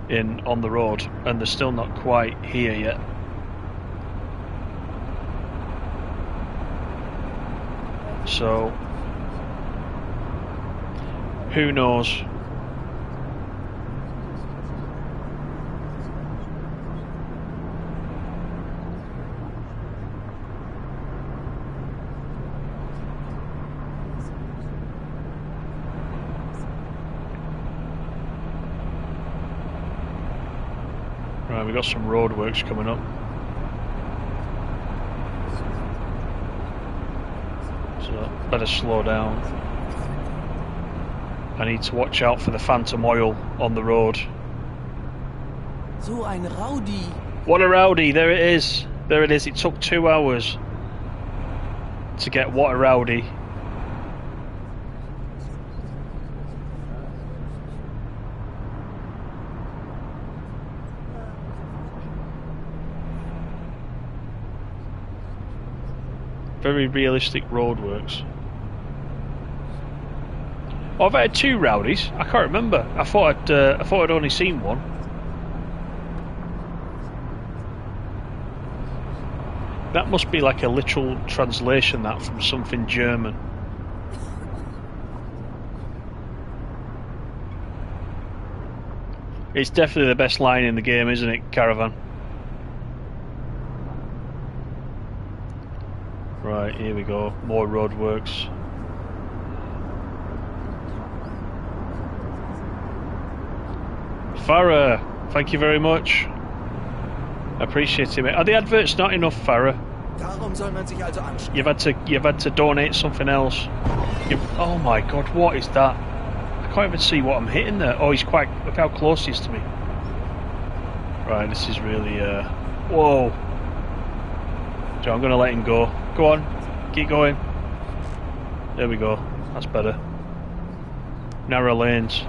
in on the road, and they're still not quite here yet. So, who knows? Right, we've got some roadworks coming up. So, better slow down. I need to watch out for the phantom oil on the road. So ein Rowdy. What a rowdy, there it is. There it is, it took 2 hours to get what a rowdy. Very realistic roadworks. Oh, I've had 2 rowdies. I can't remember. I thought I'd only seen one. That must be like a literal translation, that, from something German. It's definitely the best line in the game, isn't it, Caravan? Right, here we go. More roadworks. Farah, thank you very much. I appreciate it, mate. Are the adverts not enough, Farah? Darum soll man sich also anstrengen. You've had to donate something else. Oh my god, what is that? I can't even see what I'm hitting there. Oh, look how close he is to me. Right, this is really whoa. So I'm gonna let him go. Go on, keep going. There we go. That's better. Narrow lanes.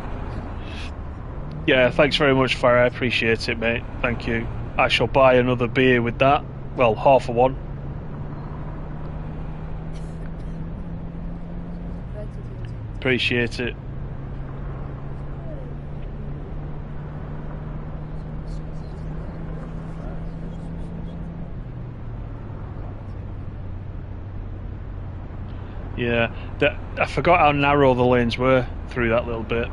Yeah, thanks very much, Farah. I appreciate it, mate. Thank you. I shall buy another beer with that. Well, half of one. Appreciate it. Yeah, I forgot how narrow the lanes were through that little bit.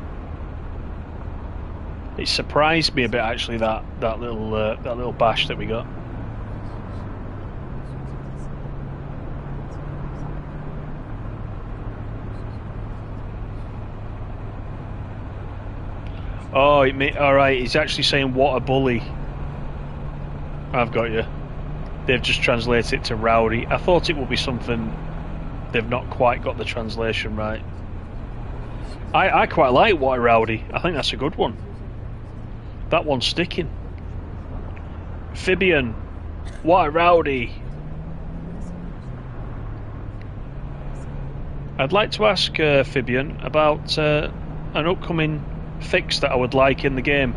It surprised me a bit, actually, that little bash that we got. Oh, alright, he's actually saying what a bully. I've got you. They've just translated it to rowdy. I thought it would be something. They've not quite got the translation right. I quite like what a rowdy. I think that's a good one. That one's sticking. Fibian, what a rowdy. I'd like to ask Fibian about an upcoming fix that I would like in the game.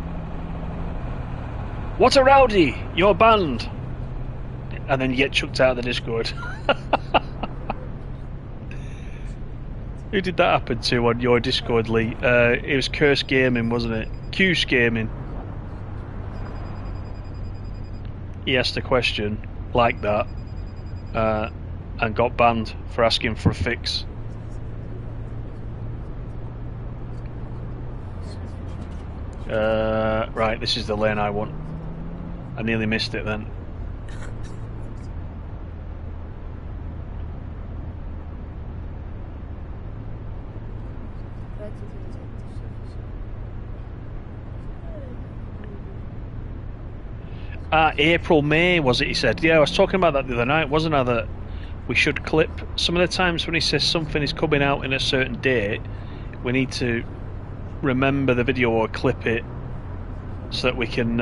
What a rowdy! You're banned! And then you get chucked out of the Discord. Who did that happen to on your Discord, Lee? It was Curse Gaming, wasn't it? Cuse Gaming. He asked a question like that and got banned for asking for a fix. Right, this is the lane I want. I nearly missed it then. April, May, was it, he said? Yeah, I was talking about that the other night, wasn't I, that we should clip some of the times when he says something is coming out in a certain date, we need to remember the video or clip it so that we can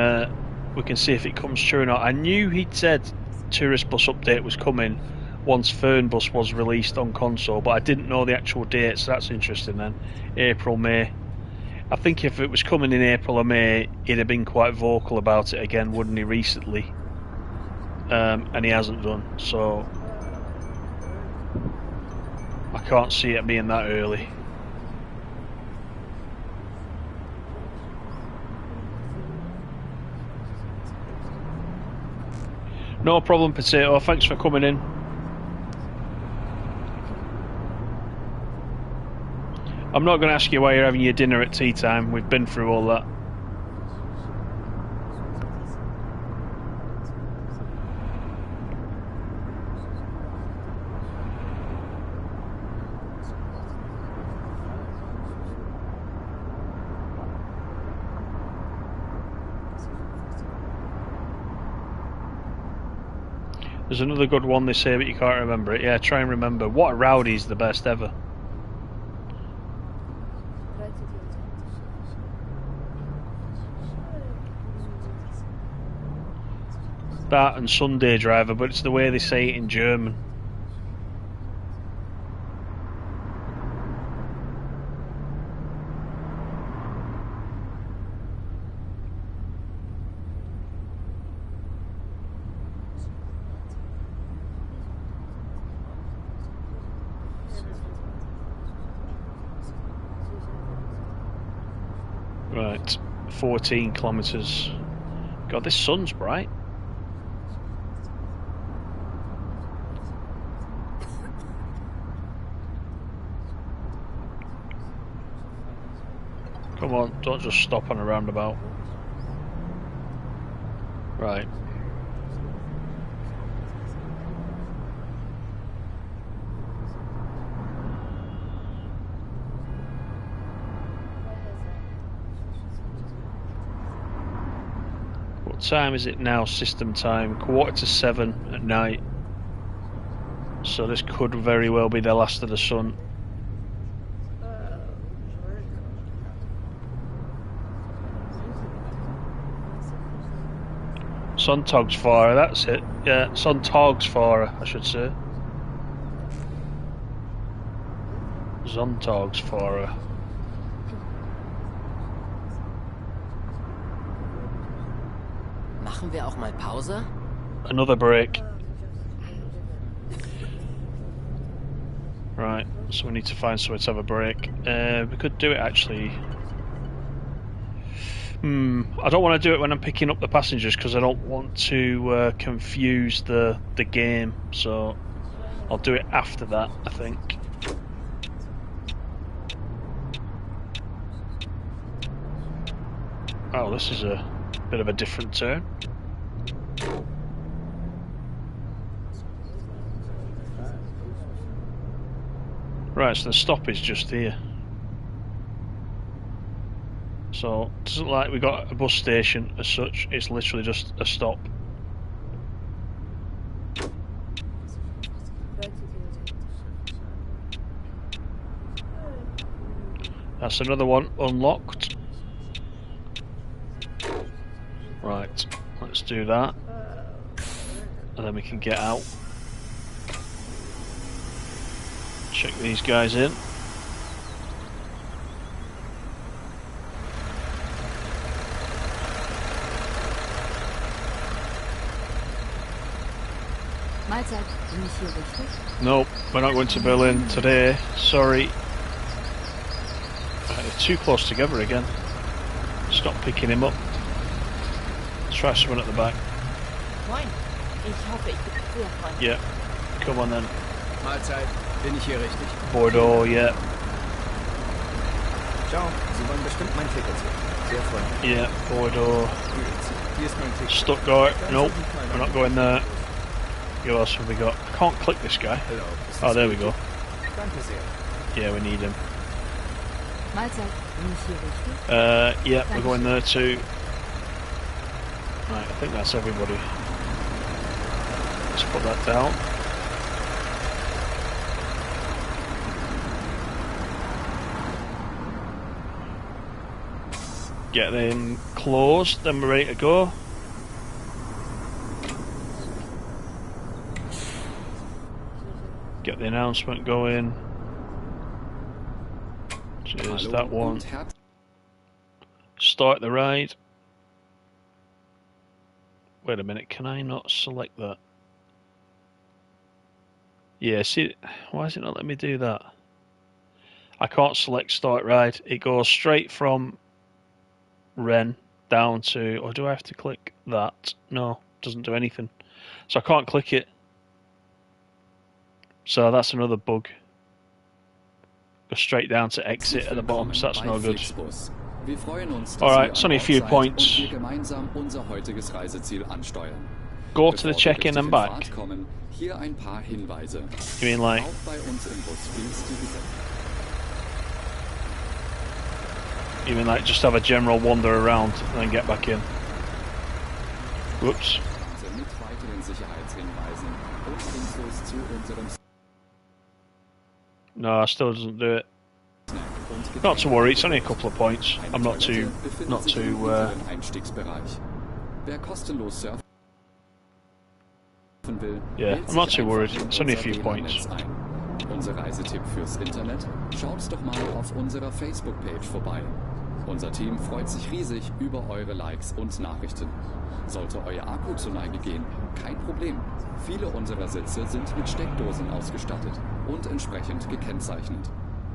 see if it comes true or not. I knew he'd said Tourist Bus update was coming once Fernbus was released on console, but I didn't know the actual date, so that's interesting then. April, May. I think if it was coming in April or May, he'd have been quite vocal about it again, wouldn't he, recently? And he hasn't done, so I can't see it being that early. No problem, Potato, thanks for coming in. I'm not going to ask you why you're having your dinner at tea time, we've been through all that. There's another good one they say, but you can't remember it. Yeah, try and remember. What a Rowdy's the best ever. That and Sunday Driver, but it's the way they say it in German. Right, 14 kilometres. God, this sun's bright. Come on, don't just stop on a roundabout. Right. What time is it now? System time, 7:15 at night. So this could very well be the last of the sun. Sonntagsfahrer, that's it. Yeah, Sonntagsfahrer, I should say. Sonntagsfahrer. Machen wir auch mal Pause? Another break. Right, so we need to find somewhere to have a break. We could do it actually. I don't want to do it when I'm picking up the passengers because I don't want to confuse the game, so I'll do it after that, I think. Oh, this is a bit of a different turn. Right, so the stop is just here. So it doesn't like we got a bus station as such. It's literally just a stop. That's another one unlocked. Right, let's do that. And then we can get out. Check these guys in. Mahlzeit, bin ich hier richtig? Nope, we're not going to Berlin today. Sorry. They're too close together again. Stop picking him up. Let's try someone at the back. Moin. Ich hoffe, ich bin sehr freundlich. Yeah, come on then. Mahlzeit. Bin ich hier richtig? Bordeaux, yeah. Ciao. Sie wollen bestimmt mein Ticket sehen. Sehr freundlich. Yeah, Bordeaux. Hier ist mein Ticket. Stuttgart, nope, we're not going there. Who else have we got? I can't click this guy. Hello. Oh, there we go. Danke sehr. Yeah, we need him. Mahlzeit, bin ich hier richtig? Yeah, we're going there too. Right, I think that's everybody. Let's put that down. Get them closed, then we're ready to go. Get the announcement going. Cheers, that one. Start the ride. Wait a minute, can I not select that? Yeah, see, why is it not letting me do that? I can't select start ride. It goes straight from Renne down to, or do I have to click that? No, doesn't do anything. So I can't click it. So that's another bug. Go straight down to exit at the bottom, so that's no good. Alright, it's only a few points. Go to the check-in and back. You mean like... You mean like just have a general wander around and then get back in? Whoops. No, still doesn't do it. Not to worry, it's only a couple of points. I'm not too yeah, I'm not too worried. It's only a few points. Unser Reisetipp fürs Internet? Schaut doch mal auf unserer Facebook-Page vorbei. Unser Team freut sich riesig über eure Likes und Nachrichten. Sollte euer Akku zur Neige gehen, kein Problem. Viele unserer Sitze sind mit Steckdosen ausgestattet und entsprechend gekennzeichnet.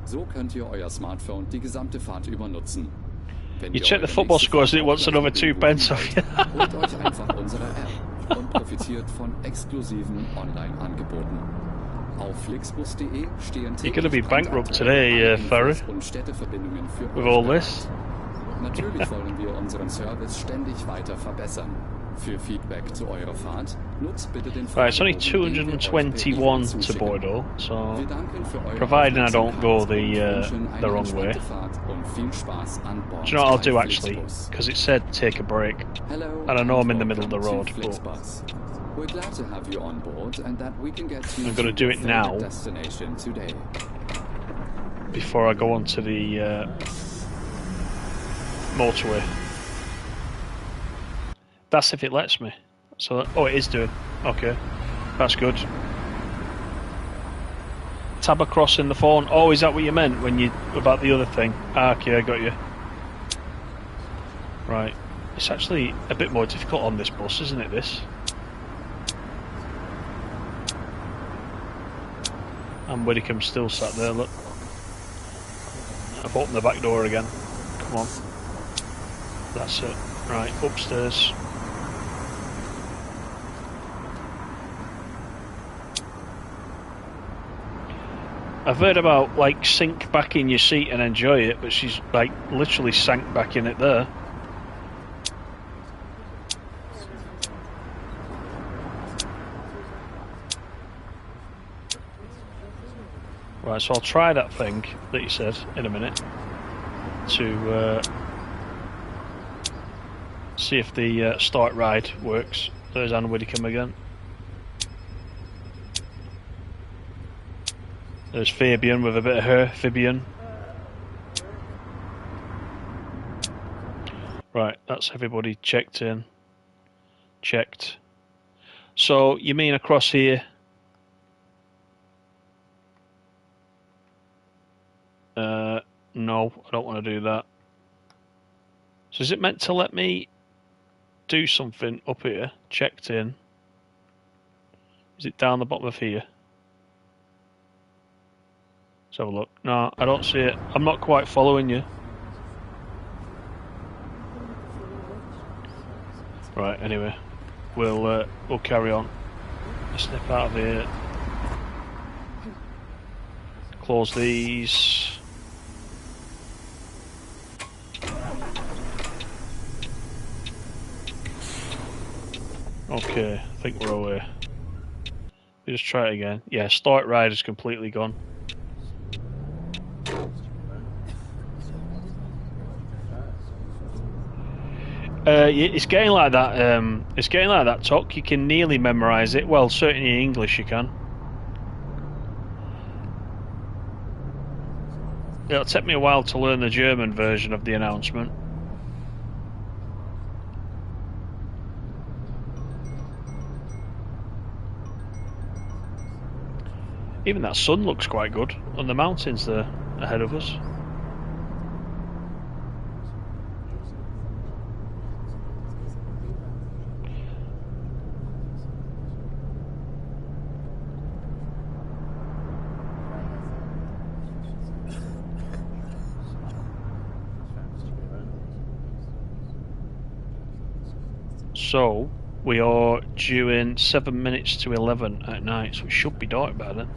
So könnt ihr euer Smartphone die gesamte Fahrt über nutzen. You check the football scores and it wants another 2 pence off you. Holt euch einfach unsere App und profitiert von exklusiven Online-Angeboten. Auf flixbus.de stehen You're going to be bankrupt today, Ferry, with all this. Natürlich wollen wir unseren Service ständig weiter verbessern. Für Feedback zu eurer Fahrt nutzt bitte den Right, it's only 221 to Bordeaux, so providing I don't go the wrong way. Do you know what I'll do actually? Because it said take a break, and I know I'm in the middle of the road, but we're glad to have you on board and that we can get you I'm going to do it now destination today. Before I go onto the motorway. That's if it lets me. So, oh, it is doing. Okay, that's good. Tab across in the phone. Oh, is that what you meant when you about the other thing? Ah, okay, I got you. Right, it's actually a bit more difficult on this bus, isn't it? This. And Widdicombe's still sat there. Look, I've opened the back door again. Come on. That's it. Right, upstairs. I've heard about like sink back in your seat and enjoy it, but she's like literally sank back in it there. Right, so I'll try that thing that you said in a minute to See if the start ride works. There's Anne Widdicombe again. There's Fabian with a bit of her, Fabian. Right, that's everybody checked in. Checked. So, you mean across here? No, I don't want to do that. So is it meant to let me do something up here? Checked in. Is it down the bottom of here? Let's have a look. No, I don't see it. I'm not quite following you. Right, anyway. We'll carry on. Step out of here. Close these. Okay, I think we're away. We just try it again. Yeah, start ride is completely gone. It's getting like that. It's getting like that talk. You can nearly memorise it. Well, certainly in English you can. It'll take me a while to learn the German version of the announcement. Even that sun looks quite good on the mountains there ahead of us. So, we are due in 7 minutes to 11 at night, so it should be dark by then.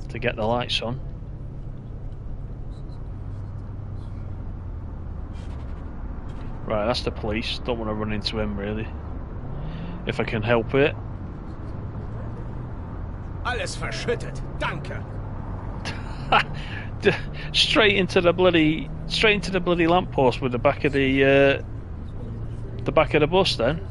To get the lights on. Right, that's the police. Don't want to run into him really. If I can help it. Alles verschüttet. Danke. Straight into the bloody lamppost with the back of the bus then.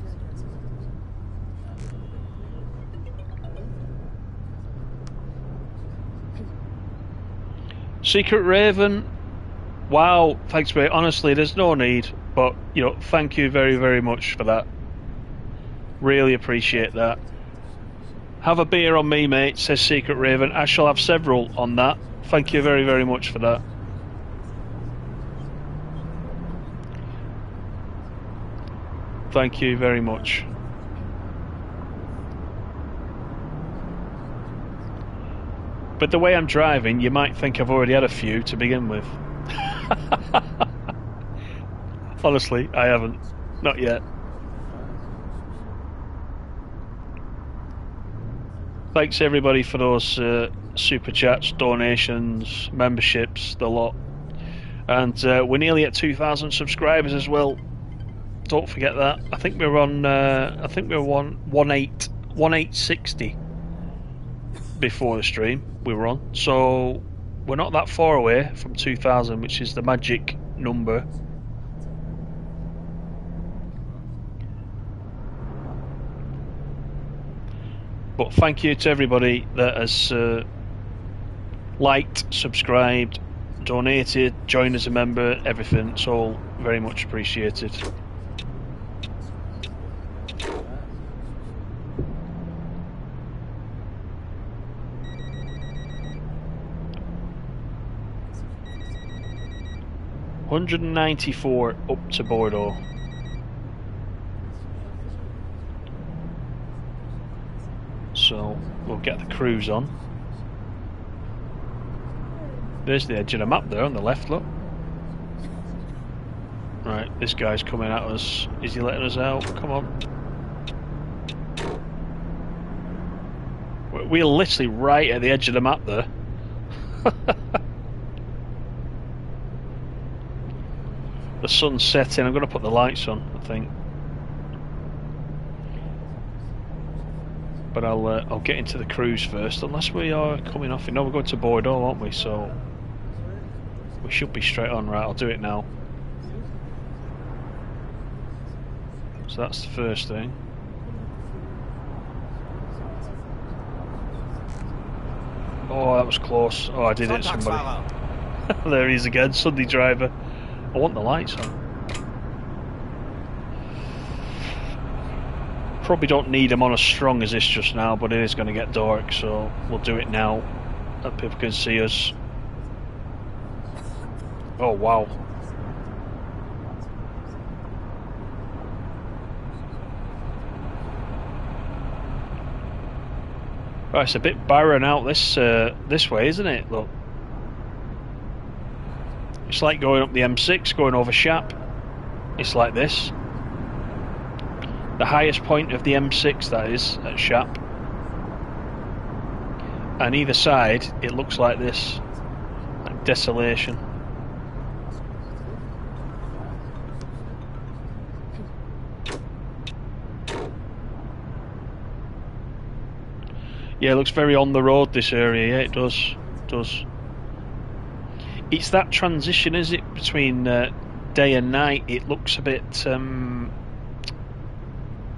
Secret Raven, wow, thanks mate, honestly there's no need, but you know, thank you very, very much for that. Really appreciate that. Have a beer on me mate, says Secret Raven. I shall have several on that. Thank you very, very much for that. Thank you very much. But the way I'm driving, you might think I've already had a few to begin with. Honestly, I haven't. Not yet. Thanks everybody for those super chats, donations, memberships, the lot. And we're nearly at 2,000 subscribers as well. Don't forget that. I think we're on. I think we're 1860 before the stream. We were on, so we're not that far away from 2,000, which is the magic number. But thank you to everybody that has liked, subscribed, donated, joined as a member, everything. It's all very much appreciated. $194 up to Bordeaux. So we'll get the cruise on. There's the edge of the map there on the left, look. Right, this guy's coming at us. Is he letting us out? Come on. We're literally right at the edge of the map there. The sun's setting. I'm going to put the lights on, I think. But I'll get into the cruise first, unless we are coming off. No, we're going to Bordeaux, aren't we? So we should be straight on. Right, I'll do it now. So that's the first thing. Oh, that was close. Oh, I did hit somebody. Sonntagsfahrer. There he is again, Sunday driver. I want the lights on. Probably don't need them on as strong as this just now, but it is going to get dark, so we'll do it now that people can see us. Oh, wow. Right, it's a bit barren out this way, isn't it? Look. It's like going up the M6, going over Shap. It's like this. The highest point of the M6, that is, at Shap. And either side, it looks like this. Like desolation. Yeah, it looks very on the road, this area. Yeah, it does. It does. It's that transition, is it, between day and night? It looks a bit...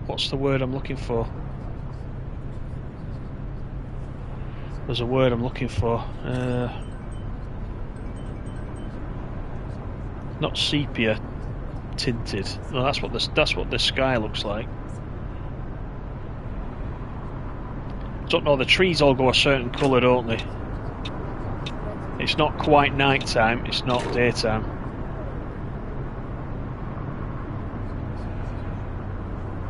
what's the word I'm looking for? There's a word I'm looking for. Not sepia tinted. No, that's what the sky looks like. Don't know, the trees all go a certain colour, don't they? It's not quite night time, it's not daytime.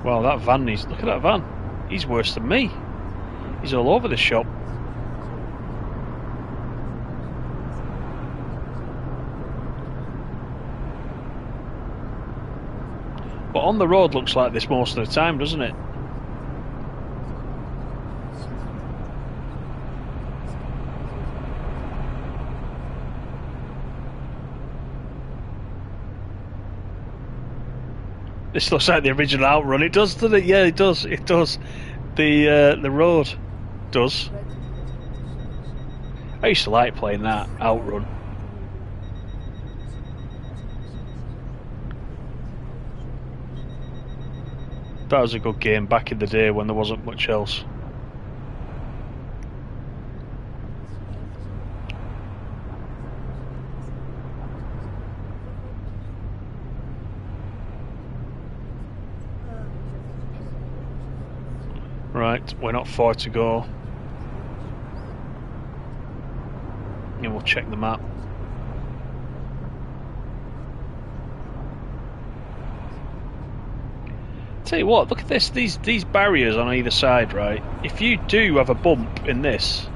Wow, that van, look at that van. He's worse than me. He's all over the shop. But on the road looks like this most of the time, doesn't it? This looks like the original Outrun. It does, doesn't it? Yeah, it does. It does. The road does. I used to like playing that Outrun. That was a good game back in the day when there wasn't much else. Right, we're not far to go. And we'll check the map. Tell you what, look at this, these barriers on either side, right? If you do have a bump in this,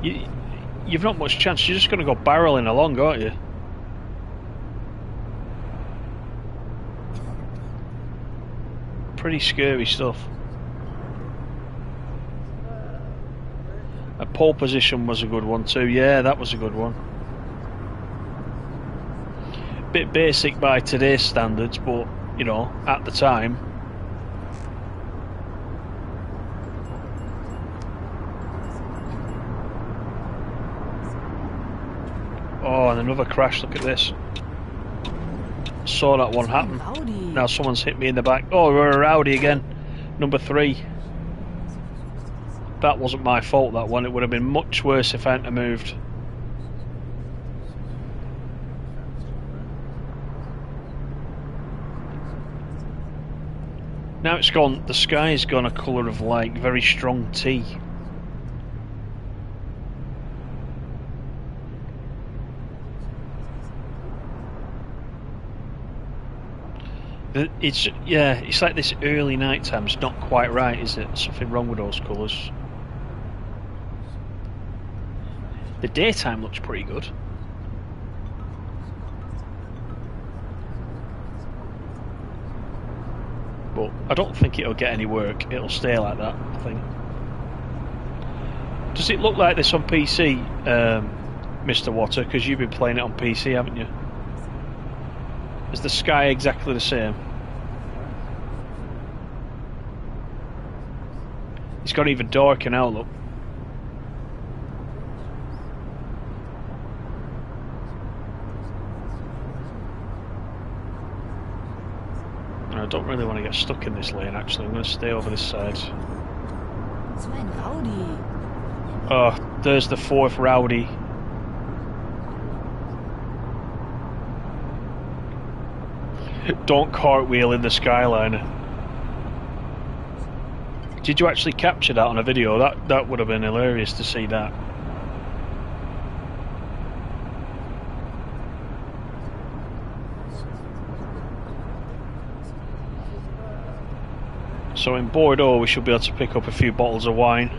you've not much chance. You're just going to go barreling along, aren't you? Pretty scary stuff. A pole position was a good one too. Yeah, that was a good one. Bit basic by today's standards, but you know, at the time. Oh, and another crash. Look at this. Saw that one happen. Now someone's hit me in the back. Oh, we're a rowdy again. Number 3. That wasn't my fault, that one. It would have been much worse if I hadn't moved. Now it's gone, the sky's gone a colour of like very strong tea. It's like this early night time. It's not quite right, is it? Something wrong with those colours. The daytime looks pretty good. But I don't think it'll get any work. It'll stay like that, I think. Does it look like this on PC, Mr. Water? Because you've been playing it on PC, haven't you? Is the sky exactly the same? It's got even darker now, look. I don't really want to get stuck in this lane, actually. I'm going to stay over this side. So ein Rowdy. Oh, there's the fourth rowdy. Don't cartwheel in the Skyliner. Did you actually capture that on a video? That would have been hilarious to see that. So in Bordeaux we should be able to pick up a few bottles of wine.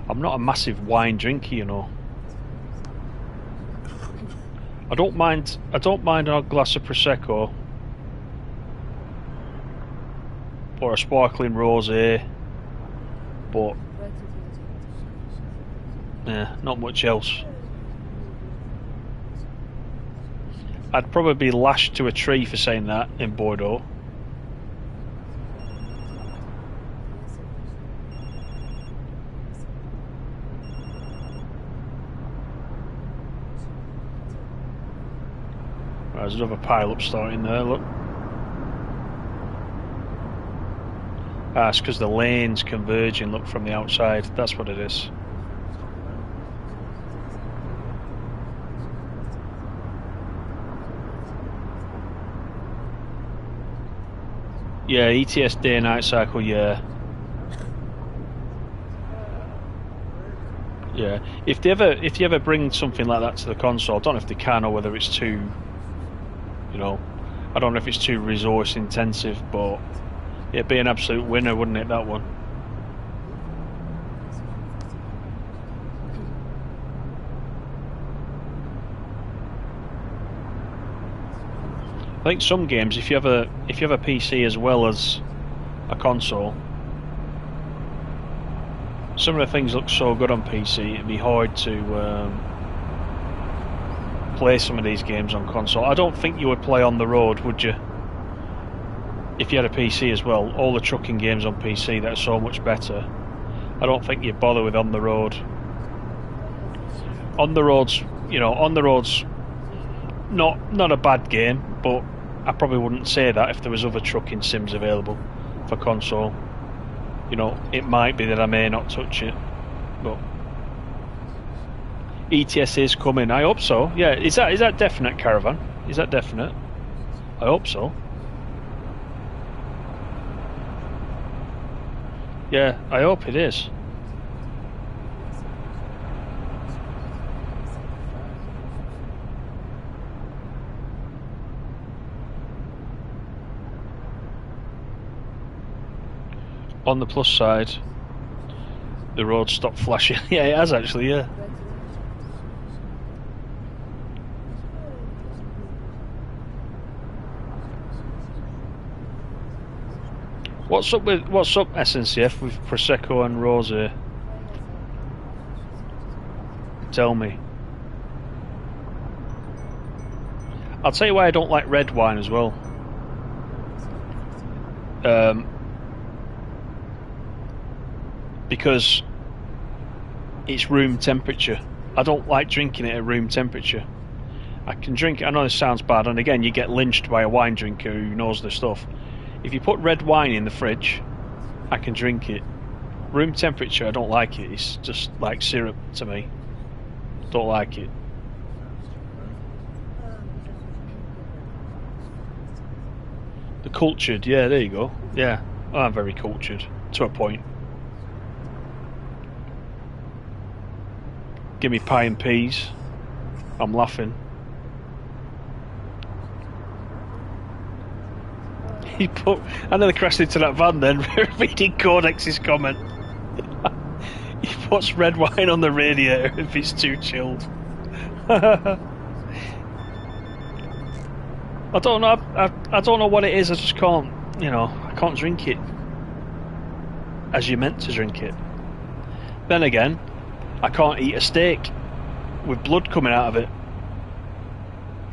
I'm not a massive wine drinker, you know. I don't mind a glass of Prosecco or a sparkling rosé, but yeah, not much else. I'd probably be lashed to a tree for saying that in Bordeaux. There's another pile-up starting there, look. Ah, it's because the lane's converging, look, from the outside. That's what it is. Yeah, ETS day and night cycle, yeah. Yeah. If you ever bring something like that to the console, I don't know if they can or whether it's too, you know, I don't know if it's too resource intensive, but it'd be an absolute winner, wouldn't it, that one? I think some games, if you have a PC as well as a console, some of the things look so good on PC, it'd be hard to play some of these games on console. I don't think you would play On the Road, would you? If you had a PC as well, all the trucking games on PC that are so much better, I don't think you'd bother with On the Road. On the Road's, you know, On the Road's not a bad game, but I probably wouldn't say that if there was other trucking sims available for console. You know, it might be that I may not touch it, but ETS is coming. I hope so. Yeah, is that definite, Caravan? Is that definite? I hope so. Yeah, I hope it is. On the plus side, the road stopped flashing. Yeah, it has actually, yeah. What's up SNCF with Prosecco and Rosé? Tell me. I'll tell you why I don't like red wine as well. Because it's room temperature. I don't like drinking it at room temperature. I can drink it, I know this sounds bad, and again you get lynched by a wine drinker who knows their stuff. If you put red wine in the fridge, I can drink it. Room temperature, I don't like it. It's just like syrup to me. Don't like it. The cultured, yeah, there you go. Yeah, I'm very cultured, to a point. Give me pie and peas. I'm laughing. He put. I nearly crashed into that van then, reading Codex's comment. He puts red wine on the radiator if it's too chilled. I don't know. I don't know what it is. I just can't. You know, I can't drink it as you're meant to drink it. Then again, I can't eat a steak with blood coming out of it,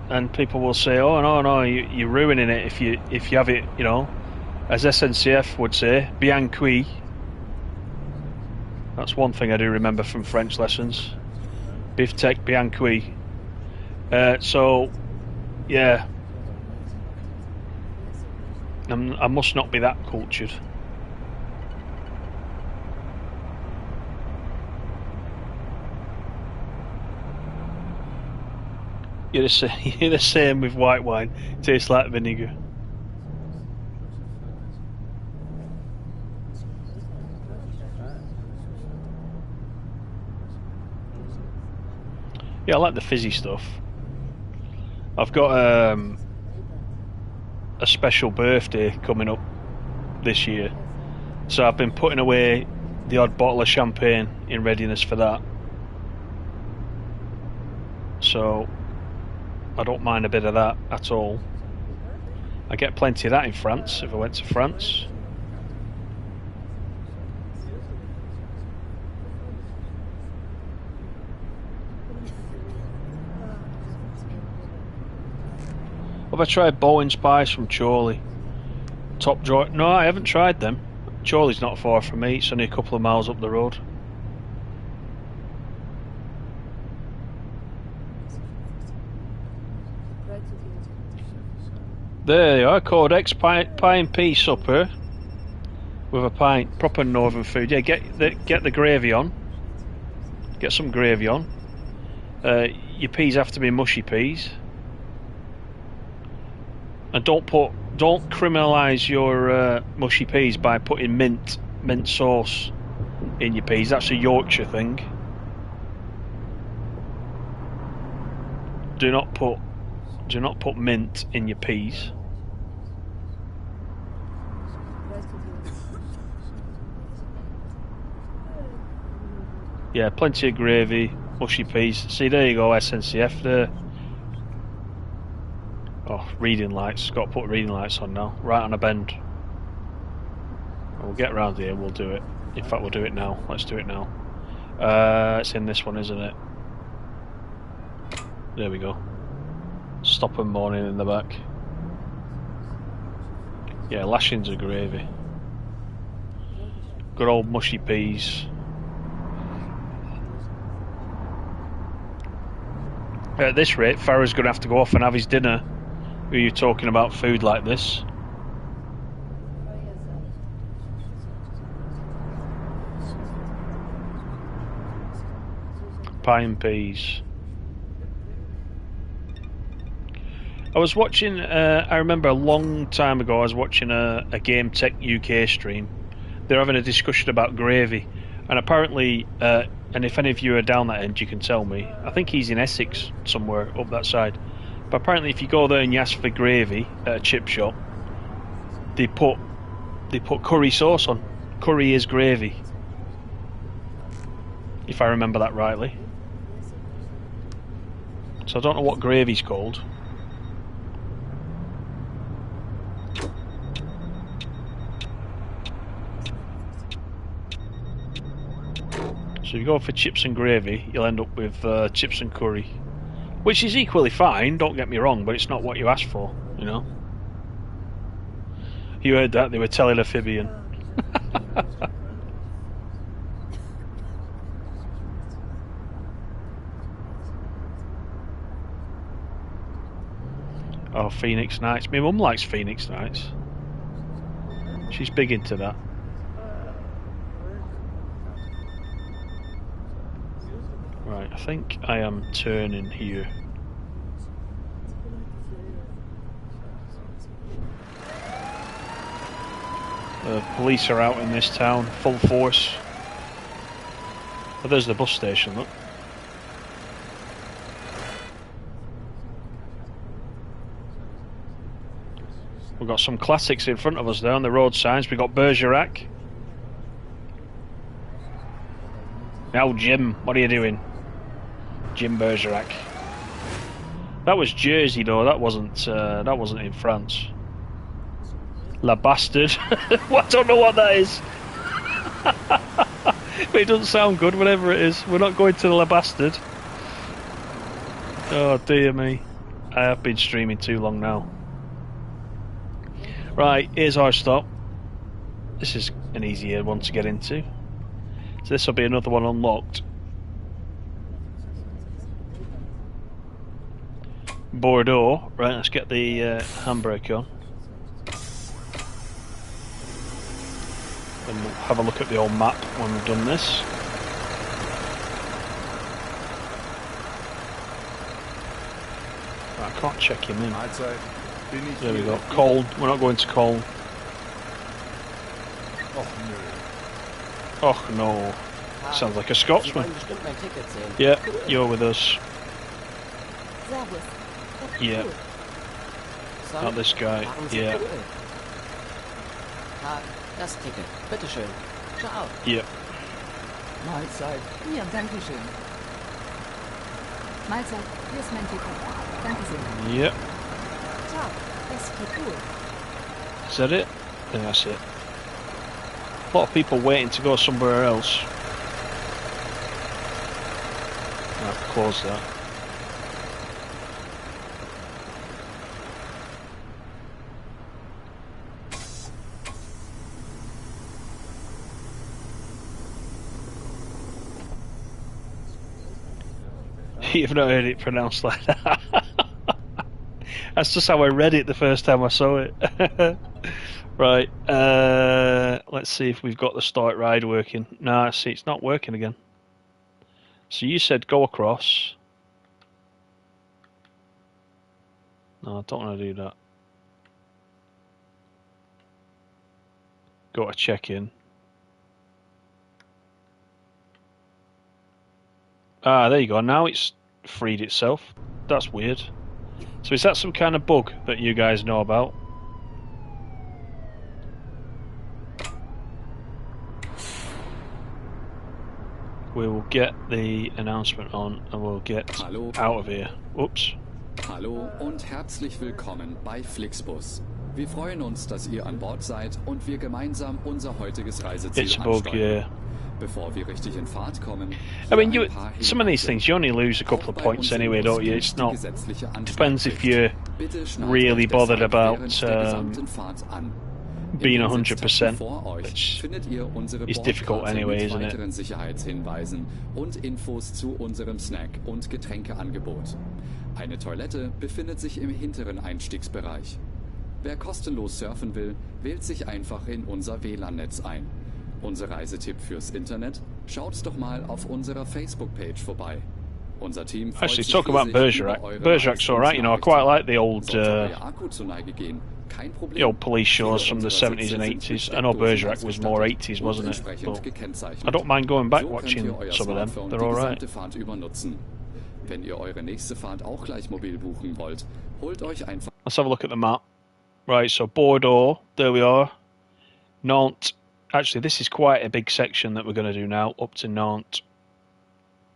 and people will say, "Oh no, you're ruining it if you have it." You know, as SNCF would say, "bien cuit." That's one thing I do remember from French lessons. Biftec Bianqui. So, yeah. I must not be that cultured. You're the same with white wine. Tastes like vinegar. Yeah, I like the fizzy stuff. I've got a special birthday coming up this year, so I've been putting away the odd bottle of champagne in readiness for that. So I don't mind a bit of that at all. I get plenty of that in France if I went to France. Have I tried Bowen Spice from Chorley? Top drawer? No, I haven't tried them. Chorley's not far from me, it's only a couple of miles up the road. There you are, Codex pie and pea supper with a pint, proper northern food. Yeah, get the gravy on. Get some gravy on. Your peas have to be mushy peas. And don't criminalise your mushy peas by putting mint sauce in your peas. That's a Yorkshire thing. Do not put mint in your peas. Yeah, plenty of gravy, mushy peas. See, there you go, SNCF there. Oh, reading lights. Got to put reading lights on now. Right on a bend. We'll get around here, we'll do it. In fact, we'll do it now. Let's do it now. It's in this one, isn't it? There we go. Stop and morning in the back. Yeah, lashings of gravy. Good old mushy peas. At this rate, Farrah's going to have to go off and have his dinner. Who are you talking about food like this? Pie and peas. I was watching, I remember a long time ago I was watching a Game Tech UK stream. They're having a discussion about gravy, and apparently, and if any of you are down that end you can tell me, I think he's in Essex somewhere up that side, but apparently if you go there and you ask for gravy at a chip shop, they put curry sauce on. Curry is gravy, if I remember that rightly. So I don't know what gravy's called. So if you go for chips and gravy, you'll end up with chips and curry, which is equally fine, don't get me wrong, but it's not what you asked for, you know. You heard that, they were telling a Fibian. Oh, Phoenix Nights. My mum likes Phoenix Nights. She's big into that. Right, I think I am turning here. The police are out in this town, full force. Oh, there's the bus station, look. We've got some classics in front of us there on the road signs. We've got Bergerac. Now, Jim, what are you doing? Jim Bergerac. That was Jersey though, that wasn't in France. La Bastard. I don't know what that is. But it doesn't sound good, whatever it is. We're not going to the La Bastard. Oh dear me. I have been streaming too long now. Right, here's our stop. This is an easier one to get into. So this will be another one unlocked. Bordeaux. Right, let's get the handbrake on. And we'll have a look at the old map when we've done this. Right, I can't check him in. There we go. Cologne. We're not going to Cologne. Oh no. Sounds like a Scotsman. Yeah, you're with us. Yeah. Not this guy. Yeah. Das Ticket. Bitteschön. Ciao. Yep. Mahlzeit. Ja, danke schön. Mahlzeit, hier ist mein Ticket. Danke sehr. Yep. Ciao, das geht gut. Is that it? I think that's it. A lot of people waiting to go somewhere else. I'll have to close that. You've not heard it pronounced like that. That's just how I read it the first time I saw it. Right, let's see if we've got the start ride working. No, see, it's not working again. So you said go across. No, I don't want to do that. Go to check-in. Ah, there you go. Now it's freed itself. That's weird. So is that some kind of bug that you guys know about? We will get the announcement on and we'll get Hallo. out of here. Oops. Hallo und herzlich willkommen bei FlixBus. Wir freuen uns, dass ihr an Bord seid und wir gemeinsam unser heutiges Reiseziel It's a bug, ansteuern. yeah. Bevor wir richtig in Fahrt kommen, I mean, hier you ein paar some of these Hinweise. things you only lose a couple of Auch bei points uns im anyway, Bus don't you? gilt It's die not. gesetzliche Depends if Anschnallpflicht. you're Bitte schnallt really euch bothered deshalb about während der gesamten Fahrt an. being In den Sitztaschen 100%, vor euch which findet ihr unsere is difficult Bordkarte anyway, mit isn't it? weiteren Sicherheitshinweisen und Infos zu unserem Snack- und Getränkeangebot. Eine Toilette befindet sich im hinteren Einstiegsbereich. Wer kostenlos surfen will, wählt sich einfach in unser WLAN-Netz ein. Unser Reisetipp fürs Internet? Schaut doch mal auf unserer Facebook-Page vorbei. Unser Team freut Actually, sich talk about riesig Bergerac. über eure Bergerac's Likes und alright, you know. I quite like the Sollte euer Akku zu Neige gehen, kein Problem. old police shows from the Viele 70s and unserer Sitze 80s. sind I know mit Bergerac was Steckdosen more ausgestattet 80s, und wasn't it? entsprechend But gekennzeichnet. I don't mind going back So könnt watching ihr euer some of them. Smartphone They're die alright. gesamte Fahrt über nutzen. Wenn ihr eure nächste Fahrt auch gleich mobil buchen wollt, holt euch einfach Let's have a look at the map. Right, so Bordeaux, there we are. Nantes. Actually, this is quite a big section that we're going to do now, up to Nantes.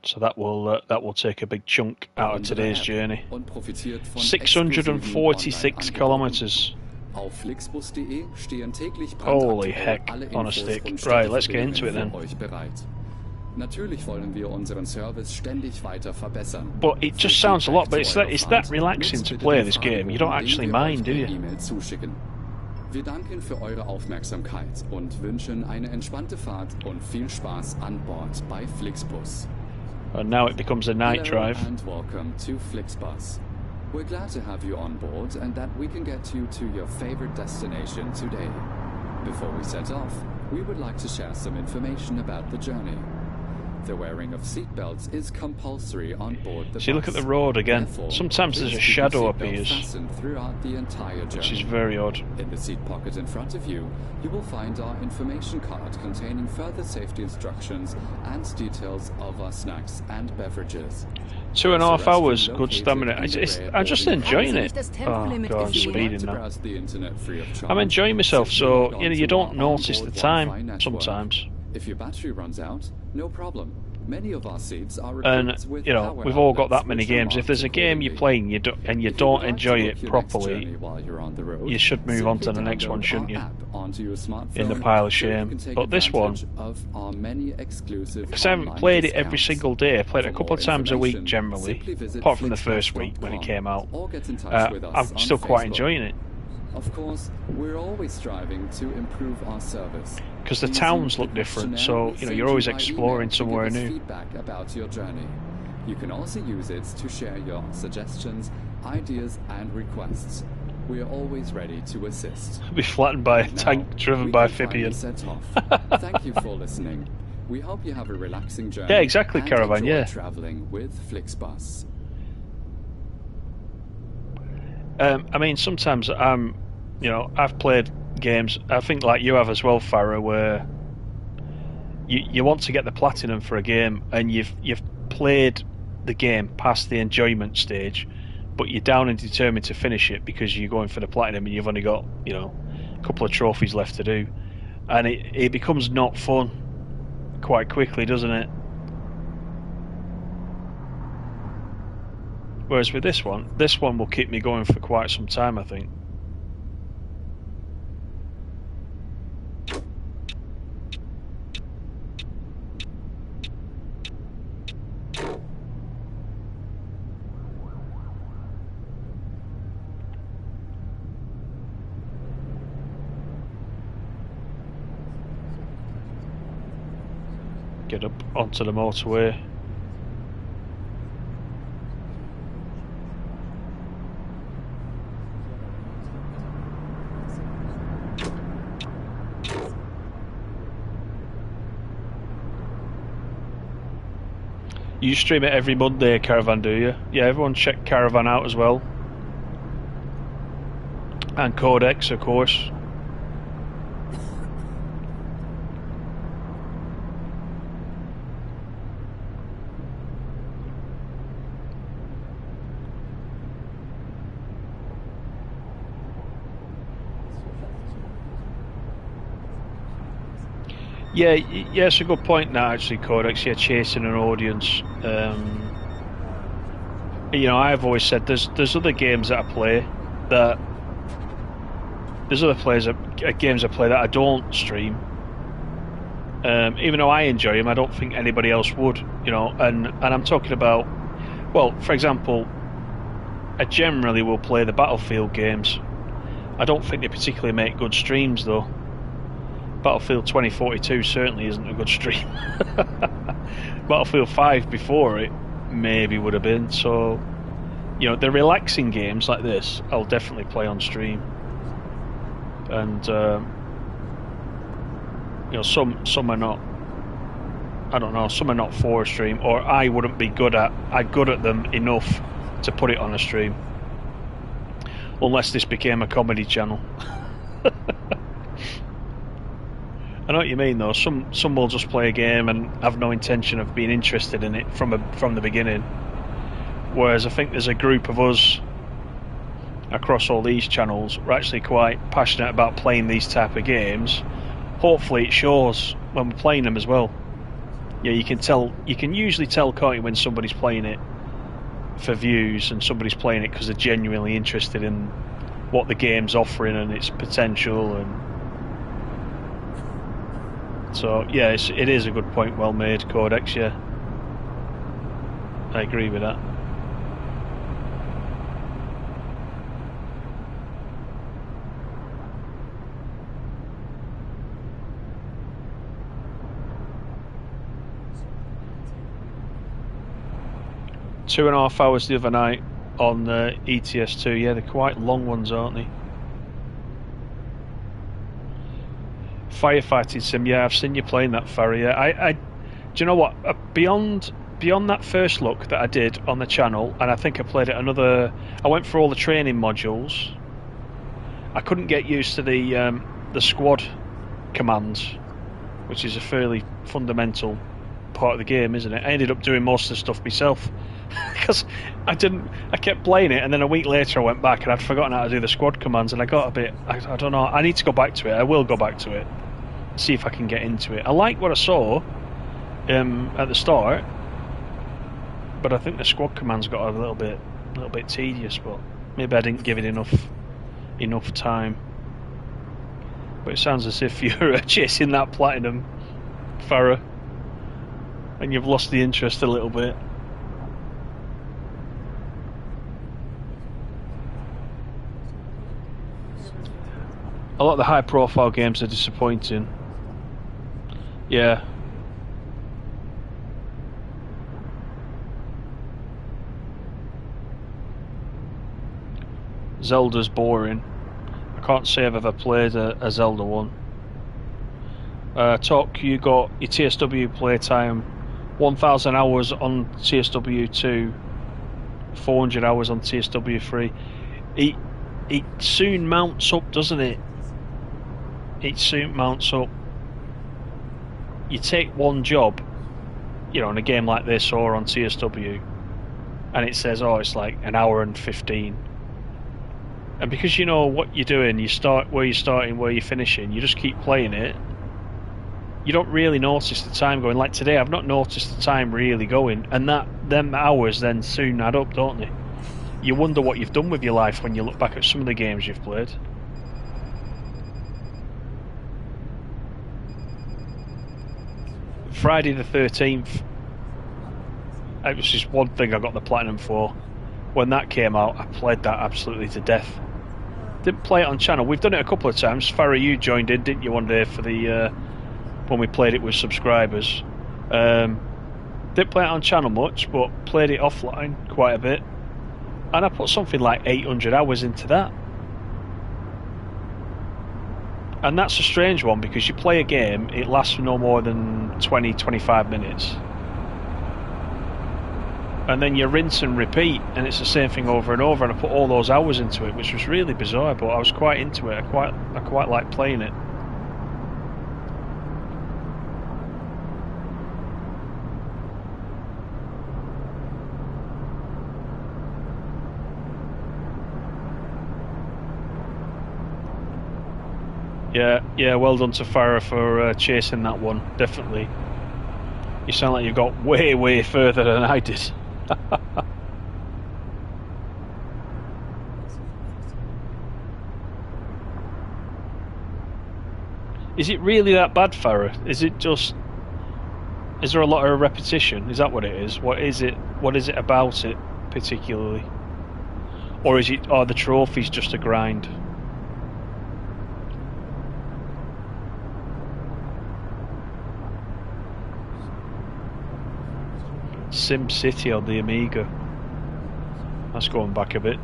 So that will take a big chunk out of today's journey. und profitiert von 646 kilometers. Auf flixbus.de stehen täglich Holy brandaktuell heck, alle on a Infos stick. und Right, let's get Städteverbindungen into it then. für euch bereit. Natürlich wollen wir unseren Service ständig weiter verbessern. But it just Für sounds a lot, Feedback but it's zu that eurer it's that Fahrt relaxing nutzt to bitte play den this game. You don't Fragebogen, actually den wir euch mind, do per you? E-Mail zuschicken. Wir danken für eure Aufmerksamkeit und wünschen eine entspannte Fahrt und viel Spaß an Bord bei FlixBus. And now it becomes a night Hello drive. and welcome to FlixBus. We're glad to have you on board and that we can get you to your favorite destination today. Before we set off, we would like to share some information about the journey. The wearing of seatbelts is compulsory on board the See, look bus. at the road again. Therefore, Sometimes there's a please keep shadow your appears, seatbelt fastened throughout the entire journey. which is very odd. In the seat pocket in front of you, you will find our information card containing further safety instructions and details of our snacks and beverages. 2.5 hours, good Located stamina. in the It's, rear I'm just or enjoying Haben Sie it. nicht das Oh Tempolimit god, I'm gesehen? speeding to now. browse the internet free of charge, I'm enjoying myself, simply so log you on to don't our notice the onboard time Wi-Fi network. sometimes. If your battery runs out, no problem. Many of our seats are And equipped with you know, power we've all got outlets that many which are games. If there's a marked game you're accordingly. playing you If you don't would like to enjoy book it your next properly, journey while you're on the road, you should move on to simply the next one, download shouldn't our you? app onto your smartphone In the pile of so you shame. can take But this one, advantage of our many exclusive because I haven't online played it every discounts. single day. I played it a For couple more of times a week information, generally, simply visit apart from the first week when it flixbus.com came out. or get in touch with us I'm on still quite Facebook. enjoying it. Of course, we're always striving to improve our service. Because the Please towns use look the different, questionnaire so we you know sent you're always by email exploring to somewhere give us new. feedback about your journey. You can also use it to share your suggestions ideas and requests. We are always ready to assist. Be flattened by a Now, tank driven we by a can finally Fibian. set off. Thank you for listening. We hope you have a relaxing journey. Yeah, exactly, and Caravan, enjoy yeah. traveling with FlixBus. I mean, sometimes I've played games, I think like you have as well, Farah, where you want to get the platinum for a game and you've played the game past the enjoyment stage, but you're down and determined to finish it because you're going for the platinum and you've only got, a couple of trophies left to do. And it becomes not fun quite quickly, doesn't it? Whereas with this one will keep me going for quite some time, I think. Get up onto the motorway. You stream it every Monday, Caravan, do you? Yeah, everyone check Caravan out as well. And Codex, of course. Yeah, it's a good point now, actually, Codex. Yeah, chasing an audience. I've always said there's other games that I play that there's other games I play that I don't stream. Even though I enjoy them, I don't think anybody else would. And I'm talking about, well, for example, I generally will play the Battlefield games. I don't think they particularly make good streams, though. Battlefield 2042 certainly isn't a good stream. Battlefield 5 before it maybe would have been. So, the relaxing games like this, I'll definitely play on stream. And some are not. I don't know. Some are not for a stream, or I wouldn't be good at them enough to put it on a stream. Unless this became a comedy channel. I know what you mean, though. Some will just play a game and have no intention of being interested in it from the beginning. Whereas I think there's a group of us across all these channels who are actually quite passionate about playing these type of games. Hopefully, it shows when we're playing them as well. Yeah, you can tell. You can usually tell, can't you, when somebody's playing it for views and somebody's playing it because they're genuinely interested in what the game's offering and its potential and. So, yeah, it is a good point, well made, Codex, yeah. I agree with that. Two and a half hours the other night on the ETS2, yeah, they're quite long ones, aren't they? Firefighting sim, yeah, I've seen you playing that, Farry. Yeah, I do you know what? Beyond that first look that I did on the channel, and I think I played it I went through all the training modules. I couldn't get used to the squad commands, which is a fairly fundamental part of the game, isn't it? I ended up doing most of the stuff myself because I kept playing it, and then a week later I went back and I'd forgotten how to do the squad commands, and I got a bit. I don't know. I need to go back to it. I will go back to it. See if I can get into it. I like what I saw at the start, but I think the squad commands got a little bit tedious. But maybe I didn't give it enough time. But it sounds as if you're chasing that platinum, Farah, and you've lost the interest a little bit. A lot of the high-profile games are disappointing. Yeah. Zelda's boring. I can't say I've ever played a Zelda one. Talk, you got your TSW playtime, 1,000 hours on TSW 2, 400 hours on TSW 3. It soon mounts up, doesn't it? It soon mounts up. You take one job, you know, in a game like this or on TSW, and it says, oh, it's like an hour and 15. And because you know what you're doing, you start where you're starting, where you're finishing, you just keep playing it. You don't really notice the time going. Like today, I've not noticed the time really going, and them hours then soon add up, don't they? You wonder what you've done with your life when you look back at some of the games you've played. Friday the 13th, it was just one thing I got the platinum for. When that came out, I played that absolutely to death. Didn't play it on channel. We've done it a couple of times. Farah, you joined in, didn't you, one day for the when we played it with subscribers. Didn't play it on channel much, but played it offline quite a bit. And I put something like 800 hours into that. And that's a strange one, because you play a game, it lasts for no more than 20-25 minutes. And then you rinse and repeat, and it's the same thing over and over, and I put all those hours into it, which was really bizarre, but I was quite into it. I quite like playing it. Yeah, well done to Farah for chasing that one, definitely. You sound like you got way, way further than I did. Is it really that bad, Farah? Is it just... Is there a lot of repetition? Is that what it is? What is it about it, particularly? Or is it... Are the trophies just a grind? Sim City on the Amiga. That's going back a bit.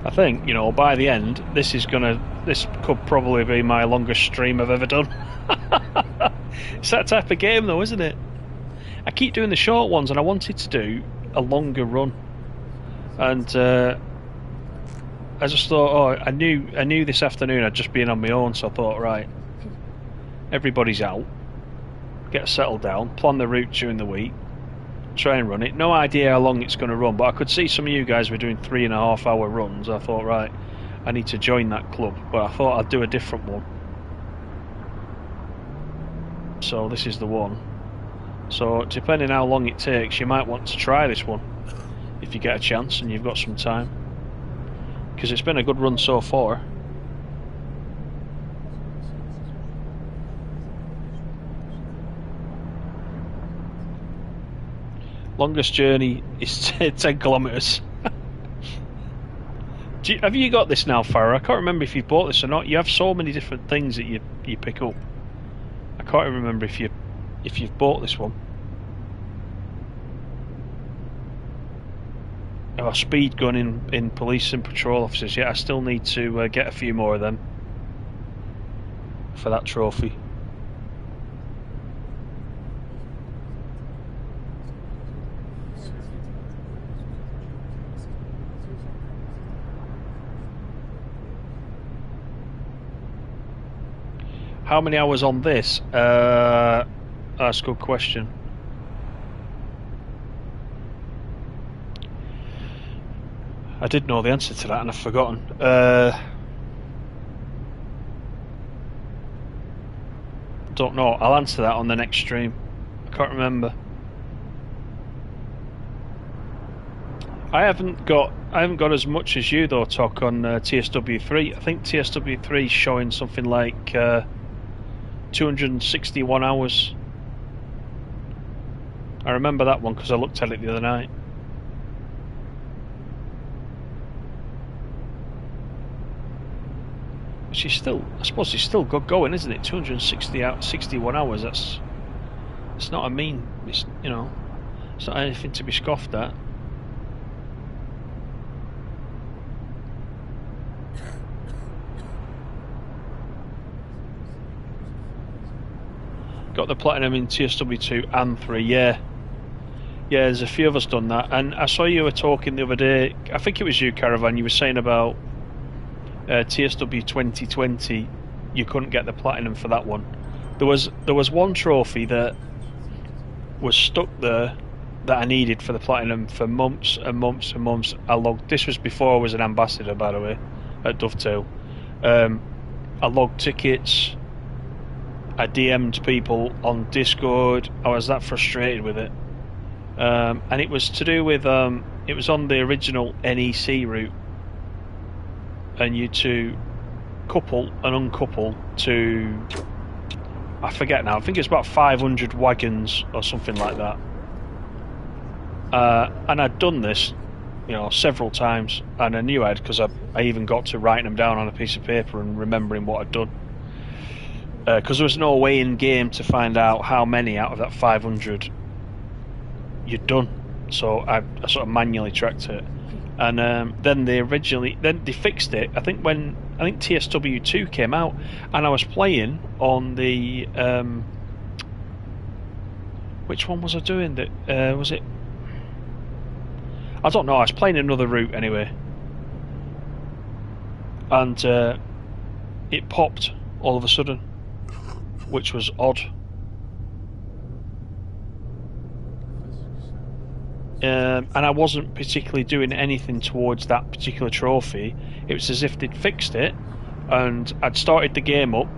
I think, you know, by the end, this could probably be my longest stream I've ever done. It's that type of game though, isn't it? I keep doing the short ones, and I wanted to do a longer run. And I just thought, oh, I knew this afternoon I'd just been on my own, so I thought, right, everybody's out, get settled down, plan the route during the week, try and run it. No idea how long it's going to run, but I could see some of you guys were doing 3.5 hour runs. I thought, right, I need to join that club, but I thought I'd do a different one. So this is the one. So depending how long it takes, you might want to try this one if you get a chance and you've got some time, because it's been a good run so far. Longest journey is 10 kilometres. Have you got this now, Farah? I can't remember if you bought this or not. You have so many different things that you pick up. I can't remember if you've bought this one. Oh, speed gun in police and patrol officers. Yeah, I still need to get a few more of them for that trophy. How many hours on this? That's a good question. I did know the answer to that and I've forgotten. Don't know. I'll answer that on the next stream. I can't remember. I haven't got as much as you though, Tok, on TSW3. I think TSW3 is showing something like 261 hours. I remember that one because I looked at it the other night. Which is still, I suppose it's still good going, isn't it? 261 hours, it's not a mean, it's, you know, it's not anything to be scoffed at. Got the platinum in TSW2 and 3, yeah. Yeah, there's a few of us done that. And I saw you were talking the other day, I think it was you, Caravan, you were saying about TSW 2020, you couldn't get the platinum for that one. There was one trophy that was stuck there that I needed for the platinum for months and months and months. This was before I was an ambassador, by the way, at Dovetail. I logged tickets, I DM'd people on Discord. I was that frustrated with it. And it was to do with, it was on the original NEC route. And you to couple and uncouple to, I forget now, I think it's about 500 wagons or something like that. And I'd done this, you know, several times, and I knew I had, because I even got to writing them down on a piece of paper and remembering what I'd done. Because there was no way in game to find out how many out of that 500 you'd done, so I sort of manually tracked it. And then they fixed it. I think TSW2 came out, and I was playing on the which one was I doing? That was it? I don't know. I was playing another route anyway, and it popped all of a sudden, which was odd. And I wasn't particularly doing anything towards that particular trophy. It was as if they'd fixed it, and I'd started the game up,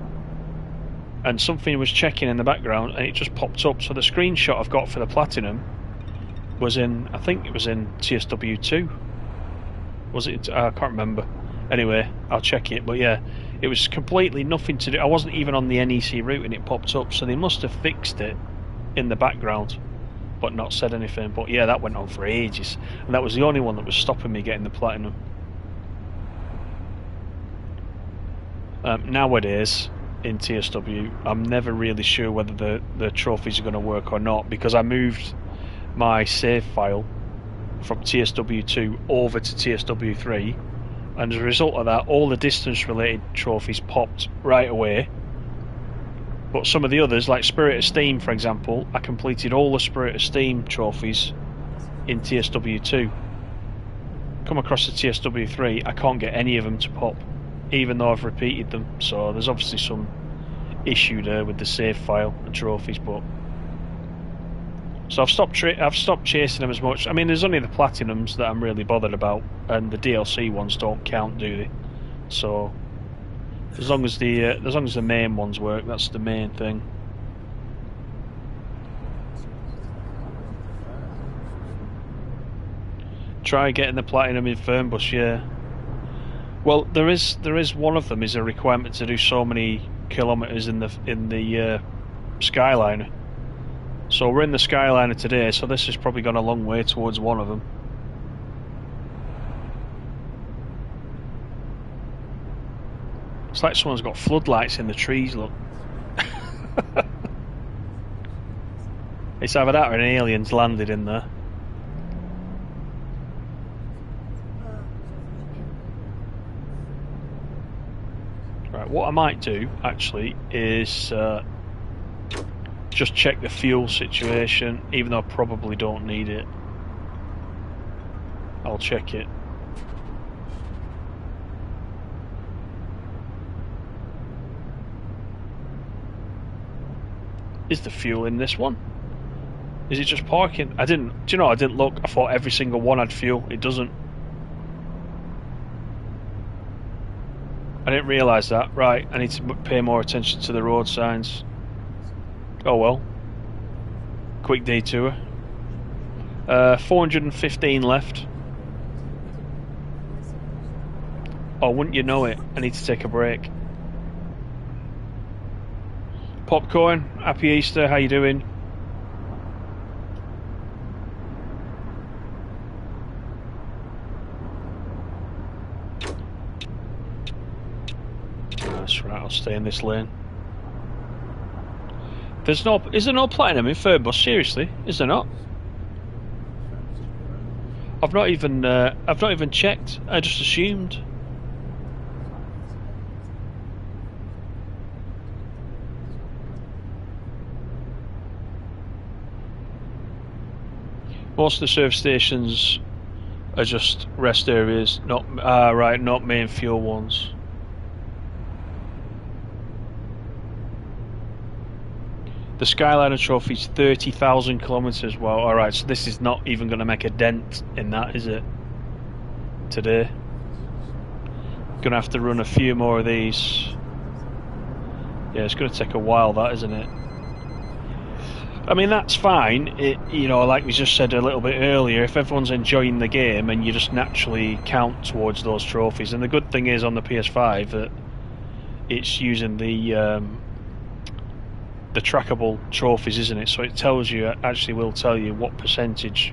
and something was checking in the background, and it just popped up. So the screenshot I've got for the platinum was in, I think it was in TSW2. Was it? I can't remember. Anyway, I'll check it. But yeah, it was completely nothing to do. I wasn't even on the NEC route, and it popped up. So they must have fixed it in the background, but not said anything. But yeah, that went on for ages, and that was the only one that was stopping me getting the platinum. Nowadays in TSW, I'm never really sure whether the trophies are going to work or not, because I moved my save file from TSW2 over to TSW3, and as a result of that, all the distance related trophies popped right away. But some of the others, like Spirit of Steam for example, I completed all the Spirit of Steam trophies in TSW2. Come across the TSW3, I can't get any of them to pop, even though I've repeated them. So there's obviously some issue there with the save file and trophies. But so I've stopped chasing them as much. I mean, there's only the platinums that I'm really bothered about, and the DLC ones don't count, do they? So as long as the main ones work, that's the main thing. Try getting the platinum in Fernbus, yeah. Well, there is one of them is a requirement to do so many kilometers in the Skyliner. So we're in the Skyliner today, so this has probably gone a long way towards one of them. It's like someone's got floodlights in the trees, look. It's either that or an alien's landed in there. Right, what I might do, actually, is just check the fuel situation, even though I probably don't need it. I'll check it. Is the fuel in this one? Is it just parking? I didn't look. I thought every single one had fuel. It doesn't. I didn't realise that. Right, I need to pay more attention to the road signs. Oh well. Quick detour. 415 left. Oh, wouldn't you know it? I need to take a break. Popcorn, happy Easter, how you doing? That's right, I'll stay in this lane. Is there no platinum in Fernbus? Seriously, is there not? I've not even checked. I just assumed. Most of the service stations are just rest areas, not not main fuel ones. The Skyliner trophy's 30,000 kilometres. Well, alright, so this is not even going to make a dent in that, is it? Today. Gonna have to run a few more of these. Yeah, it's going to take a while, that, isn't it? I mean, that's fine. You know, like we just said a little bit earlier, if everyone's enjoying the game and you just naturally count towards those trophies. And the good thing is on the PS5 that it's using the trackable trophies, isn't it? So it tells you, actually will tell you what percentage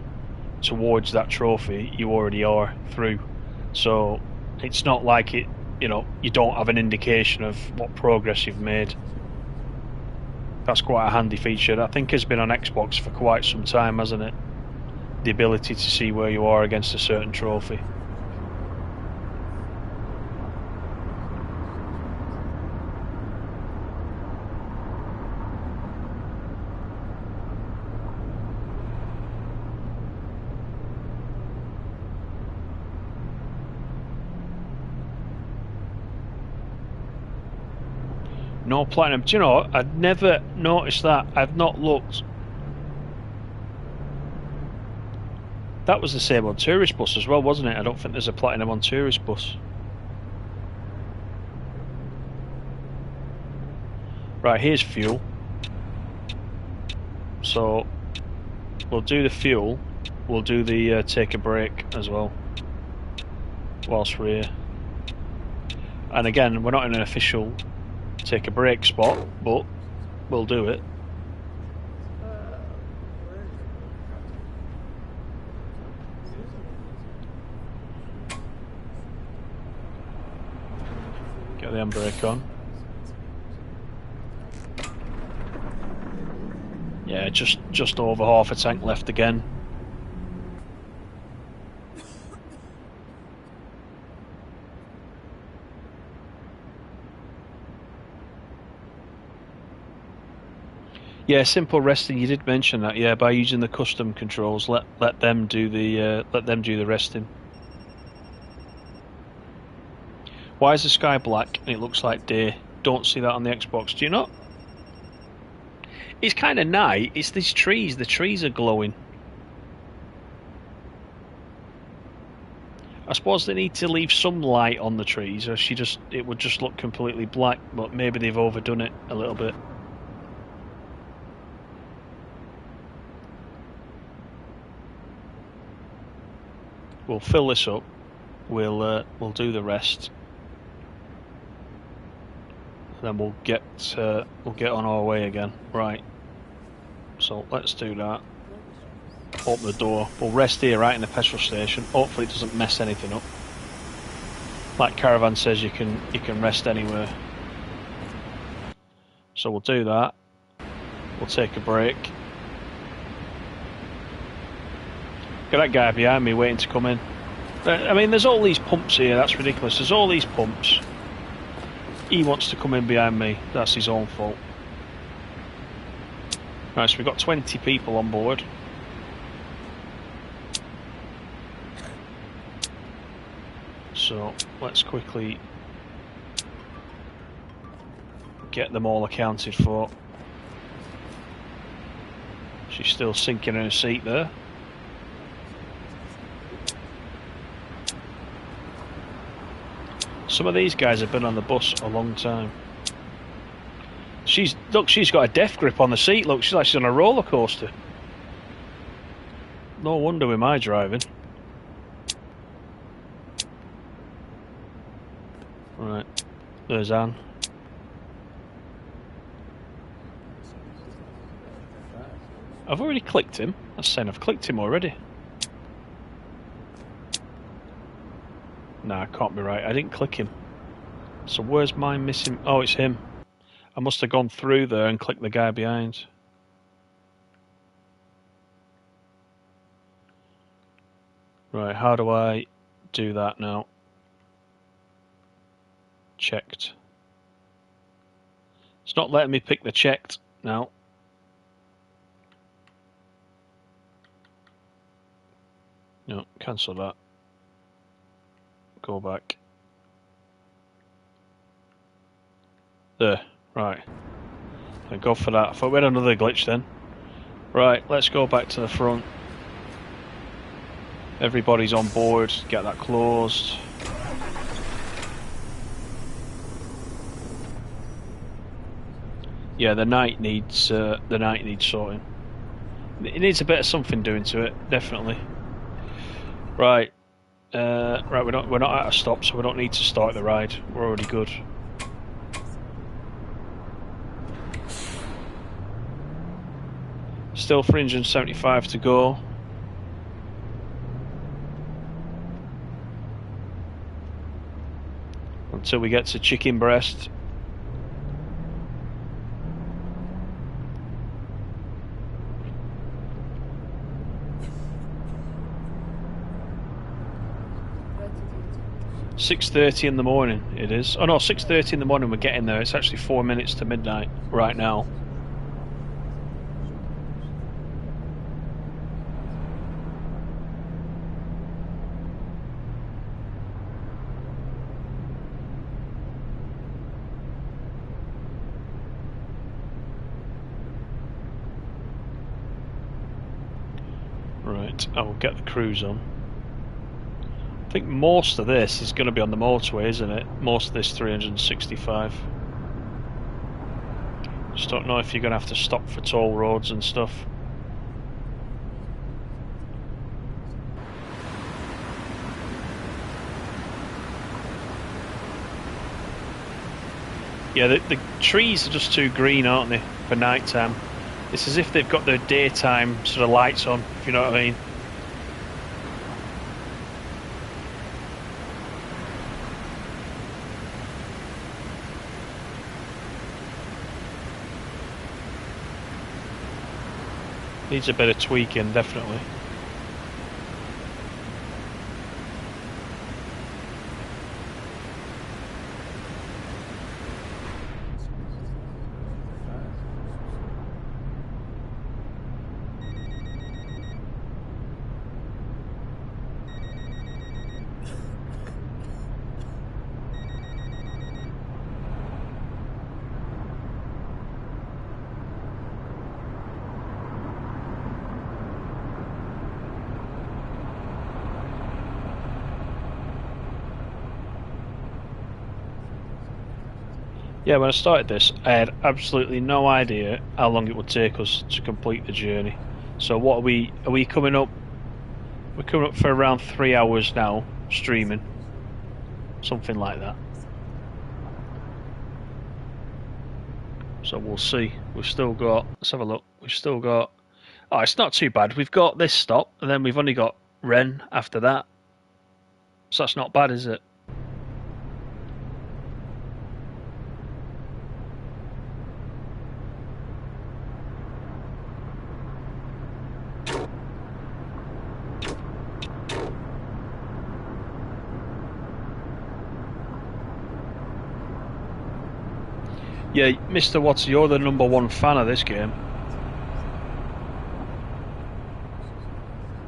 towards that trophy you already are through. So it's not like it, you know, you don't have an indication of what progress you've made. That's quite a handy feature. I think it's been on Xbox for quite some time, hasn't it? The ability to see where you are against a certain trophy. No platinum. Do you know, I'd never noticed that. I've not looked. That was the same on Tourist Bus as well, wasn't it? I don't think there's a platinum on Tourist Bus. Right, here's fuel. So, we'll do the fuel. We'll do the take a break as well. Whilst we're here. And again, we're not in an official take a break spot, but we'll do it. Get the handbrake on. Yeah, just over half a tank left again. Yeah, simple resting. You did mention that. Yeah, by using the custom controls, let them do the resting. Why is the sky black and it looks like day? Don't see that on the Xbox. Do you not? It's kind of night. It's these trees. The trees are glowing. I suppose they need to leave some light on the trees, or it would just look completely black. But maybe they've overdone it a little bit. We'll fill this up. We'll do the rest. Then we'll get on our way again. Right. So let's do that. Open the door. We'll rest here right in the petrol station. Hopefully it doesn't mess anything up. Like Caravan says, you can rest anywhere. So we'll do that. We'll take a break. Got that guy behind me waiting to come in. I mean, there's all these pumps here. That's ridiculous. There's all these pumps. He wants to come in behind me. That's his own fault. Right, so we've got 20 people on board. So let's quickly get them all accounted for. She's still sinking in her seat there. Some of these guys have been on the bus a long time. She's got a death grip on the seat. Look, she's like she's on a roller coaster. No wonder with my driving. Right, there's Anne. I've already clicked him. That's saying I've clicked him already. Nah, can't be right. I didn't click him. So where's mine missing? Oh, it's him. I must have gone through there and clicked the guy behind. Right, how do I do that now? Checked. It's not letting me pick the checked now. No, cancel that. Go back. There, right. I'll go for that. I thought we had another glitch then. Right, let's go back to the front. Everybody's on board, get that closed. Yeah, the night needs sorting. It needs a bit of something doing to it, definitely. Right, right. We're not at a stop, so we don't need to start the ride. We're already good. Still 375 to go. Until we get to chicken breast. $6:30 in the morning it is. Oh no, 6:30 in the morning we're getting there. It's actually 4 minutes to midnight right now. Right, I will get the cruise on. I think most of this is going to be on the motorway, isn't it? Most of this 365. Just don't know if you're going to have to stop for toll roads and stuff. Yeah, the trees are just too green, aren't they, for night time? It's as if they've got their daytime sort of lights on, if you know what I mean. Needs a bit of tweaking, definitely. Yeah, when I started this, I had absolutely no idea how long it would take us to complete the journey. So what are we coming up? We're coming up for around 3 hours now, streaming. Something like that. So we'll see. We've still got, let's have a look. We've still got, oh, it's not too bad. We've got this stop, and then we've only got Renne after that. So that's not bad, is it? Yeah, Mr. Watts, you're the #1 fan of this game.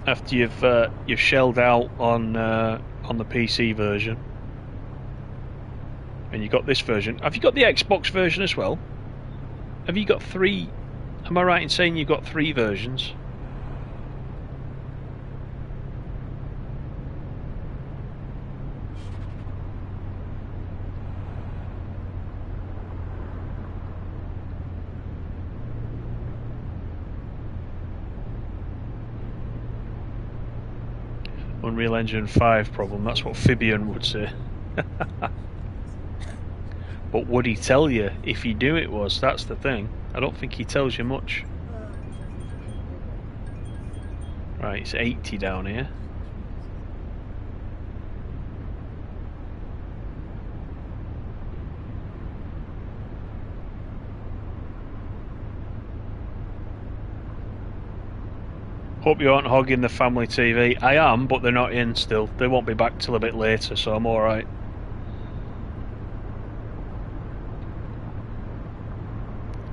After you've shelled out on the PC version, and you got this version. Have you got the Xbox version as well? Have you got 3? Am I right in saying you've got 3 versions? Unreal Engine 5 problem, that's what Fibian would say. But would he tell you if he knew it was? That's the thing. I don't think he tells you much. Right, it's 80 down here. Hope you aren't hogging the family TV. I am, but they're not in still. They won't be back till a bit later, so I'm alright.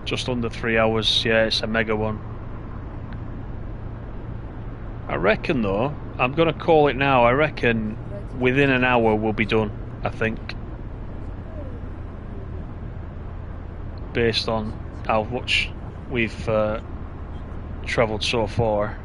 Just under 3 hours, yeah, it's a mega one. I reckon though, I'm going to call it now, I reckon within an hour we'll be done, I think. Based on how much we've travelled so far.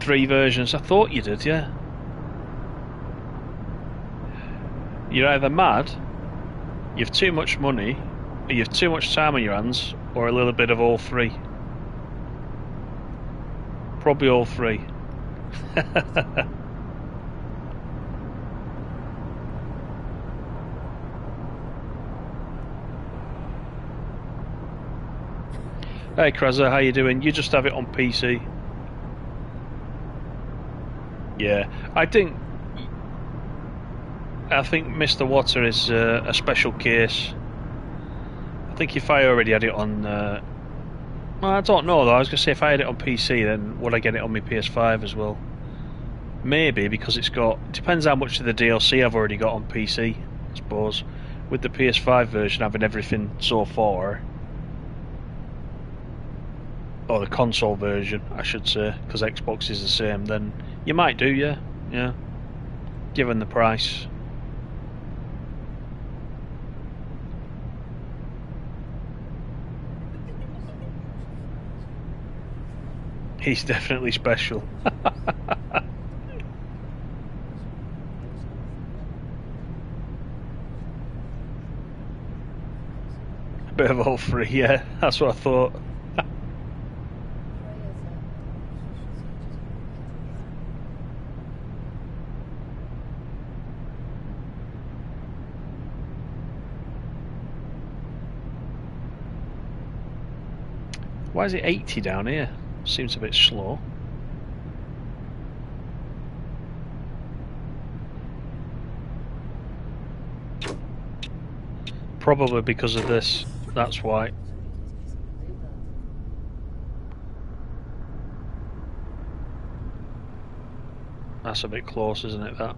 Three versions, I thought you did, yeah. You're either mad, you've too much money, or you've too much time on your hands, or a little bit of all three. Probably all three. Hey Krazza, how you doing? You just have it on PC. Yeah, I think Mr. Water is a special case. I think if I already had it on... well, I don't know though, I was going to say if I had it on PC then would I get it on my PS5 as well? Maybe, because it's got... Depends how much of the DLC I've already got on PC, I suppose. With the PS5 version having everything so far... Or the console version, I should say, because Xbox is the same, then you might do, yeah. Yeah. Given the price. He's definitely special. A bit of all three, yeah, that's what I thought. Why is it 80 down here? Seems a bit slow. Probably because of this, that's why. That's a bit close, isn't it, that?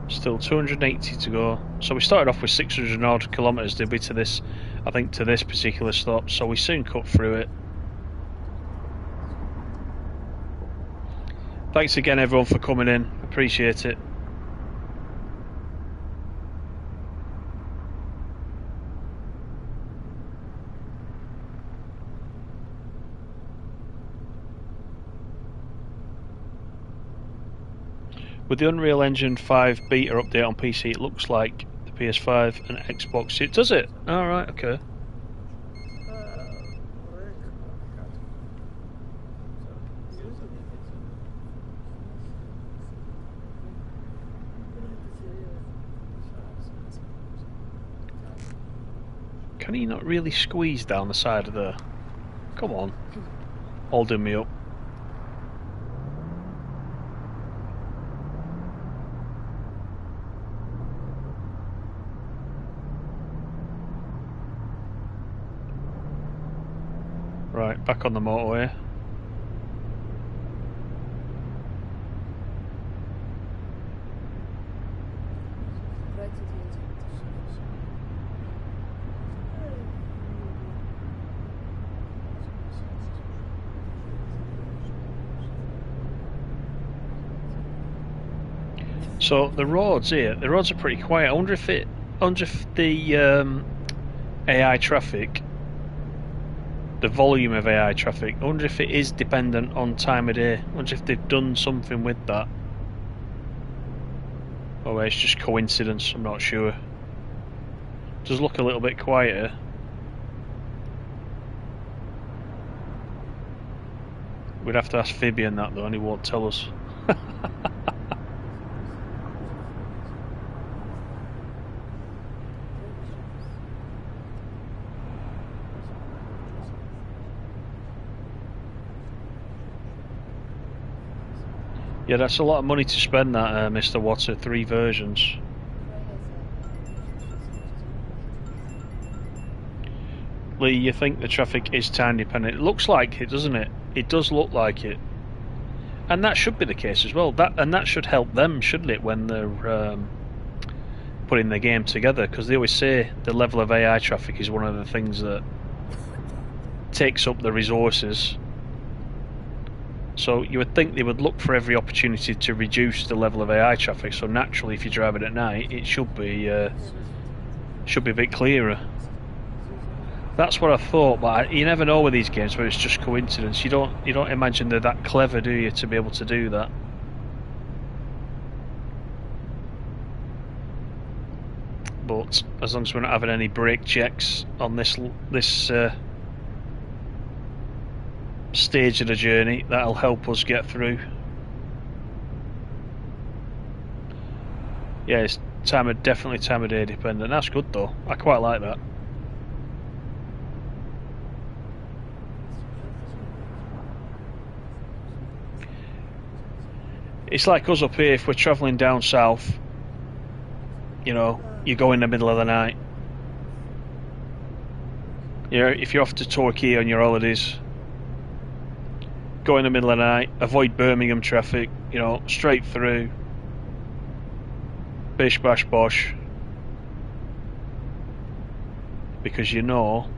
Still 280 to go. So we started off with 600 odd kilometres, did we, to this, I think, to this particular stop, so we soon cut through it. Thanks again everyone for coming in, appreciate it. With the Unreal Engine 5 beta update on PC, it looks like the PS5 and Xbox. It does it? Alright, okay. Can he not really squeeze down the side of there? Come on. Holding me up. Right, back on the motorway. So the roads here, the roads are pretty quiet. I wonder if the AI traffic, the volume of AI traffic, I wonder if it is dependent on time of day. I wonder if they've done something with that. Oh, it's just coincidence, I'm not sure. Does look a little bit quieter. We'd have to ask Fabian that though, and he won't tell us. Yeah, that's a lot of money to spend, that, Mr. Water. 3 versions. Lee, you think the traffic is time dependent? It looks like it, doesn't it? It does look like it. And that should be the case as well. That should help them, shouldn't it, when they're putting the game together? Because they always say the level of AI traffic is one of the things that takes up the resources. So you would think they would look for every opportunity to reduce the level of AI traffic. So naturally, if you're driving at night, it should be a bit clearer. That's what I thought, but you never know with these games where it's just coincidence. You don't imagine they're that clever, do you, to be able to do that? But as long as we're not having any brake checks on this stage of the journey, that'll help us get through. Yeah, it's definitely time of day dependent. That's good though. I quite like that. It's like us up here. If we're travelling down south, you know, you go in the middle of the night. If you're off to Torquay on your holidays, go in the middle of the night, avoid Birmingham traffic, you know, straight through. Bish bash bosh. Because you know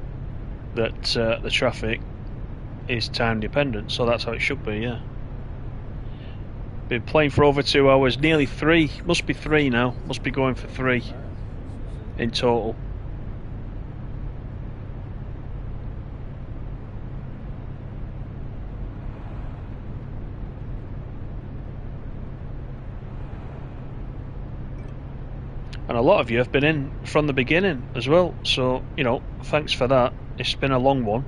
that the traffic is time dependent, so that's how it should be, yeah. Been playing for over 2 hours, nearly 3, must be 3 now, must be going for 3 in total. And a lot of you have been in from the beginning as well, so, you know, thanks for that. It's been a long one.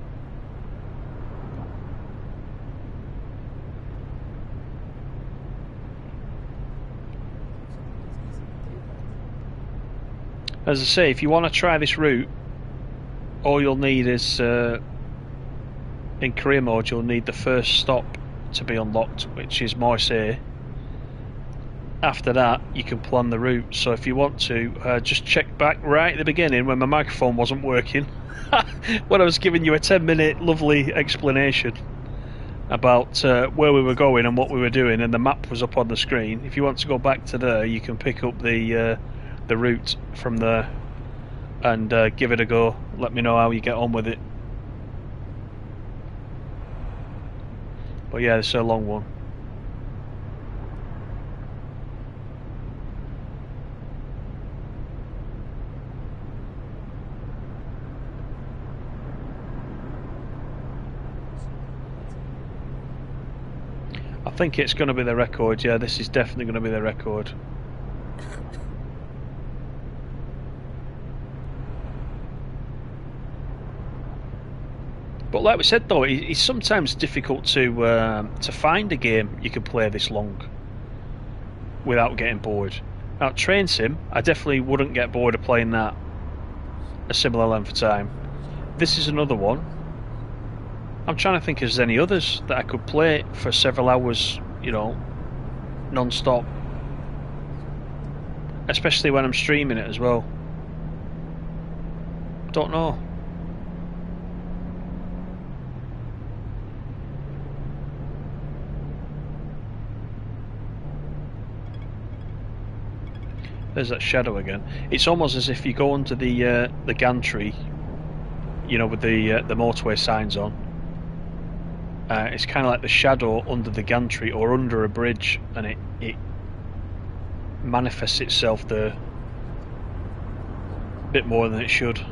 As I say, if you want to try this route, all you'll need is, in career mode, you'll need the first stop to be unlocked, which is Marseilles. After that, you can plan the route. So if you want to, just check back right at the beginning when my microphone wasn't working, when I was giving you a 10-minute lovely explanation about where we were going and what we were doing, and the map was up on the screen. If you want to go back to there, you can pick up the route from there and give it a go. Let me know how you get on with it. But yeah, it's a long one. I think it's going to be the record. Yeah, this is definitely going to be the record. But like we said though, it's sometimes difficult to find a game you can play this long without getting bored. Now, Train Sim, I definitely wouldn't get bored of playing that a similar length of time. This is another one. I'm trying to think if there's any others that I could play for several hours, you know, non-stop. Especially when I'm streaming it as well. Don't know. There's that shadow again. It's almost as if you go under the gantry, you know, with the motorway signs on. It's kind of like the shadow under the gantry or under a bridge, and it manifests itself there a bit more than it should.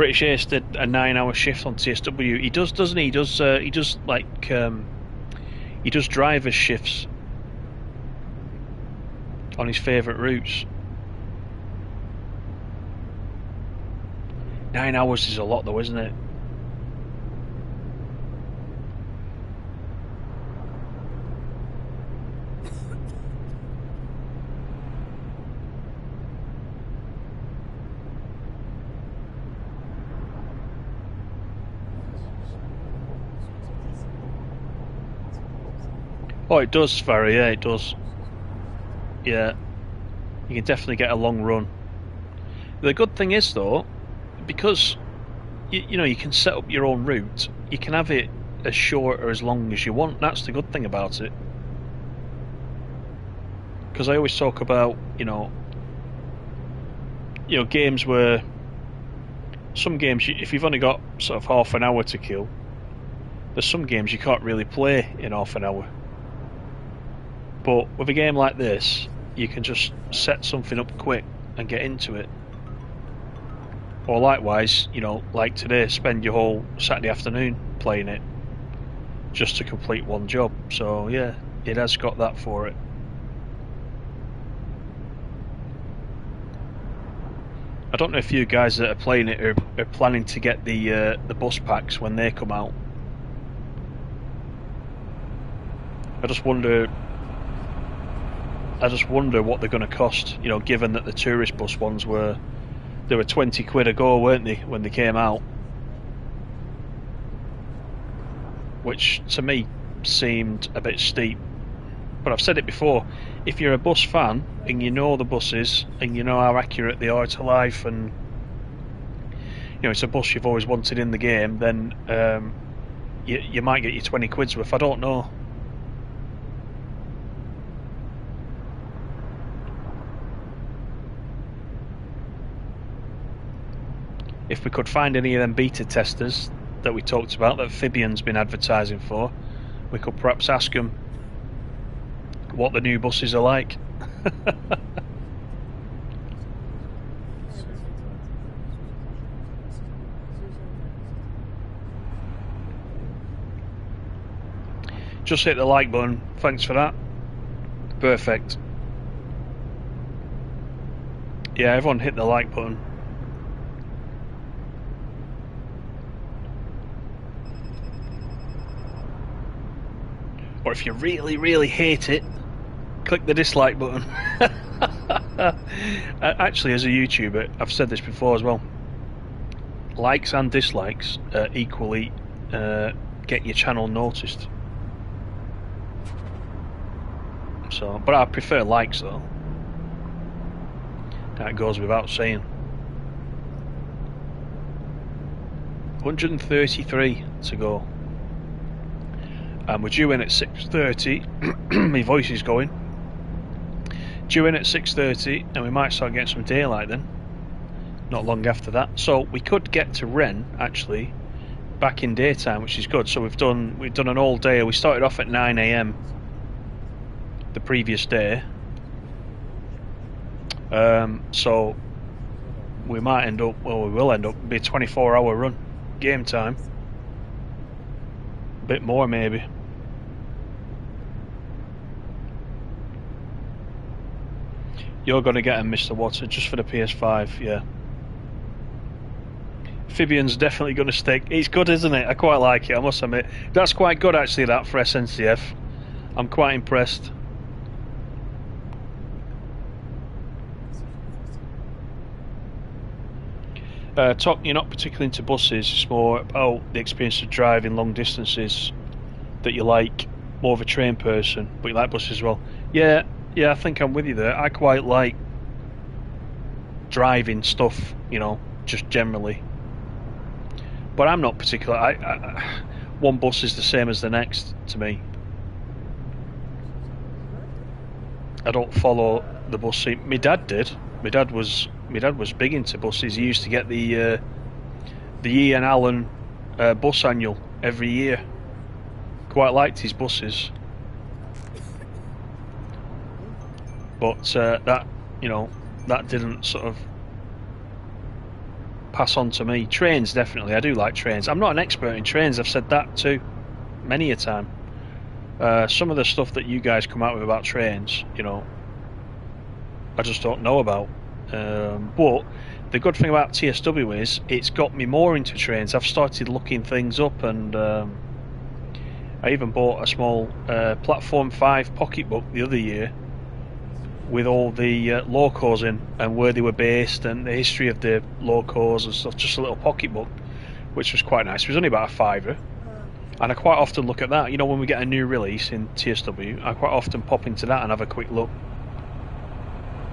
British Ace did a 9-hour shift on TSW. He does, doesn't he? He does like he does driver's shifts on his favourite routes. 9 hours is a lot, though, isn't it? Oh, it does vary, yeah, it does. Yeah, you can definitely get a long run. The good thing is, though, because you know you can set up your own route, you can have it as short or as long as you want. That's the good thing about it. Because I always talk about, you know, games where some games, if you've only got sort of half an hour to kill, there's some games you can't really play in half an hour. But with a game like this, you can just set something up quick and get into it. Or likewise, you know, like today, spend your whole Saturday afternoon playing it just to complete one job. So yeah, it has got that for it. I don't know if you guys that are playing it are planning to get the bus packs when they come out. I just wonder what they're going to cost, you know, given that the tourist bus ones were 20 quid a go, weren't they, when they came out? Which to me seemed a bit steep. But I've said it before, if you're a bus fan and you know the buses and you know how accurate they are to life, and you know it's a bus you've always wanted in the game, then you might get your 20 quid's worth. I don't know. If we could find any of them beta testers that we talked about, that Fabian's been advertising for, we could perhaps ask them what the new buses are like. Just hit the like button. Thanks for that. Perfect. Yeah, everyone hit the like button. Or if you really, really hate it, click the dislike button. Actually, as a YouTuber, I've said this before as well. Likes and dislikes equally get your channel noticed. So, but I prefer likes though. That goes without saying. 133 to go. And we're due in at 6:30. My voice is going. Due in at 6:30, and we might start getting some daylight then. Not long after that. So we could get to Renne actually back in daytime, which is good. So we've done an all day. We started off at 9 AM the previous day. So we might end up, well, we will end up, be a 24-hour run, game time. A bit more maybe. You're going to get him, Mr. Watson, just for the PS5, yeah. Fabian's definitely going to stick. It's good, isn't it? I quite like it, I must admit. That's quite good, actually, that, for SNCF. I'm quite impressed. You're not particularly into buses, it's more about the experience of driving long distances that you like, more of a train person, but you like buses as well. Yeah, I think I'm with you there. I quite like driving stuff, you know, just generally. But I'm not particular. One bus is the same as the next to me. I don't follow the bus scene. My dad did. My dad was big into buses. He used to get the Ian Allen bus annual every year. Quite liked his buses. But that, you know, that didn't sort of pass on to me. Trains, definitely. I do like trains. I'm not an expert in trains. I've said that too many a time. Some of the stuff that you guys come out with about trains, you know, I just don't know about. But the good thing about TSW is it's got me more into trains. I've started looking things up, and I even bought a small Platform 5 pocketbook the other year with all the locos in and where they were based and the history of the locos and stuff. Just a little pocketbook, which was quite nice. It was only about a £5, and I quite often look at that. You know, when we get a new release in TSW, I quite often pop into that and have a quick look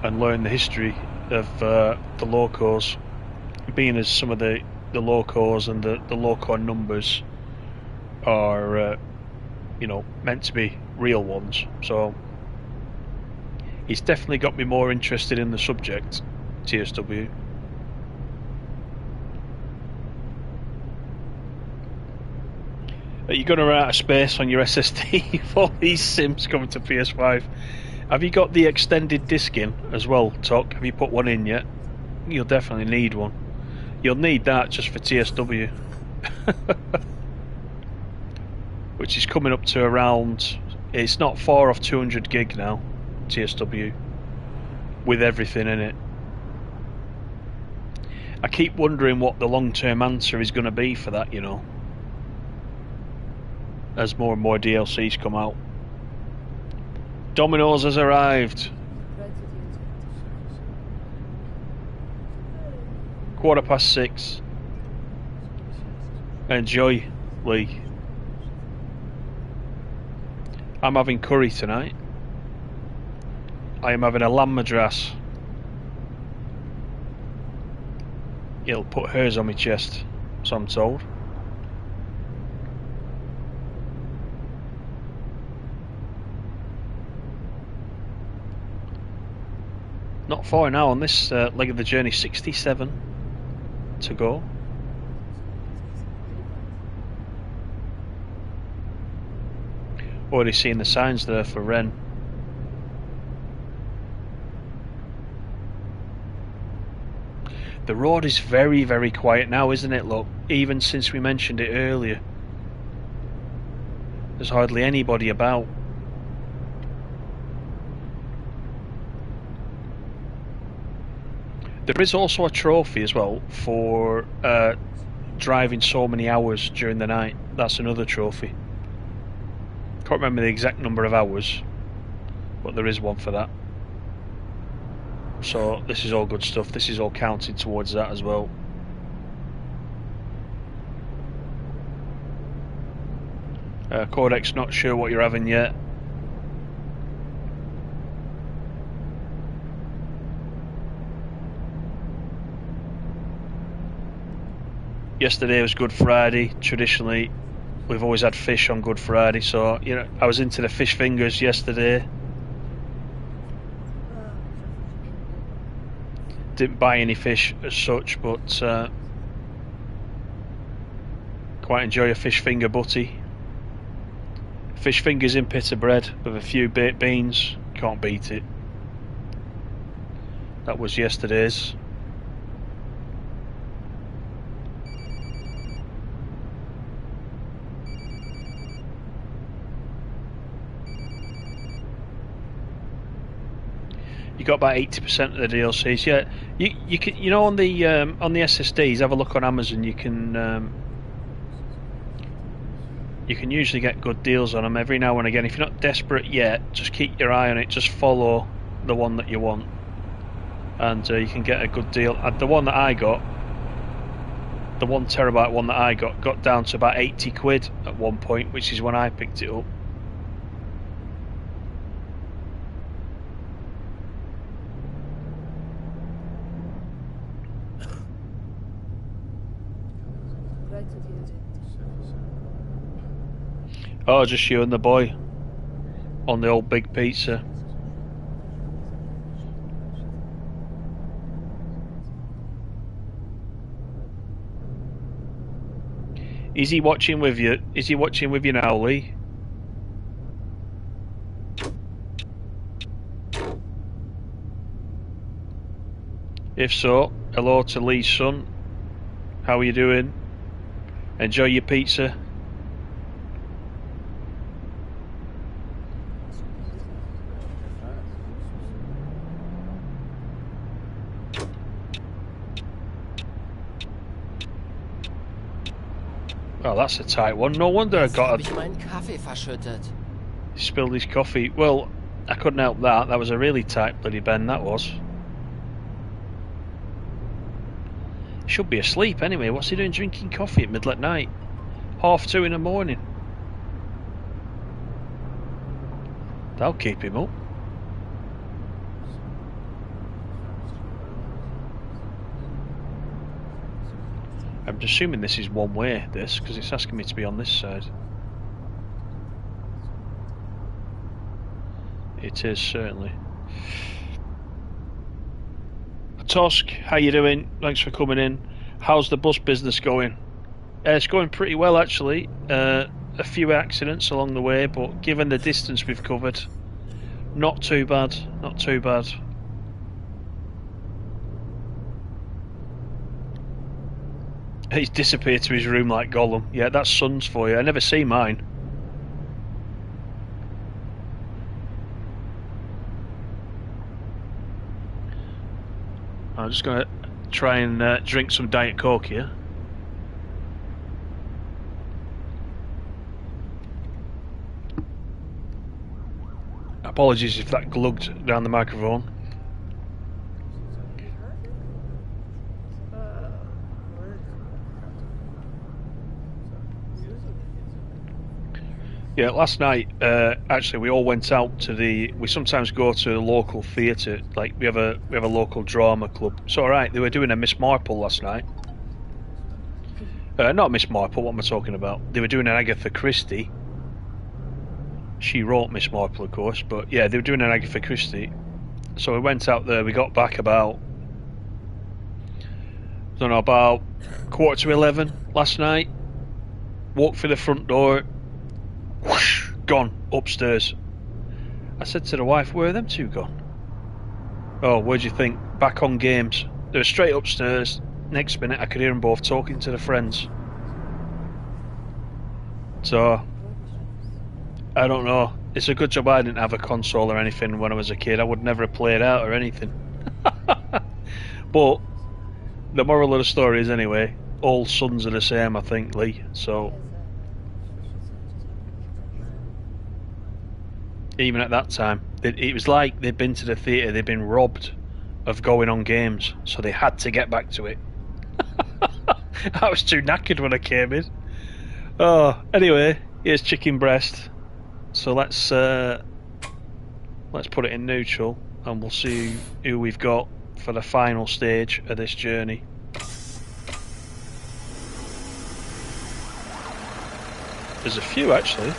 and learn the history of the locos, being as some of the locos and the loco numbers are you know, meant to be real ones. So it's definitely got me more interested in the subject, TSW. Are you going to run out of space on your SSD for these sims coming to PS5? Have you got the extended disc in as well, Tuck? Have you put one in yet? You'll definitely need one. You'll need that just for TSW. Which is coming up to around... It's not far off 200 gig now, TSW, with everything in it. I keep wondering what the long-term answer is going to be for that, you know, as more and more DLCs come out. Domino's has arrived. 6:15. Enjoy, Lee. I'm having curry tonight. I am having a lamb madras. It'll put hers on my chest, so I'm told. Not far now on this leg of the journey, 67 to go. Already seeing the signs there for Renne. The road is very, very quiet now, isn't it? Look, even since we mentioned it earlier, there's hardly anybody about. There is also a trophy as well for driving so many hours during the night. That's another trophy. Can't remember the exact number of hours, but there is one for that. So this is all good stuff. This is all counted towards that as well. Codex, not sure what you're having yet. Yesterday was Good Friday. Traditionally, we've always had fish on Good Friday, so you know, I was into the fish fingers yesterday. Didn't buy any fish as such, but quite enjoy a fish finger butty. Fish fingers in pita bread with a few baked beans, can't beat it. That was yesterday's. You got about 80% of the DLCs. Yeah, you can, you know, on the SSDs. Have a look on Amazon. You can usually get good deals on them every now and again. If you're not desperate yet, just keep your eye on it. Just follow the one that you want, and you can get a good deal. The one that I got, the 1 terabyte one that I got down to about 80 quid at one point, which is when I picked it up. Oh, just you and the boy on the old big pizza. Is he watching with you? Is he watching with you now, Lee? If so, hello to Lee's son. How are you doing? Enjoy your pizza? Oh, that's a tight one. No wonder I got Habe ich meinen Kaffee verschüttet. He spilled his coffee. Well, I couldn't help that. That was a really tight bloody bend, that was. Should be asleep anyway. What's he doing drinking coffee at middle at night? 2:30 in the morning. That'll keep him up. I'm assuming this is one way, this, because it's asking me to be on this side. It is, certainly. Tusk, how you doing? Thanks for coming in. How's the bus business going? It's going pretty well, actually. A few accidents along the way, but given the distance we've covered, not too bad. Not too bad. He's disappeared to his room like Gollum. Yeah, that's Sun's for you. I never see mine. I'm just going to try and drink some Diet Coke here. Apologies if that glugged down the microphone. Yeah, last night, actually, we all went out to we sometimes go to the local theatre. Like, we have a local drama club. It's alright, they were doing a Miss Marple last night. Not Miss Marple, what am I talking about? They were doing an Agatha Christie. She wrote Miss Marple, of course, but yeah, they were doing an Agatha Christie. So we went out there, we got back about, I don't know, about 11:15 last night. Walked through the front door. Whoosh, gone upstairs. I said to the wife, where are them two gone? Oh, where'd you think? Back on games. They were straight upstairs. Next minute I could hear them both talking to their friends. So, I don't know. It's a good job I didn't have a console or anything when I was a kid. I would never have played out or anything. But the moral of the story is, anyway, all sons are the same, I think, Lee. So even at that time, it was like they'd been to the theatre, they'd been robbed of going on games, so they had to get back to it. I was too knackered when I came in. Oh, anyway, here's chicken breast. So let's put it in neutral, and we'll see who we've got for the final stage of this journey. There's a few, actually.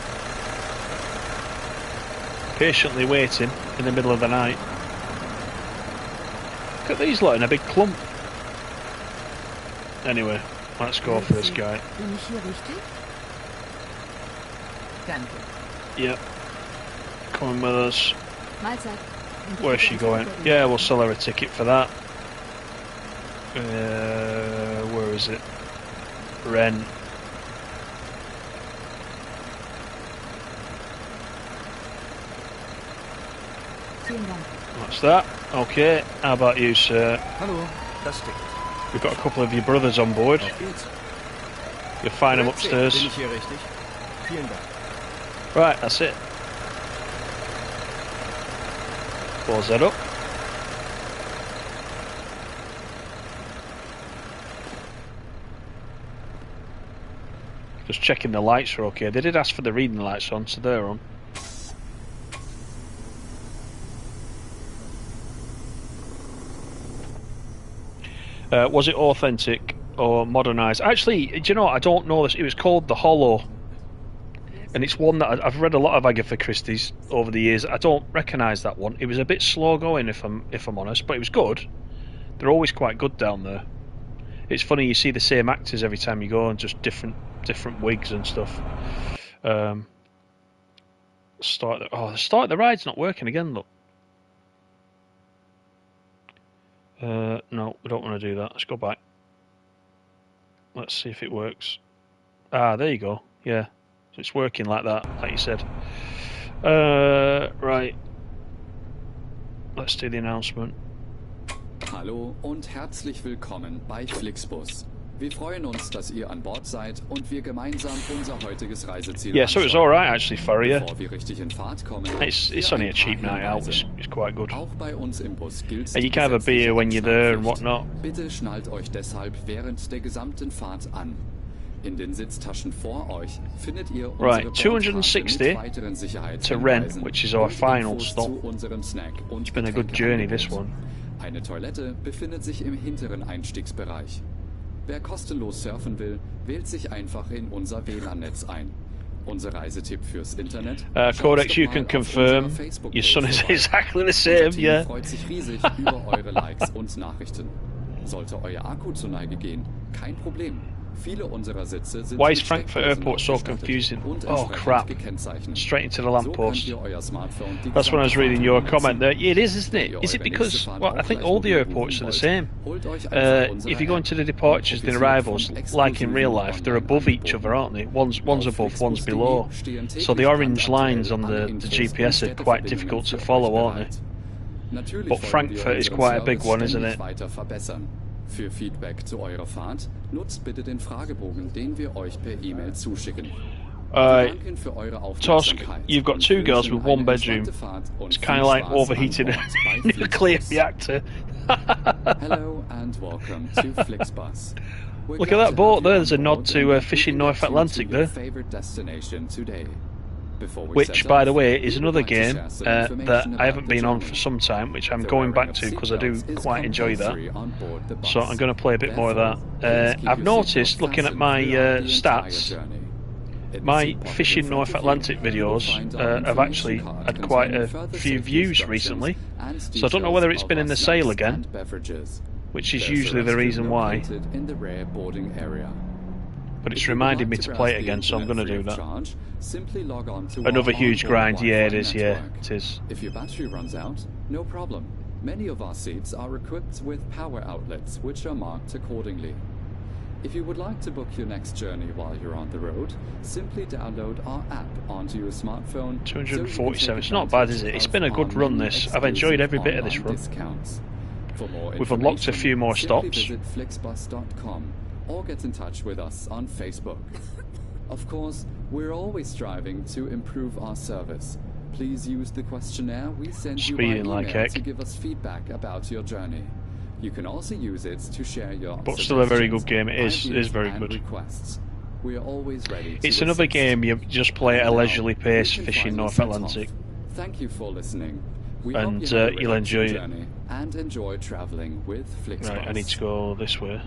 Patiently waiting in the middle of the night. Look at these lot in a big clump. Anyway, let's go for this guy. Yep. Coming with us. Where's she going? Yeah, we'll sell her a ticket for that. Where is it? Renne. What's that? Okay, how about you, sir? Hallo, das Ticket. We've got a couple of your brothers on board. You'll find them upstairs. Bin ich hier richtig? Vielen Dank. Right, that's it. Close that up. Just checking the lights are okay. They did ask for the reading lights on, so they're on. Was it authentic or modernised? Actually, do you know what? I don't know this. It was called The Hollow. And it's one that I've read a lot of Agatha Christie's over the years. I don't recognise that one. It was a bit slow going, if I'm honest, but it was good. They're always quite good down there. It's funny, you see the same actors every time you go, and just different wigs and stuff. The start of the ride's not working again. Look. No, we don't want to do that. Let's go back. Let's see if it works. Ah, there you go. Yeah, so it's working like that, like you said. Right. Let's do the announcement. Hallo und herzlich willkommen bei FlixBus. Wir freuen uns, dass ihr an Bord seid und wir gemeinsam unser heutiges Reiseziel Yeah, so it was alright actually for you. Bevor wir richtig in Fahrt kommen, It's only a cheap night out, it's quite good. Auch bei uns im Bus gilt And you can have a beer when you're there and whatnot. Bitte schnallt euch deshalb während der gesamten Fahrt an. In den Sitztaschen vor euch findet ihr unsere Right, 260 mit weiteren to Renne, Sicherheitshinweisen which is our und final Infos stop. zu unserem Snack und It's been a good journey, this one. Eine Toilette befindet sich im hinteren Einstiegsbereich. Wer kostenlos surfen will, wählt sich einfach in unser WLAN-Netz ein. Unser Reisetipp fürs Internet. Codex, you can confirm your son is exactly the same, yeah. Freut sich riesig über eure Likes und Nachrichten. Sollte euer Akku zur Neige gehen, kein Problem. Viele unserer Sitze sind Why is Frankfurt Airport so confusing? Oh crap. Straight into the lamppost. That's when I was reading your comment there. Yeah, it is, isn't it? Is it because, well, I think all the airports are the same. If you go into the departures, the arrivals, like in real life, they're above each other, aren't they? One's above, one's below. So the orange lines on the GPS are quite difficult to follow, aren't they? But Frankfurt is quite a big one, isn't it? Für Feedback zu eurer Fahrt, nutzt bitte den Fragebogen, den wir euch per E-Mail zuschicken. Tosk, you've got two girls with one bedroom. It's kind of like overheating a nuclear reactor. Hello and welcome to FlixBus. Look at that boat there, there's a nod to fishing North Atlantic there. Which, by the way, is another game that I haven't been on for some time, which I'm going back to because I do quite enjoy that. So I'm going to play a bit more of that. I've noticed, looking at my stats, my fishing North Atlantic videos have actually had quite a few views recently. So I don't know whether it's been in the sale again, which is usually the reason why. But it's reminded me to play it again, so I'm going to do that. Another huge grind, yeah it is, yeah, it is. If your battery runs out, no problem. Many of our seats are equipped with power outlets, which are marked accordingly. If you would like to book your next journey while you're on the road, simply download our app onto your smartphone. 247, it's not bad, is it? It's been a good run, this. I've enjoyed every bit of this run. We've unlocked a few more stops. Visit flixbus.com or get in touch with us on Facebook. Of course, we're always striving to improve our service. Please use the questionnaire we send you by email to give us feedback about your journey. You can also use it to share your but still a very good game. It is very good. Requests. We are always ready to it's another game you just play at a leisurely pace, fishing North Atlantic. Thank you for listening. We and hope you have a you'll enjoy it. And enjoy traveling with FlixBus. Right, I need to go this way.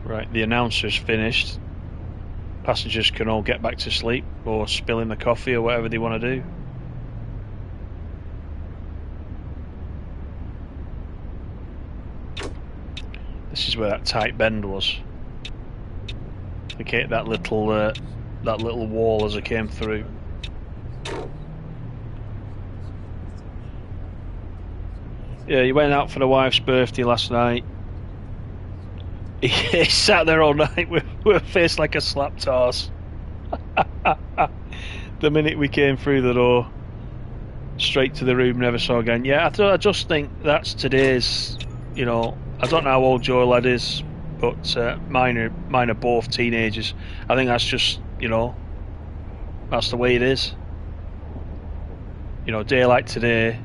Right, the announcer's finished. Passengers can all get back to sleep or spill in the coffee or whatever they want to do. This is where that tight bend was. Okay, that little wall as I came through. Yeah, you went out for the wife's birthday last night. He sat there all night with a face like a slapped horse. The minute we came through the door, straight to the room, never saw again. Yeah, I just think that's today's, you know, I don't know how old your lad is, but mine are both teenagers. I think that's just, you know, that's the way it is. You know, day like today,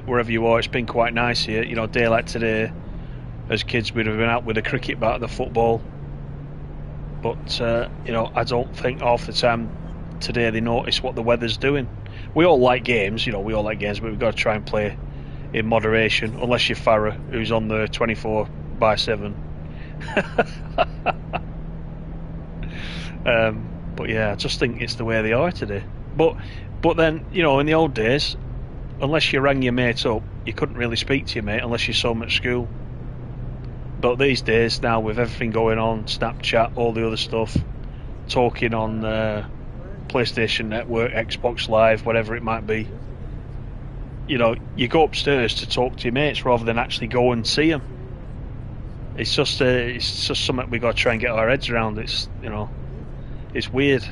wherever you are, it's been quite nice here. You know, day like today, as kids we'd have been out with a cricket bat, the football. But, you know, I don't think half the time today they notice what the weather's doing. We all like games, you know, we all like games, but we've got to try and play in moderation, unless you're Farah, who's on the 24/7. But yeah, I just think it's the way they are today. But then, you know, in the old days, unless you rang your mate up, you couldn't really speak to your mate unless you saw him at school. But these days, now with everything going on, Snapchat, all the other stuff, talking on PlayStation Network, Xbox Live, whatever it might be, you know, you go upstairs to talk to your mates rather than actually go and see them. It's just something we got to try and get our heads around. It's, you know, it's weird.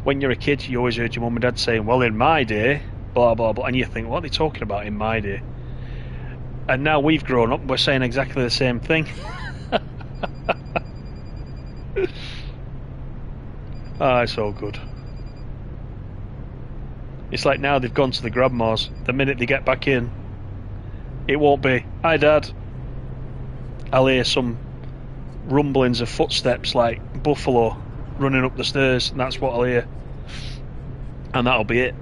When you're a kid, you always heard your mum and dad saying, well, in my day, blah, blah, blah. And you think, what are they talking about in my day? And now we've grown up, we're saying exactly the same thing. Ah, it's all good. It's like now they've gone to the grandmas. The minute they get back in, it won't be, hi Dad. I'll hear some rumblings of footsteps like buffalo running up the stairs, and that's what I'll hear. And that'll be it.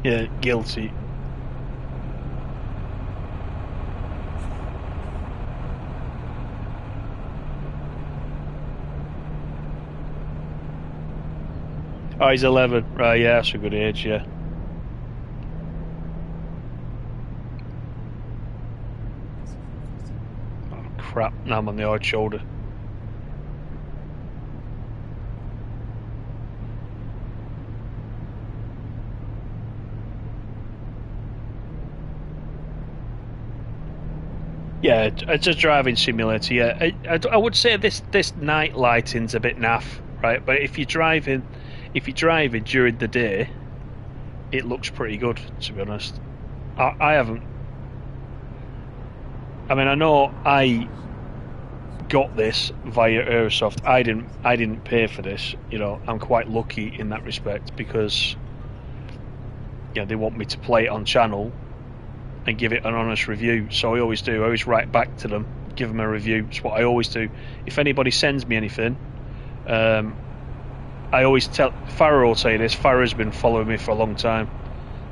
Yeah, guilty. Oh, he's 11. Right, yeah, that's a good age, yeah. Oh, crap. Now I'm on the hard shoulder. Yeah, it's a driving simulator, yeah. I would say this night lighting's a bit naff, right? But if you're driving during the day, it looks pretty good, to be honest. I haven't. I mean, I know I got this via Airsoft. I didn't pay for this. You know, I'm quite lucky in that respect because, yeah, they want me to play it on channel and give it an honest review. So I always do. I always write back to them, give them a review. It's what I always do. If anybody sends me anything, I always tell. Farah will say this. Farah's been following me for a long time,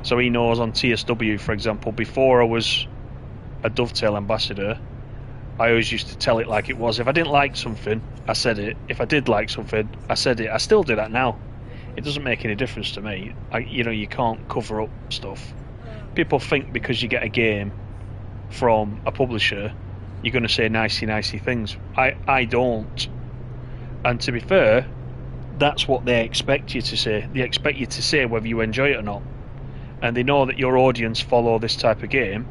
so he knows on TSW, for example, before I was a Dovetail ambassador, I always used to tell it like it was. If I didn't like something, I said it. If I did like something, I said it. I still do that now. It doesn't make any difference to me. You know, you can't cover up stuff. People think because you get a game from a publisher, you're going to say nicey things. I don't. And to be fair, that's what they expect you to say. They expect you to say whether you enjoy it or not. And they know that your audience follow this type of game,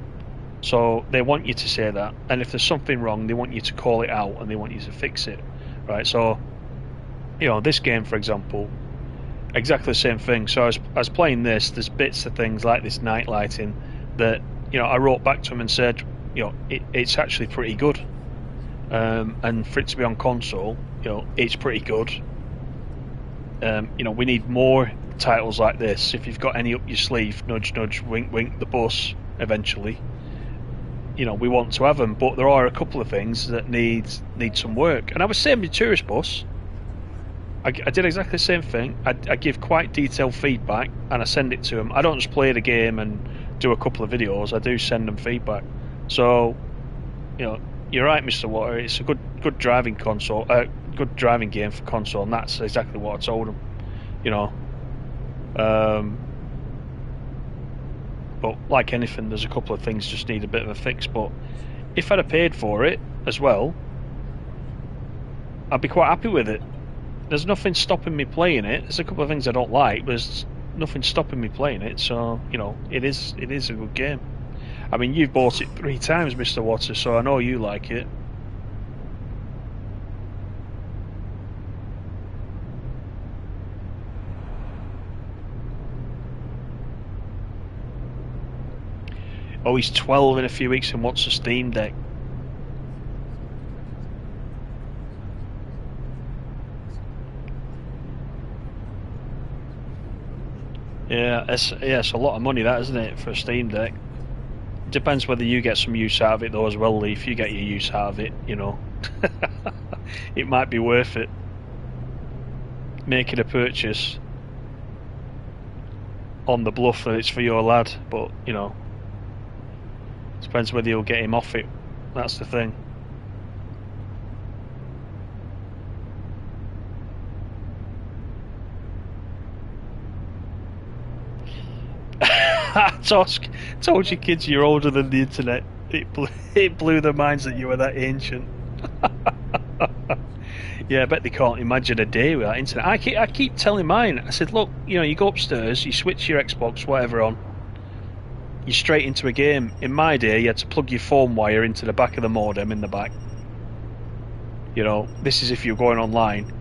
so they want you to say that. And if there's something wrong, they want you to call it out and they want you to fix it. Right? So, you know, this game, for example, exactly the same thing. So I was playing this, there's bits of things like this night lighting that, you know, I wrote back to him and said, you know, it's actually pretty good. And for it to be on console, you know, it's pretty good. You know, we need more titles like this. If you've got any up your sleeve, nudge nudge, wink wink, the bus eventually, you know, we want to have them. But there are a couple of things that need some work. And I was saying with Tourist Bus, I did exactly the same thing. I give quite detailed feedback and I send it to them. I don't just play the game and do a couple of videos. I do send them feedback. So, you know, you're right, Mr. Water. It's a good driving console, good driving game for console, and that's exactly what I told them. You know, but like anything, there's a couple of things just need a bit of a fix. But if I'd have paid for it as well, I'd be quite happy with it. There's nothing stopping me playing it. There's a couple of things I don't like, but there's nothing stopping me playing it. So, you know, it is a good game. I mean, you've bought it 3 times, Mr. Waters, so I know you like it. Oh, he's 12 in a few weeks and wants a Steam Deck. Yeah, it's a lot of money, that, isn't it, for a Steam Deck? Depends whether you get some use out of it though as well, Lee. If you get your use out of it, you know, it might be worth it. Making a purchase on the bluff that it's for your lad, but, you know, depends whether you'll get him off it. That's the thing. Told you kids you're older than the internet. It blew their minds that you were that ancient. Yeah, I bet they can't imagine a day without internet. I keep telling mine. I said, look, you go upstairs, you switch your Xbox, whatever on, you're straight into a game. In my day, you had to plug your phone wire into the back of the modem in the back. This is if you're going online.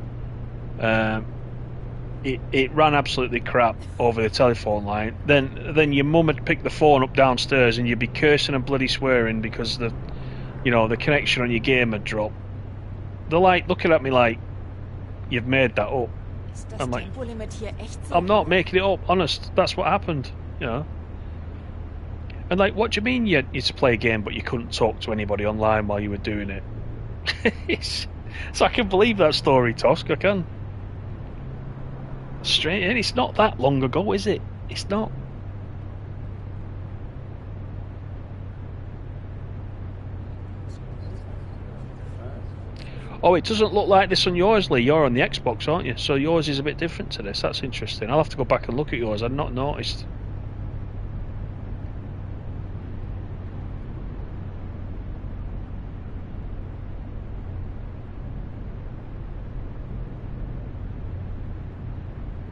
It ran absolutely crap over the telephone line. Then your mum would pick the phone up downstairs and you'd be cursing and bloody swearing because the connection on your game had dropped. They're looking at me like, you've made that up. I'm like, I'm not making it up, honest, that's what happened, And like, what do you mean you had to play a game but you couldn't talk to anybody online while you were doing it? So I can believe that story, Tosk, I can. Strange, and it's not that long ago, is it? It's not. Oh, it doesn't look like this on yours, Lee. You're on the Xbox, aren't you? So yours is a bit different to this. That's interesting. I'll have to go back and look at yours. I've not noticed.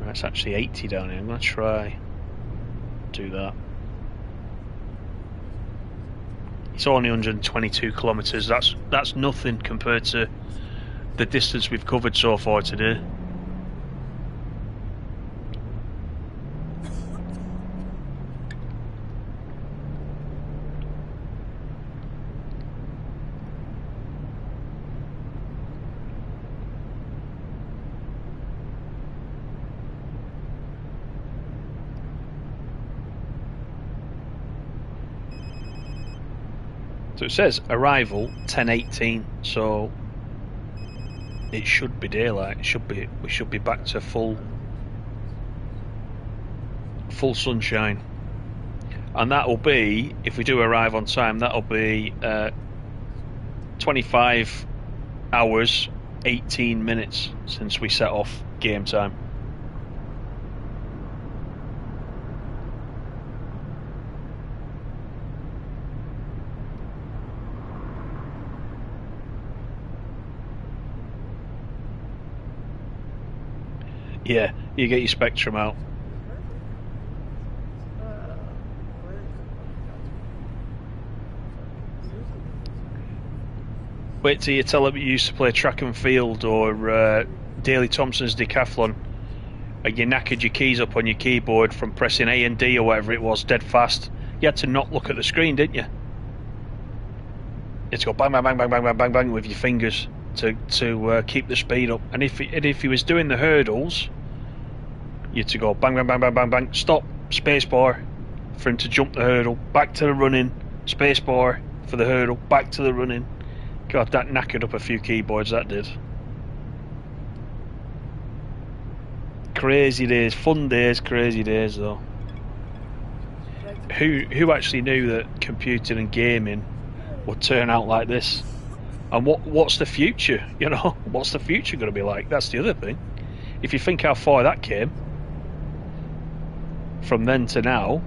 It's actually 80 down here. I'm going to try do that. It's only 122 kilometres. That's nothing compared to the distance we've covered so far today. So it says arrival 10:18, so it should be daylight. We should be back to full sunshine, and that'll be, if we do arrive on time, that'll be 25 hours 18 minutes since we set off game time. Yeah, you get your Spectrum out. Wait till you tell them you used to play track and field or Daley Thompson's decathlon, and you knackered your keys up on your keyboard from pressing A and D or whatever it was dead fast. You had to not look at the screen, didn't you? You had to go bang, bang, bang, bang, bang, bang, bang, bang with your fingers to keep the speed up. And if he was doing the hurdles, you had to go bang, bang, bang, bang, bang, bang, stop, spacebar for him to jump the hurdle, back to the running, spacebar for the hurdle, back to the running. God, that knackered up a few keyboards, that did. Crazy days, fun days, crazy days though. Who actually knew that computing and gaming would turn out like this? And what's the future? What's the future going to be like? That's the other thing. If you think how far that came from then to now,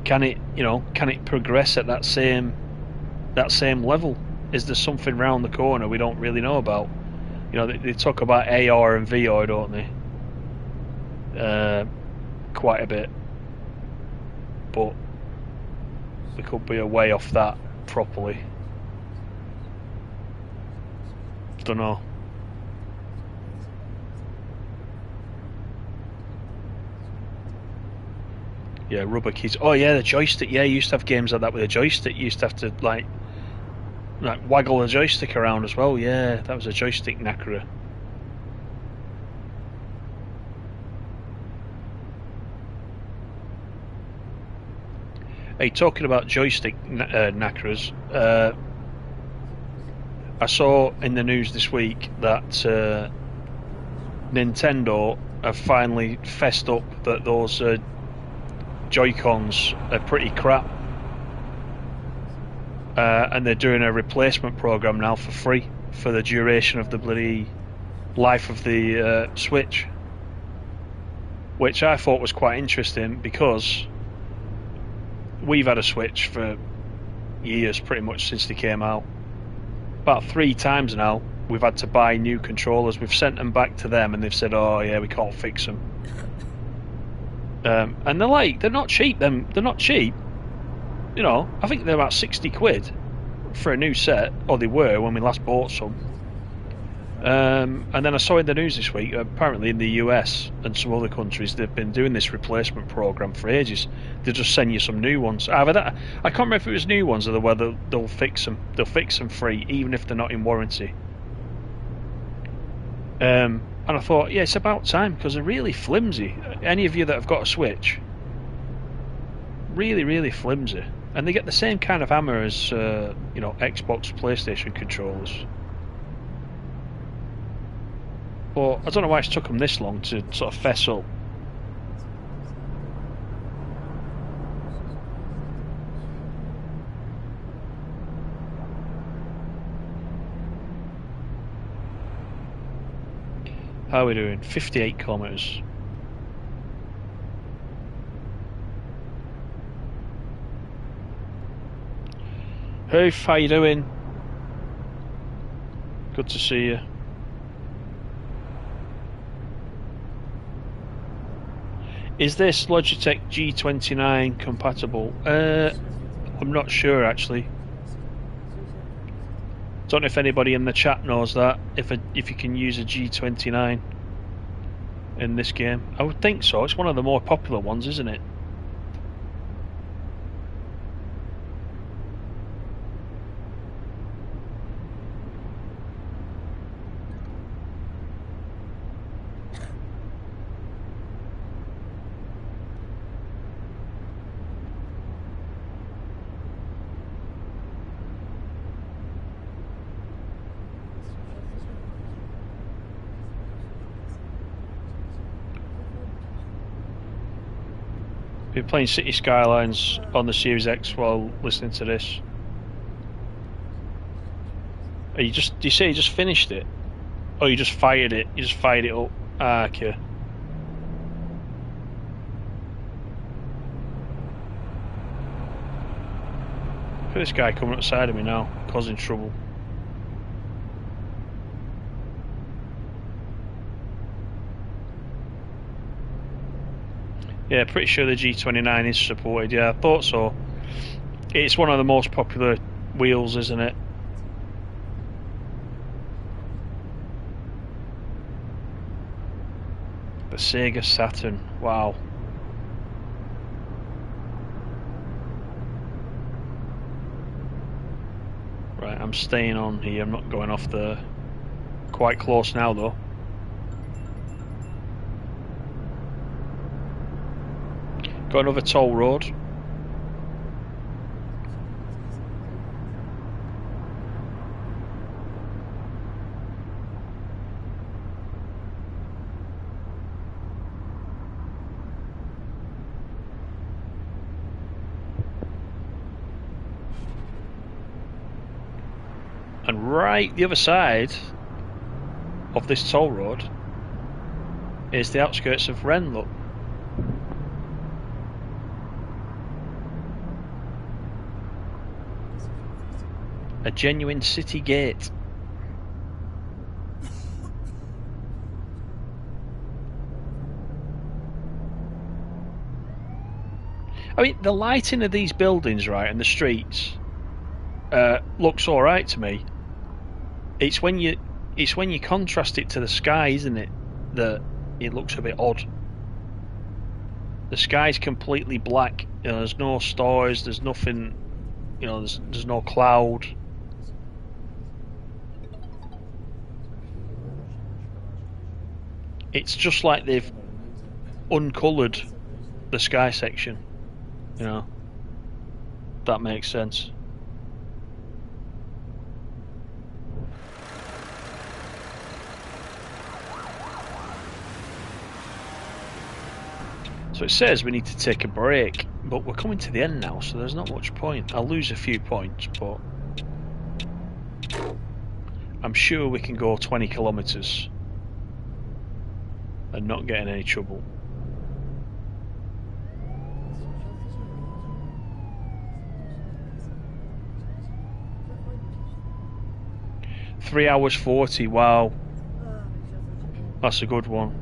can it progress at that same level? Is there something round the corner we don't really know about? They talk about AR and VR, don't they? Quite a bit, but we could be a way off that properly. Don't know. Yeah, rubber keys. Oh yeah, the joystick. Yeah, you used to have games like that with a joystick. You used to have to like waggle the joystick around as well. Yeah, that was a joystick knackerer. Hey, talking about joystick knackerers, I saw in the news this week that Nintendo have finally fessed up that those Joy-Cons are pretty crap, and they're doing a replacement program now for free for the duration of the bloody life of the Switch, which I thought was quite interesting because we've had a Switch for years, pretty much since they came out, about 3 times now we've had to buy new controllers. We've sent them back to them and they've said, oh yeah, we can't fix them. And they're not cheap. They're not cheap. You know, I think they're about 60 quid for a new set, or they were when we last bought some. And then I saw in the news this week, apparently in the US and some other countries, they've been doing this replacement program for ages. They just send you some new ones. Either that, I can't remember if it was new ones or whether they'll fix them. They'll fix them free, even if they're not in warranty. And I thought, yeah, it's about time, because they're really flimsy. Any of you that have got a Switch, really, really flimsy. And they get the same kind of hammer as, you know, Xbox, PlayStation controllers. But I don't know why it's took them this long to sort of fess up. How are we doing? 58 kilometres. Hey, how you doing? Good to see you. Is this Logitech G29 compatible? I'm not sure actually. Don't know if anybody in the chat knows that, if you can use a G29 in this game. I would think so. It's one of the more popular ones, isn't it? Been playing City Skylines on the Series X while listening to this. Are you just? Do you say you just finished it? Oh, you just fired it. You just fired it up. Ah, okay. Look at this guy coming outside of me now, causing trouble. Yeah, pretty sure the G29 is supported. Yeah, I thought so. It's one of the most popular wheels, isn't it? The Sega Saturn. Wow. Right, I'm staying on here. I'm not going off there. Quite close now, though. Got another toll road. And right the other side of this toll road is the outskirts of Renne, look. A genuine city gate. I mean, the lighting of these buildings, right, and the streets, looks all right to me. It's when you contrast it to the sky, isn't it, that it looks a bit odd. The sky's completely black. You know, there's no stars. There's nothing. You know, there's no cloud. It's just like they've uncoloured the sky section, you know. That makes sense. So it says we need to take a break, but we're coming to the end now, so there's not much point. I'll lose a few points, but I'm sure we can go 20 kilometres and not get in any trouble. 3 hours 40, wow. That's a good one.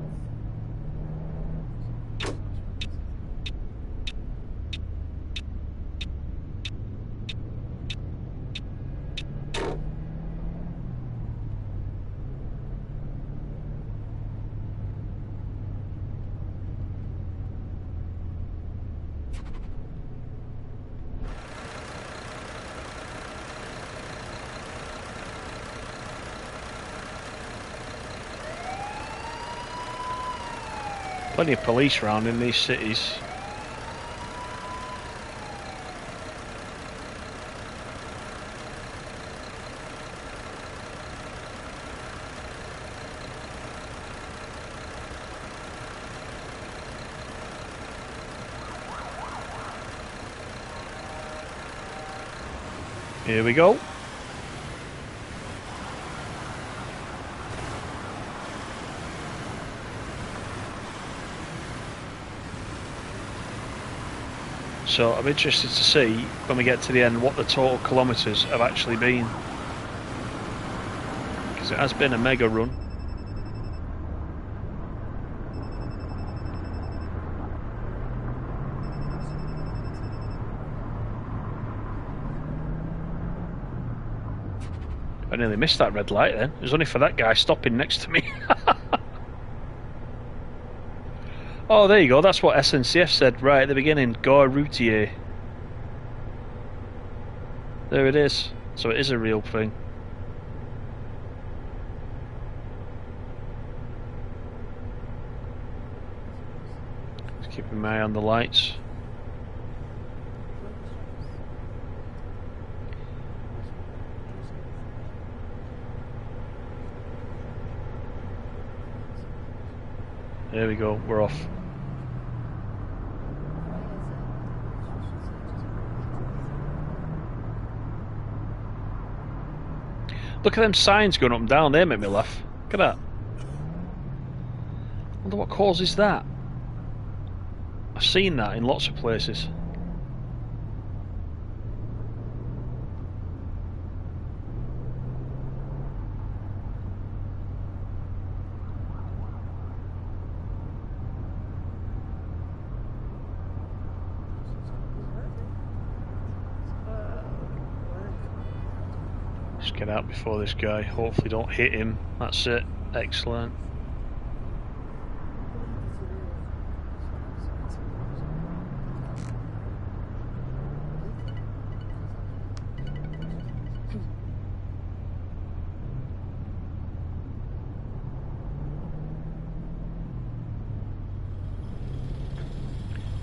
Plenty of police around in these cities. Here we go. So I'm interested to see when we get to the end what the total kilometres have actually been, because it has been a mega run. I nearly missed that red light then. It was only for that guy stopping next to me. Oh, there you go. That's what SNCF said right at the beginning. Gare routier. There it is. So it is a real thing. Just keeping my eye on the lights. There we go. We're off. Look at them signs going up and down, they make me laugh. Look at that. I wonder what causes that. I've seen that in lots of places. Get out before this guy. Hopefully don't hit him. That's it. Excellent.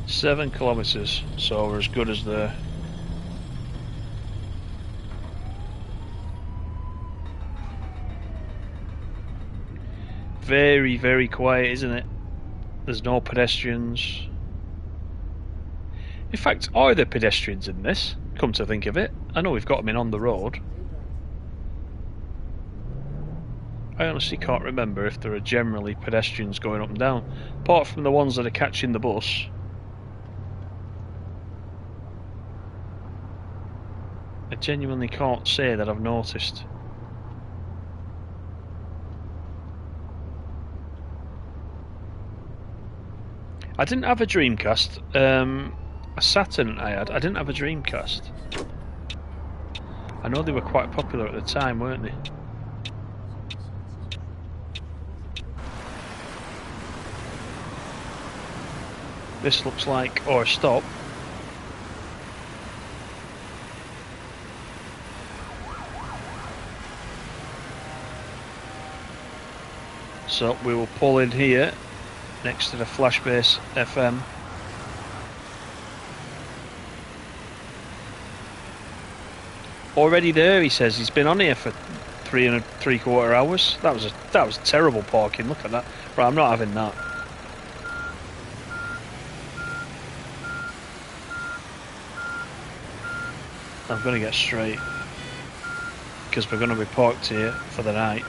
Seven kilometres, so we're as good as there. Very, very quiet, isn't it? There's no pedestrians. In fact, are there pedestrians in this? Come to think of it. I know we've got them in on the road. I honestly can't remember if there are generally pedestrians going up and down, apart from the ones that are catching the bus. I genuinely can't say that I've noticed. I didn't have a Dreamcast. A Saturn I had. I didn't have a Dreamcast. I know they were quite popular at the time, weren't they? This looks like, or a stop. So we will pull in here next to the FlixBus FM. Already there, he says. He's been on here for 3.75 hours. That was terrible parking. Look at that. Right, I'm not having that. I'm going to get straight because we're going to be parked here for the night.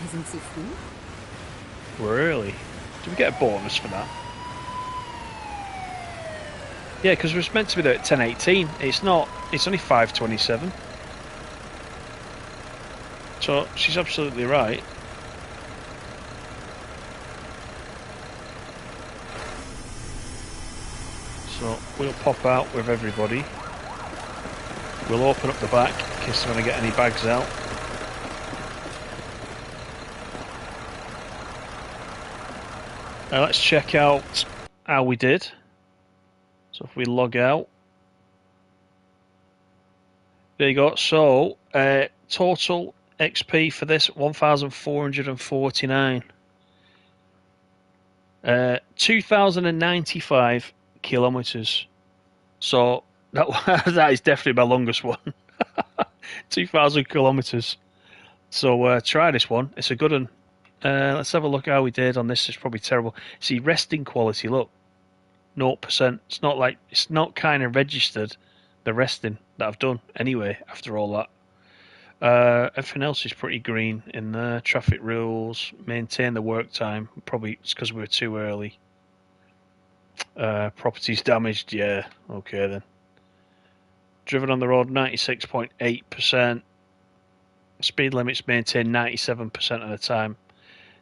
Wir sind zu früh? We're early. Do we get a bonus for that? Yeah, because it was meant to be there at 10:18. It's not. It's only 5:27. So she's absolutely right. So we'll pop out with everybody. We'll open up the back in case they want to get any bags out. Now let's check out how we did. So if we log out, there you go. So total XP for this 1,449. 2,095 kilometers. So that is definitely my longest one. 2,000 kilometers. So try this one. It's a good one. Let's have a look how we did on this. It's probably terrible. See, resting quality, look. 0%. It's not kind of registered the resting that I've done anyway after all that. Everything else is pretty green in there. Traffic rules, maintain the work time. Probably it's because we were too early. Properties damaged, yeah. Okay then. Driven on the road 96.8%. Speed limits maintained 97% of the time.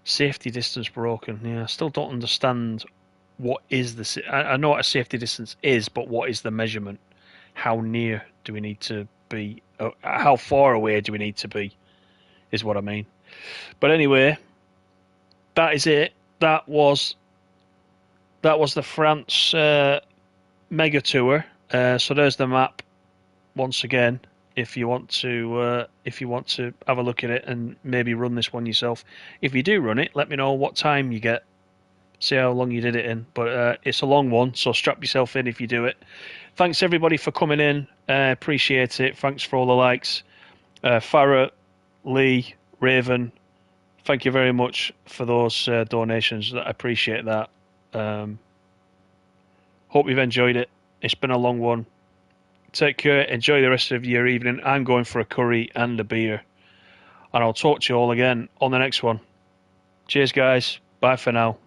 Safety distance broken. Yeah, I still don't understand what is the... I know what a safety distance is, but what is the measurement? How near do we need to be? How far away do we need to be? Is what I mean. But anyway, that is it. That was the France mega tour. So there's the map once again. If you want to have a look at it and maybe run this one yourself. If you do run it, let me know what time you get. See how long you did it in. But it's a long one, so strap yourself in if you do it. Thanks everybody for coming in. Appreciate it. Thanks for all the likes. Farah, Lee, Raven, thank you very much for those donations. I appreciate that. Hope you've enjoyed it. It's been a long one. Take care. Enjoy the rest of your evening. I'm going for a curry and a beer. And I'll talk to you all again on the next one. Cheers, guys. Bye for now.